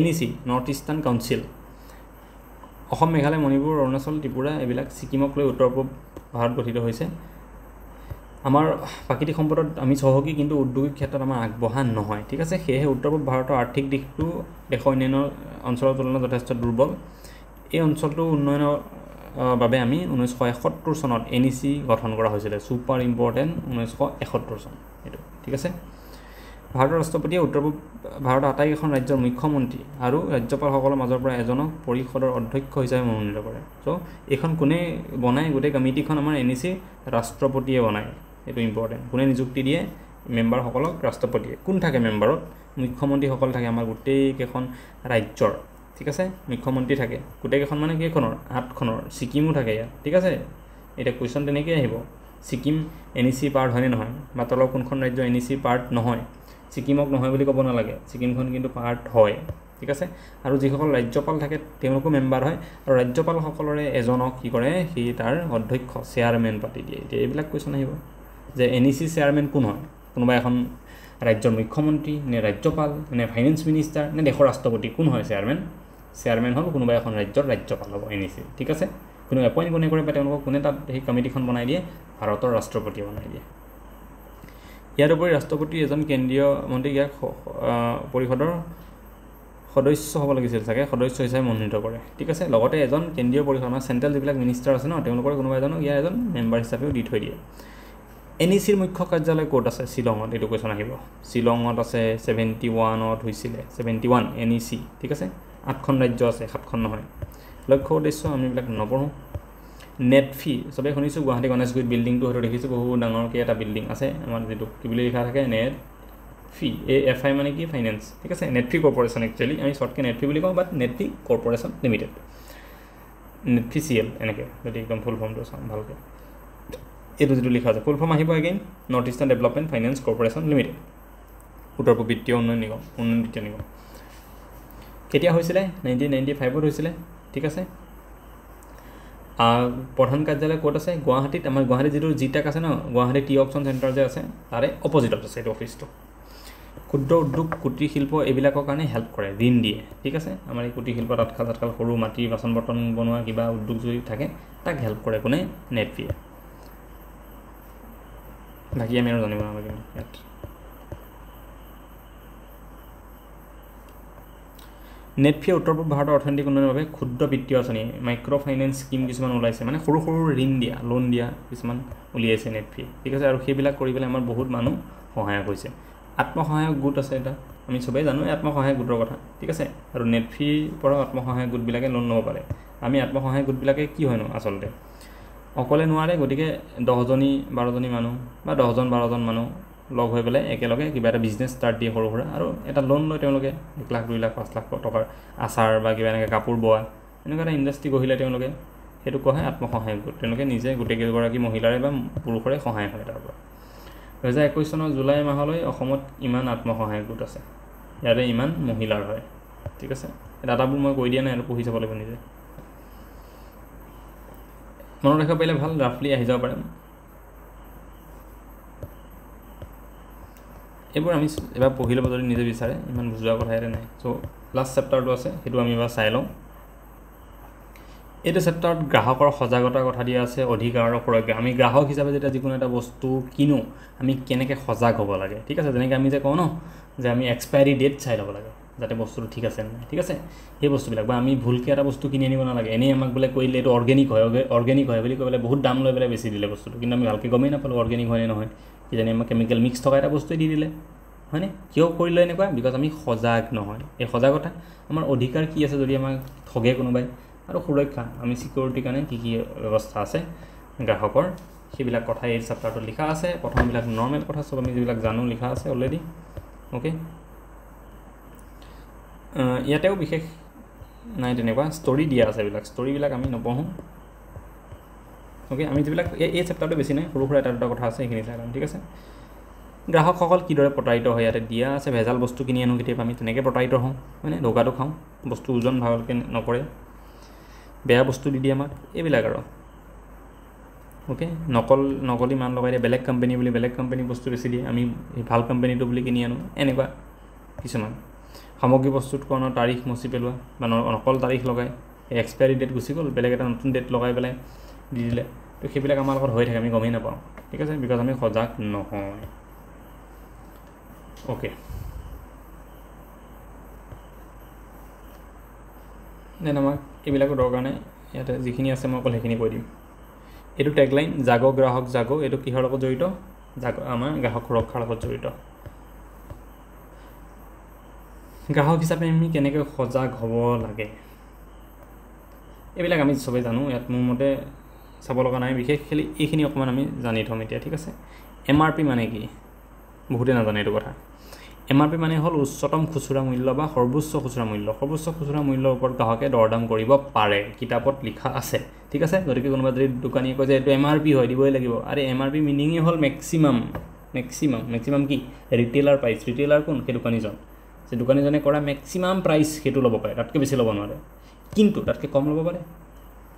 NEC north eastern council Assam Meghalaya Manipur Arunachal Tripura এইবিলাক ছিকিমক লৈ উত্তৰ পূব ভাৰত গঠিত হৈছে আমাৰ প্ৰাকৃতিক সম্পদত আমি চহকী কিন্তু উদ্যোগিক ক্ষেত্ৰত আমাৰ আগবঢ়া নহয় ঠিক আছে সেয়েহে উত্তৰ পূব ভাৰতৰ আৰ্থিক দিশটো দেশৰ অন্যান্য অঞ্চলৰ তুলনাত যথেষ্ট দুৰ্বল এই অঞ্চলটো উন্নয়নৰ বাবে আমি 1971 চনত NEC গঠন কৰা হৈছিলে ছুপাৰ ইম্পৰ্টেণ্ট 1971 চন এইটো ঠিক আছে ভাৰতৰ ৰাষ্ট্ৰপতিয়ে উত্তৰ পূব ভাৰতৰ আটাইকেইখন ৰাজ্যৰ মুখ্যমন্ত্ৰী আৰু ৰাজ্যপালসকলৰ মাজৰ পৰা এজনক পৰিষদৰ অধ্যক্ষ হিচাপে মনোনীত কৰে চ' এইখন কোনে বনায় গোটেই কমিটিখন আমাৰ NEC ৰাষ্ট্ৰপতিয়ে বনায় এইটো ইম্পৰ্টেণ্ট কোনে নিযুক্তি দিয়ে মেম্বাৰসকলক ৰাষ্ট্ৰপতিয়ে কোন থাকে মেম্বাৰত মুখ্যমন্ত্ৰীসকল থাকে আমাৰ গোটেইকেইখন ৰাজ্যৰ ঠিক আছে মুখ্যমন্ত্ৰী থাকে গোটেইকেইখন মানে কেইখনৰ 8খনৰ ছিকিমো থাকে ইয়াত ঠিক আছে এটা কুৱেশ্যন তেনেকৈ আহিব ছিকিম NEC পাৰ্ট হয়নে নহয় বা তলৰ কোনখন ৰাজ্য NEC পাৰ্ট নহয় ছিকিমক নহয় বুলি ক'ব নালাগে ছিকিমখন কিন্তু পাৰ্ট হয় ঠিক আছে আৰু যিসকল ৰাজ্যপাল থাকে তেওঁলোকো মেম্বাৰ হয় আৰু ৰাজ্যপালসকলৰে এজনক কি কৰে সি তাৰ অধ্যক্ষ চেয়াৰমেন পাতি দিয়ে এতিয়া এইবিলাক কুৱেশ্যন আহিব যে NEC চেয়াৰমেন কোন হয় কোনোবা এখন ৰাজ্যৰ মুখ্যমন্ত্ৰী নে ৰাজ্যপাল নে ফাইনেন্স মিনিষ্টাৰ নে দেশৰ ৰাষ্ট্ৰপতি কোন হয় চেয়াৰমেন হ'ল কোনোবা এখন ৰাজ্যৰ ৰাজ্যপাল হ'ব NEC ঠিক আছে কোনো এপইণ্ট কোনে কৰে বা তেওঁলোকক কোনে তাত সেই কমিটিখন বনাই দিয়ে ভাৰতৰ ৰাষ্ট্ৰপতিয়ে বনাই দিয়ে ইয়াৰ উপৰি ৰাষ্ট্ৰপতি এজন কেন্দ্ৰীয় মন্ত্ৰীক ইয়াক পৰিষদৰ সদস্য হ'ব লাগিছিল চাগে সদস্য হিচাপে মনোনীত কৰে ঠিক আছে লগতে এজন কেন্দ্ৰীয় পৰিষদ আমাৰ চেণ্ট্ৰেল যিবিলাক মিনিষ্টাৰ আছে ন তেওঁলোকৰ কোনোবা এজনক ইয়াৰ এজন মেম্বাৰ হিচাপেও দি থৈ দিয়ে NECৰ মুখ্য কাৰ্যালয় ক'ত আছে শ্বিলঙত এইটো কুৱেশ্যন আহিব শ্বিলঙত আছে 71ত হৈছিলে 71 NEC ঠিক আছে 8খন ৰাজ্য আছে 7খন নহয় লক্ষ্য উদ্দেশ্য আমি এইবিলাক নপঢ়োঁ নেট ফি চবেই শুনিছোঁ গুৱাহাটী গণেশগুৰিত বিল্ডিংটো হয়তো দেখিছোঁ বহু ডাঙৰকৈ এটা বিল্ডিং আছে আমাৰ যিটো কি বুলি লিখা থাকে নেট ফি FI মানে কি ফাইনেন্স ঠিক আছে নেট ফি কৰ্পৰেশ্যন একচুৱেলি আমি শ্বৰ্টকৈ নেট ফি বুলি কওঁ বাট নেট ফি কৰ্পৰেশ্যন লিমিটেড নেট ফি CL এনেকৈ যদি একদম ফুল ফৰ্মটো চাওঁ ভালকৈ এইটো যিটো লিখা আছে ফুল ফৰ্ম আহিব again north eastern development finance corporation limited উত্তৰ পূব বিত্তীয় উন্নয়ন বিত্তীয় নিগম কেতিয়া হৈছিলে 1995ত হৈছিলে ঠিক আছে প্ৰধান কাৰ্যালয় ক'ত আছে গুৱাহাটীত আমাৰ গুৱাহাটীত যিটো জিটেক আছে ন গুৱাহাটী টি অপশ্যন চেণ্টাৰ যে আছে তাৰে অপজিটত আছে এইটো অফিচটো ক্ষুদ্ৰ উদ্যোগ কুটিৰ শিল্প এইবিলাকৰ কাৰণে হেল্প কৰে ঋণ দিয়ে ঠিক আছে আমাৰ এই কুটিৰ শিল্প তাঁতশাল সৰু মাটি বাচন বৰ্তন বনোৱা কিবা উদ্যোগ যদি থাকে তাক হেল্প কৰে কোনে নেট ফিয়ে বাকী আমি আৰু জানিব নালাগে ইয়াত নেট ফিয়ে উত্তৰ পূব ভাৰতৰ অৰ্থনৈতিক উন্নয়নৰ বাবে ক্ষুদ্ৰ বিত্তীয় আঁচনি মাইক্ৰ' ফাইনেন্স স্কিম কিছুমান ওলাইছে মানে সৰু সৰু ঋণ দিয়া লোন দিয়া কিছুমান উলিয়াইছে নেট ফি ঠিক আছে আৰু সেইবিলাক কৰি পেলাই আমাৰ বহুত মানুহ সহায়ক হৈছে আত্মসহায়ক গোট আছে এটা আমি চবেই জানো আত্মসহায়ক গোটৰ কথা ঠিক আছে আৰু নেট ফিৰ পৰা আত্মসহায়ক গোটবিলাকে লোন ল'ব পাৰে আমি আত্মসহায়ক গোটবিলাকে কি হয়নো আচলতে অকলে নোৱাৰে গতিকে 10জনী 12জনী মানুহ বা 10জন 12জন মানুহ লগ হৈ পেলাই একেলগে কিবা এটা বিজনেছ ষ্টাৰ্ট দিয়ে সৰু সুৰা আৰু এটা লোন লয় তেওঁলোকে 1 লাখ 2 লাখ 5 লাখ টকাৰ আচাৰ বা কিবা এনেকৈ কাপোৰ বোৱা এনেকুৱা এটা ইণ্ডাষ্ট্ৰি গঢ়িলে তেওঁলোকে সেইটো কোৱা হয় আত্মসহায়ক গোট তেওঁলোকে নিজে গোটেইকেইগৰাকী মহিলাৰে বা পুৰুষৰে সহায় হয় তাৰ পৰা 2021 চনৰ জুলাই মাহলৈ অসমত ইমান আত্মসহায়ক গোট আছে ইয়াৰে ইমান মহিলাৰ হয় ঠিক আছে ডাটাবোৰ মই কৈ দিয়া নাই আৰু পঢ়ি চাব লাগিব নিজে মনত ৰাখিব পাৰিলে ভাল ৰাফলি আহি যাব পাৰে এইবোৰ আমি এবাৰ পঢ়ি ল'ব যদি নিজে বিচাৰে ইমান বুজোৱা কথা ইয়াতে নাই চ' লাষ্ট চেপ্টাৰটো আছে সেইটো আমি এবাৰ চাই লওঁ এইটো চেপ্টাৰত গ্ৰাহকৰ সজাগতাৰ কথা দিয়া আছে অধিকাৰৰ সুৰক্ষা আমি গ্ৰাহক হিচাপে যেতিয়া যিকোনো এটা বস্তু কিনো আমি কেনেকৈ সজাগ হ'ব লাগে ঠিক আছে যেনেকৈ আমি যে কওঁ ন যে আমি এক্সপায়াৰী ডেট চাই ল'ব লাগে যাতে বস্তুটো ঠিক আছে নাই ঠিক আছে সেই বস্তুবিলাক বা আমি ভুলকৈ এটা বস্তু কিনি আনিব নালাগে এনেই আমাক বোলে কৰিলে এইটো অৰ্গেনিক হয় বুলি কৈ পেলাই বহুত দাম লৈ পেলাই বেছি দিলে বস্তুটো কিন্তু আমি ভালকৈ গমেই নাপালোঁ অৰ্গেনিক হয়নে নহয় কিজানি আমাক কেমিকেল মিক্স থকা এটা বস্তুৱে দি দিলে হয়নে কিয় কৰিলে এনেকুৱা বিকজ আমি সজাগ নহয় এই সজাগতা আমাৰ অধিকাৰ কি আছে যদি আমাক ঠগে কোনোবাই আৰু সুৰক্ষা আমি ছিকিউৰিটিৰ কাৰণে কি কি ব্যৱস্থা আছে গ্ৰাহকৰ সেইবিলাক কথা এই চেপ্টাৰটোত লিখা আছে প্ৰথমবিলাক নৰ্মেল কথা চব আমি যিবিলাক জানো লিখা আছে অলৰেডি অ'কে ইয়াতেও বিশেষ নাই তেনেকুৱা ষ্টৰি দিয়া আছে এইবিলাক ষ্টৰিবিলাক আমি নপঢ়োঁ অ'কে আমি যিবিলাক এই চেপ্টাৰটো বেছি নাই সৰু সুৰা এটা দুটা কথা আছে সেইখিনি চাই ল'ম ঠিক আছে গ্ৰাহকসকল কিদৰে প্ৰতাৰিত হয় ইয়াতে দিয়া আছে ভেজাল বস্তু কিনি আনো কেতিয়াবা আমি তেনেকৈ প্ৰতাৰিত হওঁ হয়নে ধোকাটো খাওঁ বস্তু ওজন ভালকৈ নকৰে বেয়া বস্তু দি দিয়ে আমাক এইবিলাক আৰু অ'কে নকলি মান লগাই দিয়ে বেলেগ কোম্পানী বুলি বেলেগ কোম্পানী বস্তু বেছি দিয়ে আমি ভাল কোম্পানীটো বুলি কিনি আনো এনেকুৱা কিছুমান সামগ্ৰী প্ৰস্তুতকৰণৰ তাৰিখ মচি পেলোৱা বা নকল তাৰিখ লগাই এক্সপায়াৰী ডেট গুচি গ'ল বেলেগ এটা নতুন ডেট লগাই পেলাই দি দিলে তো সেইবিলাক আমাৰ লগত হৈ থাকে আমি গমেই নাপাওঁ ঠিক আছে বিকজ আমি সজাগ নহয় অ'কে দেন আমাক এইবিলাকো দৰকাৰ নাই ইয়াতে যিখিনি আছে মই অকল সেইখিনি কৈ দিম এইটো টেগলাইন জাগো গ্ৰাহক জাগো এইটো কিহৰ লগত জড়িত আমাৰ গ্ৰাহক সুৰক্ষাৰ লগত জড়িত গ্ৰাহক হিচাপে আমি কেনেকৈ সজাগ হ'ব লাগে এইবিলাক আমি চবেই জানো ইয়াত মোৰ মতে চাব লগা নাই বিশেষ খালি এইখিনি অকণমান আমি জানি থ'ম এতিয়া ঠিক আছে MRP মানে কি বহুতে নাজানে এইটো কথা MRP মানে হ'ল উচ্চতম খুচুৰা মূল্য বা সৰ্বোচ্চ খুচুৰা মূল্য। সৰ্বোচ্চ খুচুৰা মূল্যৰ ওপৰত গ্ৰাহকে দৰদাম কৰিব পাৰে, কিতাপত লিখা আছে, ঠিক আছে। গতিকে কোনোবা যদি দোকানীয়ে কয় যে এইটো MRP হয়, দিবই লাগিব। আৰে MRP মিনিঙে হ'ল মেক্সিমাম কি ৰিটেইলাৰ প্ৰাইচ। ৰিটেইলাৰ কোন? সেই দোকানীজন। যে দোকানীজনে কৰা মেক্সিমাম প্ৰাইচ সেইটো ল'ব পাৰে, তাতকৈ বেছি ল'ব নোৱাৰে, কিন্তু তাতকৈ কম ল'ব পাৰে।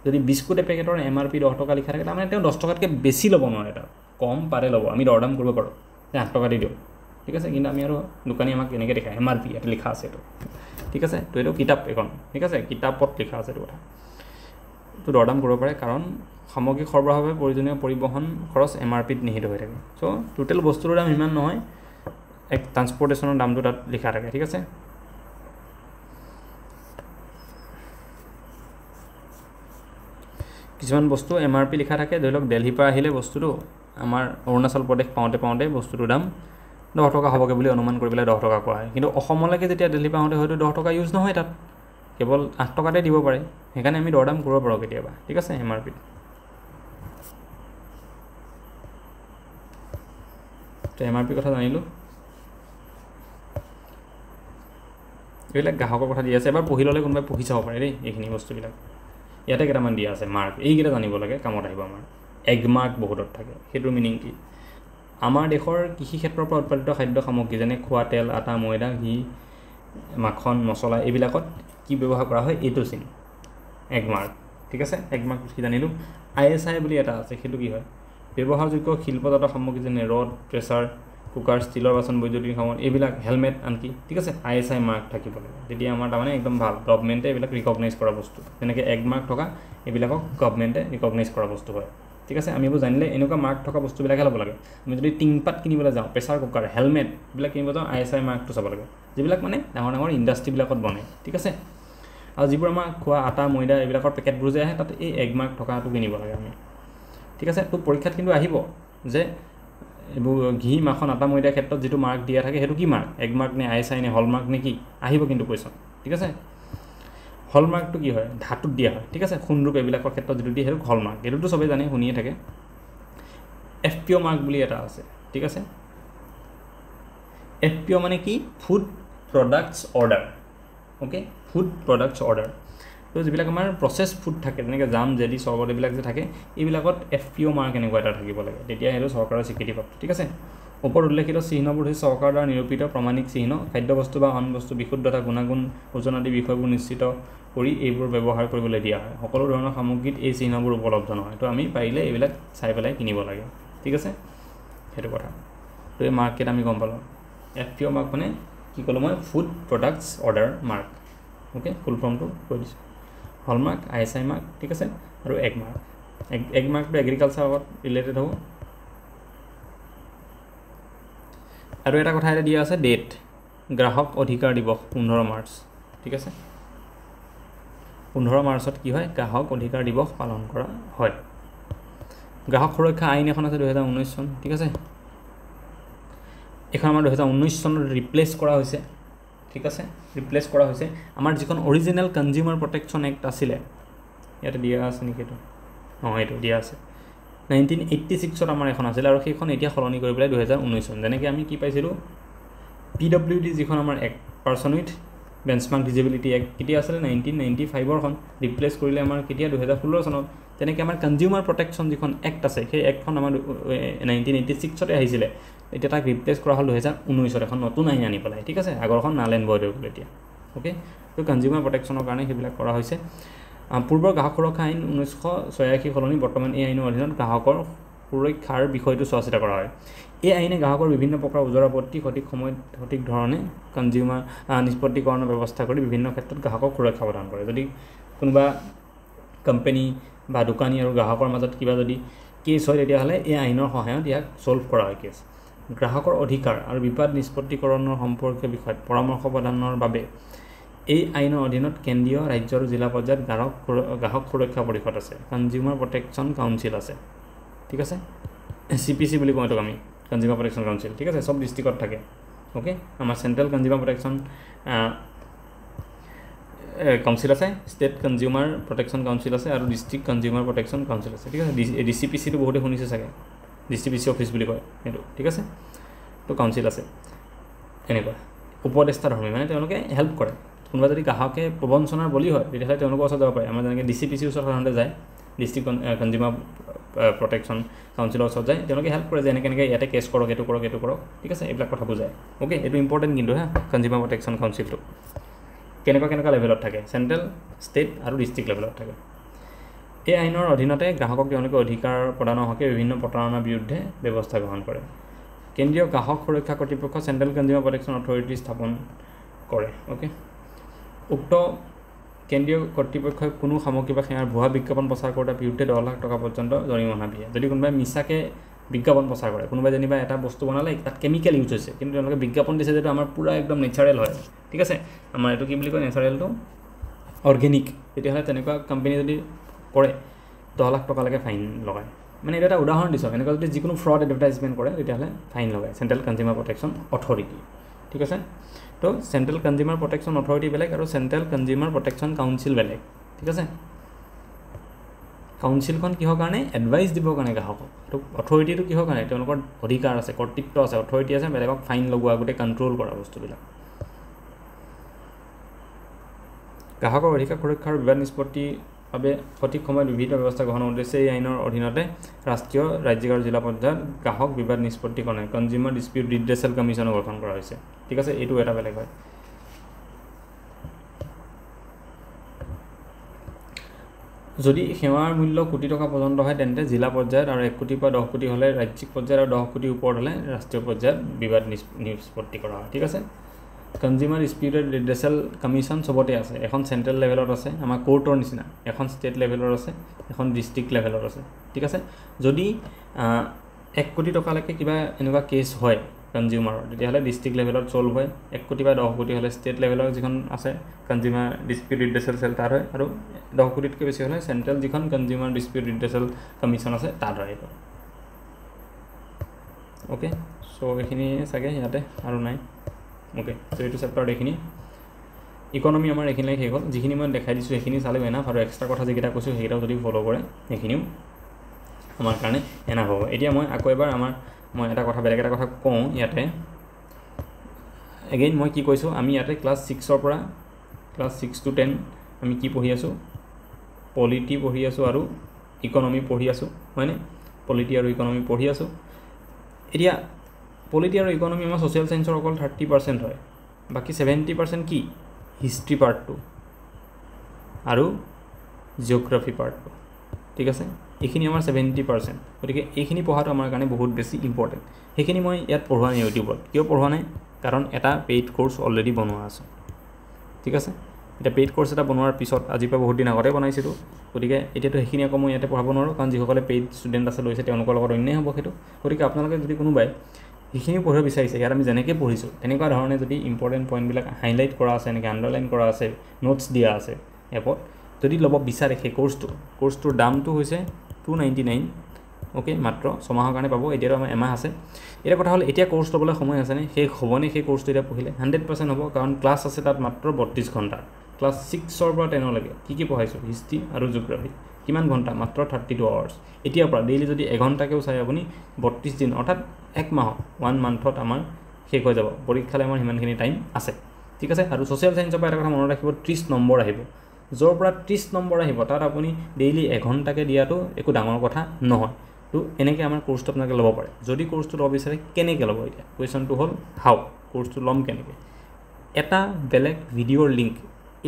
যদি বিস্কুট এপেকেটৰ MRP 10 টকা লিখা থাকে, তাৰমানে তেওঁ 10 টকাতকৈ বেছি ল'ব নোৱাৰে, তাত কম পাৰে ল'ব। আমি দৰদাম কৰিব পাৰোঁ যে 8 টকা দি দিওঁ, ঠিক আছে। কিন্তু আমি আৰু দোকানী আমাক এনেকৈ দেখায় MRP ইয়াতে লিখা আছে এইটো, ঠিক আছে। তো এইটো কিতাপ এখন, ঠিক আছে, কিতাপত লিখা আছে এইটো কথা। তো দৰদাম কৰিব পাৰে কাৰণ সামগ্ৰী সৰবৰাহৰ বাবে প্ৰয়োজনীয় পৰিবহণ খৰচ MRPত নিহিত হৈ থাকে। চ' টোটেল বস্তুৰ দাম ইমান নহয়, এক ট্ৰান্সপৰ্টেশ্যনৰ দামটো তাত লিখা থাকে, ঠিক আছে। কিছুমান বস্তু MRP লিখা থাকে, ধৰি লওক দিল্লীৰ পৰা আহিলে বস্তুটো আমাৰ অৰুণাচল প্ৰদেশ পাওঁতে বস্তুটোৰ দাম 10 টকা হ'বগৈ বুলি অনুমান কৰি পেলাই 10 টকা কোৱা হয়। কিন্তু অসমলৈকে যেতিয়া দিল্লী পাওঁতে হয়তো 10 টকা ইউজ নহয়, তাত কেৱল 8 টকাতে দিব পাৰে। সেইকাৰণে আমি দৰদাম কৰিব পাৰোঁ কেতিয়াবা, ঠিক আছে। MRPত তো MRP কথা জানিলোঁ। এইবিলাক গ্ৰাহকৰ কথা দিয়া আছে, এবাৰ পঢ়ি ল'লে কোনোবাই পঢ়ি চাব পাৰে দেই এইখিনি বস্তুবিলাক। ইয়াতে কেইটামান দিয়া আছে মাৰ্ক, এইকেইটা জানিব লাগে, কামত আহিব আমাৰ। এগমাৰ্ক বহুতত থাকে, সেইটোৰ মিনিং কি? আমাৰ দেশৰ কৃষি ক্ষেত্ৰৰ পৰা উৎপাদিত খাদ্য সামগ্ৰী যেনে খোৱা তেল, আটা, ময়দা, ঘি, মাখন, মছলা এইবিলাকত কি ব্যৱহাৰ কৰা হয়, এইটো চিন এগমাৰ্ক, ঠিক আছে। এগমাৰ্ক কি জানিলোঁ। ISI বুলি এটা আছে, সেইটো কি হয়? ব্যৱহাৰযোগ্য শিল্পজাত সামগ্ৰী যেনে ৰড, প্ৰেছাৰ কুকাৰ, ষ্টিলৰ বাচন, বৈদ্যুতিক সামগ্ৰী এইবিলাক, হেলমেট আনকি, ঠিক আছে। ISI মাৰ্ক থাকিব লাগে, তেতিয়া আমাৰ তাৰমানে একদম ভাল, গভমেণ্টে এইবিলাক ৰিকগনাইজ কৰা বস্তু। যেনেকৈ এগমাৰ্ক থকা এইবিলাকক গভমেণ্টে ৰিকগনাইজ কৰা বস্তু হয়, ঠিক আছে। আমি এইবোৰ জানিলে এনেকুৱা মাৰ্ক থকা বস্তুবিলাকহে ল'ব লাগে। আমি যদি টিংপাত কিনিবলৈ যাওঁ, প্ৰেছাৰ কুকাৰ, হেলমেট এইবিলাক কিনিব যাওঁ, ISI মাৰ্কটো চাব লাগে, যিবিলাক মানে ডাঙৰ ইণ্ডাষ্ট্ৰীবিলাকত বনে, ঠিক আছে। আৰু যিবোৰ আমাৰ খোৱা আটা, ময়দা এইবিলাকৰ পেকেটবোৰ যে আহে, তাত এই এগমাৰ্ক থকাটো কিনিব লাগে আমি, ঠিক আছে। তো পৰীক্ষাত কিন্তু আহিব যে এইবোৰ ঘি, মাখন, আটা, ময়দাৰ ক্ষেত্ৰত যিটো মাৰ্ক দিয়া থাকে সেইটো কি মাৰ্ক? এগমাৰ্ক নে ISI নে হলমাৰ্ক নে কি? আহিব কিন্তু কুৱেশ্যন, ঠিক আছে। হলমাৰ্কটো কি হয়? ধাতুত দিয়া হয়, ঠিক আছে। সোণৰূপ এইবিলাকৰ ক্ষেত্ৰত যিটো দিয়ে সেইটো হলমাৰ্ক, এইটোতো চবেই জানে, শুনিয়ে থাকে। FPO মাৰ্ক বুলি এটা আছে, ঠিক আছে। FPO মানে কি? Food products order, okay, food products order. তো যিবিলাক আমাৰ প্ৰচেছ ফুড থাকে, যেনেকৈ জাম, জেলি, চৰ্বত এইবিলাক যে থাকে, এইবিলাকত FPO মাৰ্ক এনেকুৱা এটা থাকিব লাগে, তেতিয়া সেইটো চৰকাৰৰ স্বীকৃতি পাব, ঠিক আছে। ওপৰত উল্লেখিত চিহ্নবোৰ হৈছে চৰকাৰৰ দ্বাৰা নিৰূপিত প্ৰমাণিক চিহ্ন। খাদ্যবস্তু বা অন্য বস্তু বিশুদ্ধতা, গুণাগুণ, ওজন আদি বিষয়বোৰ নিশ্চিত কৰি এইবোৰ ব্যৱহাৰ কৰিবলৈ দিয়া হয়। সকলো ধৰণৰ সামগ্ৰীত এই চিহ্নবোৰ উপলব্ধ নহয়, তো আমি পাৰিলে এইবিলাক চাই পেলাই কিনিব লাগে, ঠিক আছে। সেইটো কথা। তো এই মাৰ্ককেইটা আমি গম পালোঁ। FPO মাৰ্ক মানে কি ক'লোঁ মই? Food products order mark, okay, full ফৰ্মটো কৈ দিছোঁ। হলমাৰ্ক, ISI মাৰ্ক, ঠিক আছে, আৰু এগমাৰ্ক। এগমাৰ্কটো এগ্ৰিকালচাৰৰ লগত ৰিলেটেড হ'ব। আৰু এটা কথা এটা দিয়া আছে, ডেট, গ্ৰাহক অধিকাৰ দিৱস 15 মাৰ্চ, ঠিক আছে। 15 মাৰ্চত কি হয়? গ্ৰাহক অধিকাৰ দিৱস পালন কৰা হয়। গ্ৰাহক সুৰক্ষা আইন এখন আছে 2019 চন, ঠিক আছে। এখন আমাৰ 2019 চনত ৰিপ্লেচ কৰা হৈছে, ঠিক আছে, ৰিপ্লেচ কৰা হৈছে। আমাৰ যিখন অৰিজিনেল কনজিউমাৰ প্ৰটেকশ্যন এক্ট আছিলে, ইয়াতে দিয়া আছে নেকি এইটো? অঁ, এইটো দিয়া আছে। 1986ত আমাৰ এখন আছিলে, আৰু সেইখন এতিয়া সলনি কৰি পেলাই 2019 চন। যেনেকৈ আমি কি পাইছিলোঁ, PWD যিখন আমাৰ act, person with benchmark disability act, কেতিয়া আছিলে? 1995খন ৰিপ্লেচ কৰিলে আমাৰ কেতিয়া? 2016 চনত। তেনেকৈ আমাৰ কনজিউমাৰ প্ৰটেকশ্যন যিখন এক্ট আছে, সেই এক্টখন আমাৰ 1986তে আহিছিলে, এতিয়া তাক ৰিপ্লেচ কৰা হ'ল 2019ত, এখন নতুন আইন আনি পেলাই, ঠিক আছে। আগৰখন নাল এণ্ড ভইড হৈ গ'ল এতিয়া, অ'কে। তো কনজিউমাৰ প্ৰটেকশ্যনৰ কাৰণে সেইবিলাক কৰা হৈছে। পূৰ্বৰ গ্ৰাহক সুৰক্ষা আইন 1986 সলনি বৰ্তমান এই আইনৰ অধীনত গ্ৰাহকৰ সুৰক্ষাৰ বিষয়টো চোৱা চিতা কৰা হয়। এই আইনে গ্ৰাহকৰ বিভিন্ন প্ৰকাৰ ওজৰ আপত্তি সঠিক সময়ত সঠিক ধৰণে কনজিউমাৰ নিষ্পত্তিকৰণৰ ব্যৱস্থা কৰি বিভিন্ন ক্ষেত্ৰত গ্ৰাহকক সুৰক্ষা প্ৰদান কৰে। যদি কোনোবা কোম্পানী বা দোকানী আৰু গ্ৰাহকৰ মাজত কিবা যদি কেছ হয়, তেতিয়াহ'লে এই আইনৰ সহায়ত ইয়াক ছল্ভ কৰা হয় কেছ। গ্ৰাহকৰ অধিকাৰ আৰু বিবাদ নিষ্পত্তিকৰণৰ সম্পৰ্কীয় বিষয়ত পৰামৰ্শ প্ৰদানৰ বাবে এই আইনৰ অধীনত কেন্দ্ৰীয়, ৰাজ্য আৰু জিলা পৰ্যায়ত গ্ৰাহক সুৰক্ষা পৰিষদ আছে, কনজিউমাৰ প্ৰটেকশ্যন কাউন্সিল আছে, ঠিক আছে। CPC বুলি কওঁ এইটোক আমি, কনজিউমাৰ প্ৰটেকশ্যন কাউন্সিল, ঠিক আছে। চব ডিষ্ট্ৰিক্টত থাকে, অ'কে। আমাৰ চেণ্ট্ৰেল কনজিউমাৰ প্ৰটেকশ্যন কাউন্সিল আছে, ষ্টেট কনজিউমাৰ প্ৰটেকশ্যন কাউন্সিল আছে, আৰু ডিষ্ট্ৰিক্ট কনজিউমাৰ প্ৰটেকশ্যন কাউন্সিল আছে, ঠিক আছে। DCPCটো বহুতে শুনিছে চাগে, DCPC অফিচ বুলি কয় সেইটো, ঠিক আছে। তো কাউন্সিল আছে। এনেকুৱা উপদেষ্টা ধৰ্মী মানে তেওঁলোকে হেল্প কৰে কোনোবা যদি গ্ৰাহকে প্ৰবঞ্চনাৰ বলি হয় তেতিয়াহ'লে তেওঁলোকৰ ওচৰত যাব পাৰে আমাৰ যেনেকৈ DCPCৰ ওচৰত সাধাৰণতে যায় ডিষ্ট্ৰিক্ট কনজিউমাৰ প্ৰটেকশ্যন কাউন্সিলৰ ওচৰত যায় তেওঁলোকে হেল্প কৰে যে এনেকৈ ইয়াতে কেছ কৰক এইটো কৰক ঠিক আছে এইবিলাক কথা বুজায় অ'কে এইটো ইম্পৰ্টেণ্ট কিন্তু কনজিউমাৰ প্ৰটেকশ্যন কাউন্সিলটো কেনেকুৱা লেভেলত থাকে চেণ্ট্ৰেল ষ্টেট আৰু ডিষ্ট্ৰিক্ট লেভেলত থাকে এই আইনৰ অধীনতে গ্ৰাহকক তেওঁলোকে অধিকাৰ প্ৰদানৰ হকে বিভিন্ন প্ৰতাৰণাৰ বিৰুদ্ধে ব্যৱস্থা গ্ৰহণ কৰে কেন্দ্ৰীয় গ্ৰাহক সুৰক্ষা কৰ্তৃপক্ষ চেণ্ট্ৰেল কনজিউমাৰ প্ৰটেকশ্যন অথৰিটি স্থাপন কৰে অ'কে উক্ত কেন্দ্ৰীয় কৰ্তৃপক্ষই কোনো সামগ্ৰী বা সেৱাৰ ভুৱা বিজ্ঞাপন প্ৰচাৰ কৰাৰ বিৰুদ্ধে 10 লাখ টকা পৰ্যন্ত জৰিমনা দিয়ে যদি কোনোবাই মিছাকৈ বিজ্ঞাপন প্ৰচাৰ কৰে কোনোবাই যেনিবা এটা বস্তু বনালে তাত কেমিকেল ইউজ হৈছে কিন্তু তেওঁলোকে বিজ্ঞাপন দিছে যেটো আমাৰ পুৰা একদম নেচাৰেল হয় ঠিক আছে আমাৰ এইটো কি বুলি কয় নেচাৰেলটো অৰ্গেনিক তেতিয়াহ'লে তেনেকুৱা কোম্পানী যদি কৰে 10 লাখ টকালৈকে ফাইন লগায় মানে এটা উদাহৰণ দিছোঁ এনেকুৱা যদি যিকোনো ফ্ৰড এডভাৰটাইজমেণ্ট কৰে তেতিয়াহ'লে ফাইন লগায় চেণ্ট্ৰেল কনজিউমাৰ প্ৰটেকশ্যন অথৰিটি ঠিক আছে তো চেণ্ট্ৰেল কনজিউমাৰ প্ৰটেকশ্যন অথৰিটি বেলেগ আৰু চেণ্ট্ৰেল কনজিউমাৰ প্ৰটেকশ্যন কাউন্সিল বেলেগ ঠিক আছে কাউন্সিলখন কিহৰ কাৰণে এডভাইচ দিবৰ কাৰণে গ্ৰাহকক তো অথৰিটিটো কিহৰ কাৰণে তেওঁলোকৰ অধিকাৰ আছে কৰ্তৃত্ব আছে অথৰিটি আছে বেলেগক ফাইন লগোৱা গোটেই কণ্ট্ৰল কৰা বস্তুবিলাক গ্ৰাহকৰ অধিকাৰ সুৰক্ষাৰ বিবাদ নিষ্পত্তিৰ বাবে সঠিক সময়ত বিভিন্ন ব্যৱস্থা গ্ৰহণৰ উদ্দেশ্যে এই আইনৰ অধীনতে ৰাষ্ট্ৰীয় ৰাজ্যিক আৰু জিলা পৰ্যায়ত গ্ৰাহক বিবাদ নিষ্পত্তি কাৰণে কনজিউমাৰ ডিস্পিউট ৰিড্ৰেছেল কমিশ্যন গঠন কৰা হৈছে ঠিক আছে এইটো এটা বেলেগ হয় যদি সেৱাৰ মূল্য কোটি টকা পৰ্যন্ত হয় তেন্তে জিলা পৰ্যায়ত আৰু 1 কোটিৰ পৰা 10 কোটি হ'লে ৰাজ্যিক পৰ্যায়ত আৰু 10 কোটিৰ ওপৰত হ'লে ৰাষ্ট্ৰীয় পৰ্যায়ত বিবাদ নিষ্পত্তি কৰা হয় ঠিক আছে কনজিউমাৰ ডিস্পিউটেড ৰিড্ৰেছেল কমিশ্যন চবতে আছে এখন চেণ্ট্ৰেল লেভেলত আছে আমাৰ কোৰ্টৰ নিচিনা এখন ষ্টেট লেভেলত আছে এখন ডিষ্ট্ৰিক্ট লেভেলত আছে ঠিক আছে যদি 1 কোটি টকালৈকে কিবা এনেকুৱা কেছ হয় কনজিউমাৰৰ তেতিয়াহ'লে ডিষ্ট্ৰিক্ট লেভেলত চল্ভ হয় 1 কোটি বা 10 কোটি হ'লে ষ্টেট লেভেলৰ যিখন আছে কনজিউমাৰ ডিস্পিউট ৰিড্ৰেছেল চেল তাত হয় আৰু 10 কোটিতকৈ বেছি হ'লে চেণ্ট্ৰেল যিখন কনজিউমাৰ ডিস্পিউট ৰিড্ৰেছেল কমিশ্যন আছে তাত হয় এইটো অ'কে চ' এইখিনি চাগে ইয়াতে আৰু নাই অ'কে চ' এইটো চেপ্টাৰত এইখিনি ইকনমি আমাৰ এইখিনিলৈ শেষ হ'ল যিখিনি মই দেখাই দিছোঁ সেইখিনি চালেও এনাফ আৰু এক্সট্ৰা কথা যিকেইটা কৈছোঁ সেইকেইটাও যদি ফ'ল' কৰে সেইখিনিও আমাৰ কাৰণে এনাফ হ'ব এতিয়া মই আকৌ এবাৰ মই এটা কথা বেলেগ এটা কথা কওঁ ইয়াতে এগেইন মই কি কৈছোঁ আমি ইয়াতে ক্লাছ 6ৰ পৰা ক্লাছ 6 to 10 আমি কি পঢ়ি আছোঁ পলিটি পঢ়ি আছোঁ আৰু ইকনমি পঢ়ি আছোঁ হয়নে পলিটি আৰু ইকনমি পঢ়ি আছোঁ এতিয়া পলিটি আৰু ইকনমি আমাৰ ছ'চিয়েল চায়েন্সৰ অকল 30% হয় বাকী 70% কি হিষ্ট্ৰী পাৰ্টটো আৰু জিঅ'গ্ৰাফি পাৰ্টটো ঠিক আছে এইখিনি আমাৰ 70% গতিকে এইখিনি পঢ়াটো আমাৰ কাৰণে বহুত বেছি ইম্পৰ্টেণ্ট সেইখিনি মই ইয়াত পঢ়োৱা নাই ইউটিউবত কিয় পঢ়োৱা নাই কাৰণ এটা পেইড কোৰ্চ অলৰেডি বনোৱা আছে ঠিক আছে এটা পেইড কোৰ্চ এটা বনোৱাৰ পিছত আজিৰ পৰা বহুত দিন আগতে বনাইছিলোঁ গতিকে এতিয়াতো সেইখিনি আকৌ মই ইয়াতে পঢ়াব নোৱাৰোঁ কাৰণ যিসকলে পেইড ষ্টুডেণ্ট আছে লৈছে তেওঁলোকৰ লগত অন্যায় হ'ব সেইটো গতিকে আপোনালোকে যদি কোনোবাই সেইখিনি পঢ়িব বিচাৰিছে ইয়াত আমি যেনেকৈ পঢ়িছোঁ তেনেকুৱা ধৰণে যদি ইম্পৰ্টেণ্ট পইণ্টবিলাক হাইলাইট কৰা আছে এনেকৈ আণ্ডাৰলাইন কৰা আছে নোটছ দিয়া আছে এপত যদি ল'ব বিচাৰে সেই কোৰ্চটোৰ দামটো হৈছে 299 অ'কে মাত্ৰ 6 মাহৰ কাৰণে পাব এতিয়াতো আমাৰ এমাহ আছে এটা কথা হ'ল এতিয়া কোৰ্চ ল'বলৈ সময় আছেনে শেষ হ'বনে সেই কোৰ্চটো এতিয়া পঢ়িলে 100% হ'ব কাৰণ ক্লাছ আছে তাত মাত্ৰ 32 ঘণ্টা ক্লাছ 6ৰ পৰা 10লৈকে কি পঢ়াইছোঁ হিষ্ট্ৰী আৰু জিঅ'গ্ৰাফি কিমান ঘণ্টা মাত্ৰ 32 আৱাৰ্ছ এতিয়াৰ পৰা ডেইলি যদি এঘণ্টাকৈও চাই আপুনি 32 দিন অৰ্থাৎ 1 মাহত 1 মান্থত আমাৰ শেষ হৈ যাব পৰীক্ষালৈ আমাৰ সিমানখিনি টাইম আছে ঠিক আছে আৰু ছ'চিয়েল চায়েন্সৰ পৰা এটা কথা মনত ৰাখিব 30 নম্বৰ আহিব য'ৰ পৰা 30 নম্বৰ আহিব তাত আপুনি ডেইলি এঘণ্টাকৈ দিয়াটো একো ডাঙৰ কথা নহয় তো এনেকৈ আমাৰ কোৰ্চটো আপোনালোকে ল'ব পাৰে যদি কোৰ্চটো ল'ব বিচাৰে কেনেকৈ ল'ব এতিয়া কুৱেশ্যনটো হ'ল হাউ কোৰ্চটো ল'ম কেনেকৈ এটা বেলেগ ভিডিঅ'ৰ লিংক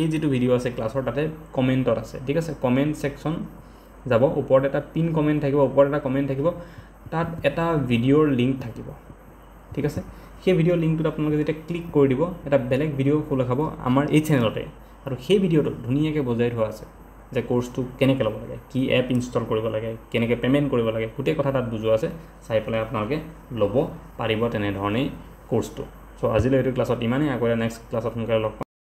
এই যিটো ভিডিঅ' আছে ক্লাছৰ তাতে কমেণ্টত আছে ঠিক আছে কমেণ্ট ছেকশ্যন যাব ওপৰত এটা পিন কমেণ্ট থাকিব ওপৰত এটা কমেণ্ট থাকিব তাত এটা ভিডিঅ'ৰ লিংক থাকিব ঠিক আছে সেই ভিডিঅ'ৰ লিংকটোত আপোনালোকে যেতিয়া ক্লিক কৰি দিব এটা বেলেগ ভিডিঅ' খোলা খাব আমাৰ এই চেনেলতে আৰু সেই ভিডিঅ'টোত ধুনীয়াকৈ বুজাই থোৱা আছে যে কোৰ্চটো কেনেকৈ ল'ব লাগে কি এপ ইনষ্টল কৰিব লাগে কেনেকৈ পে'মেণ্ট কৰিব লাগে গোটেই কথা তাত বুজোৱা আছে চাই পেলাই আপোনালোকে ল'ব পাৰিব তেনেধৰণেই কোৰ্চটো চ' আজিলৈ এইটো ক্লাছত ইমানেই আকৌ নেক্সট ক্লাছত সোনকালে লগ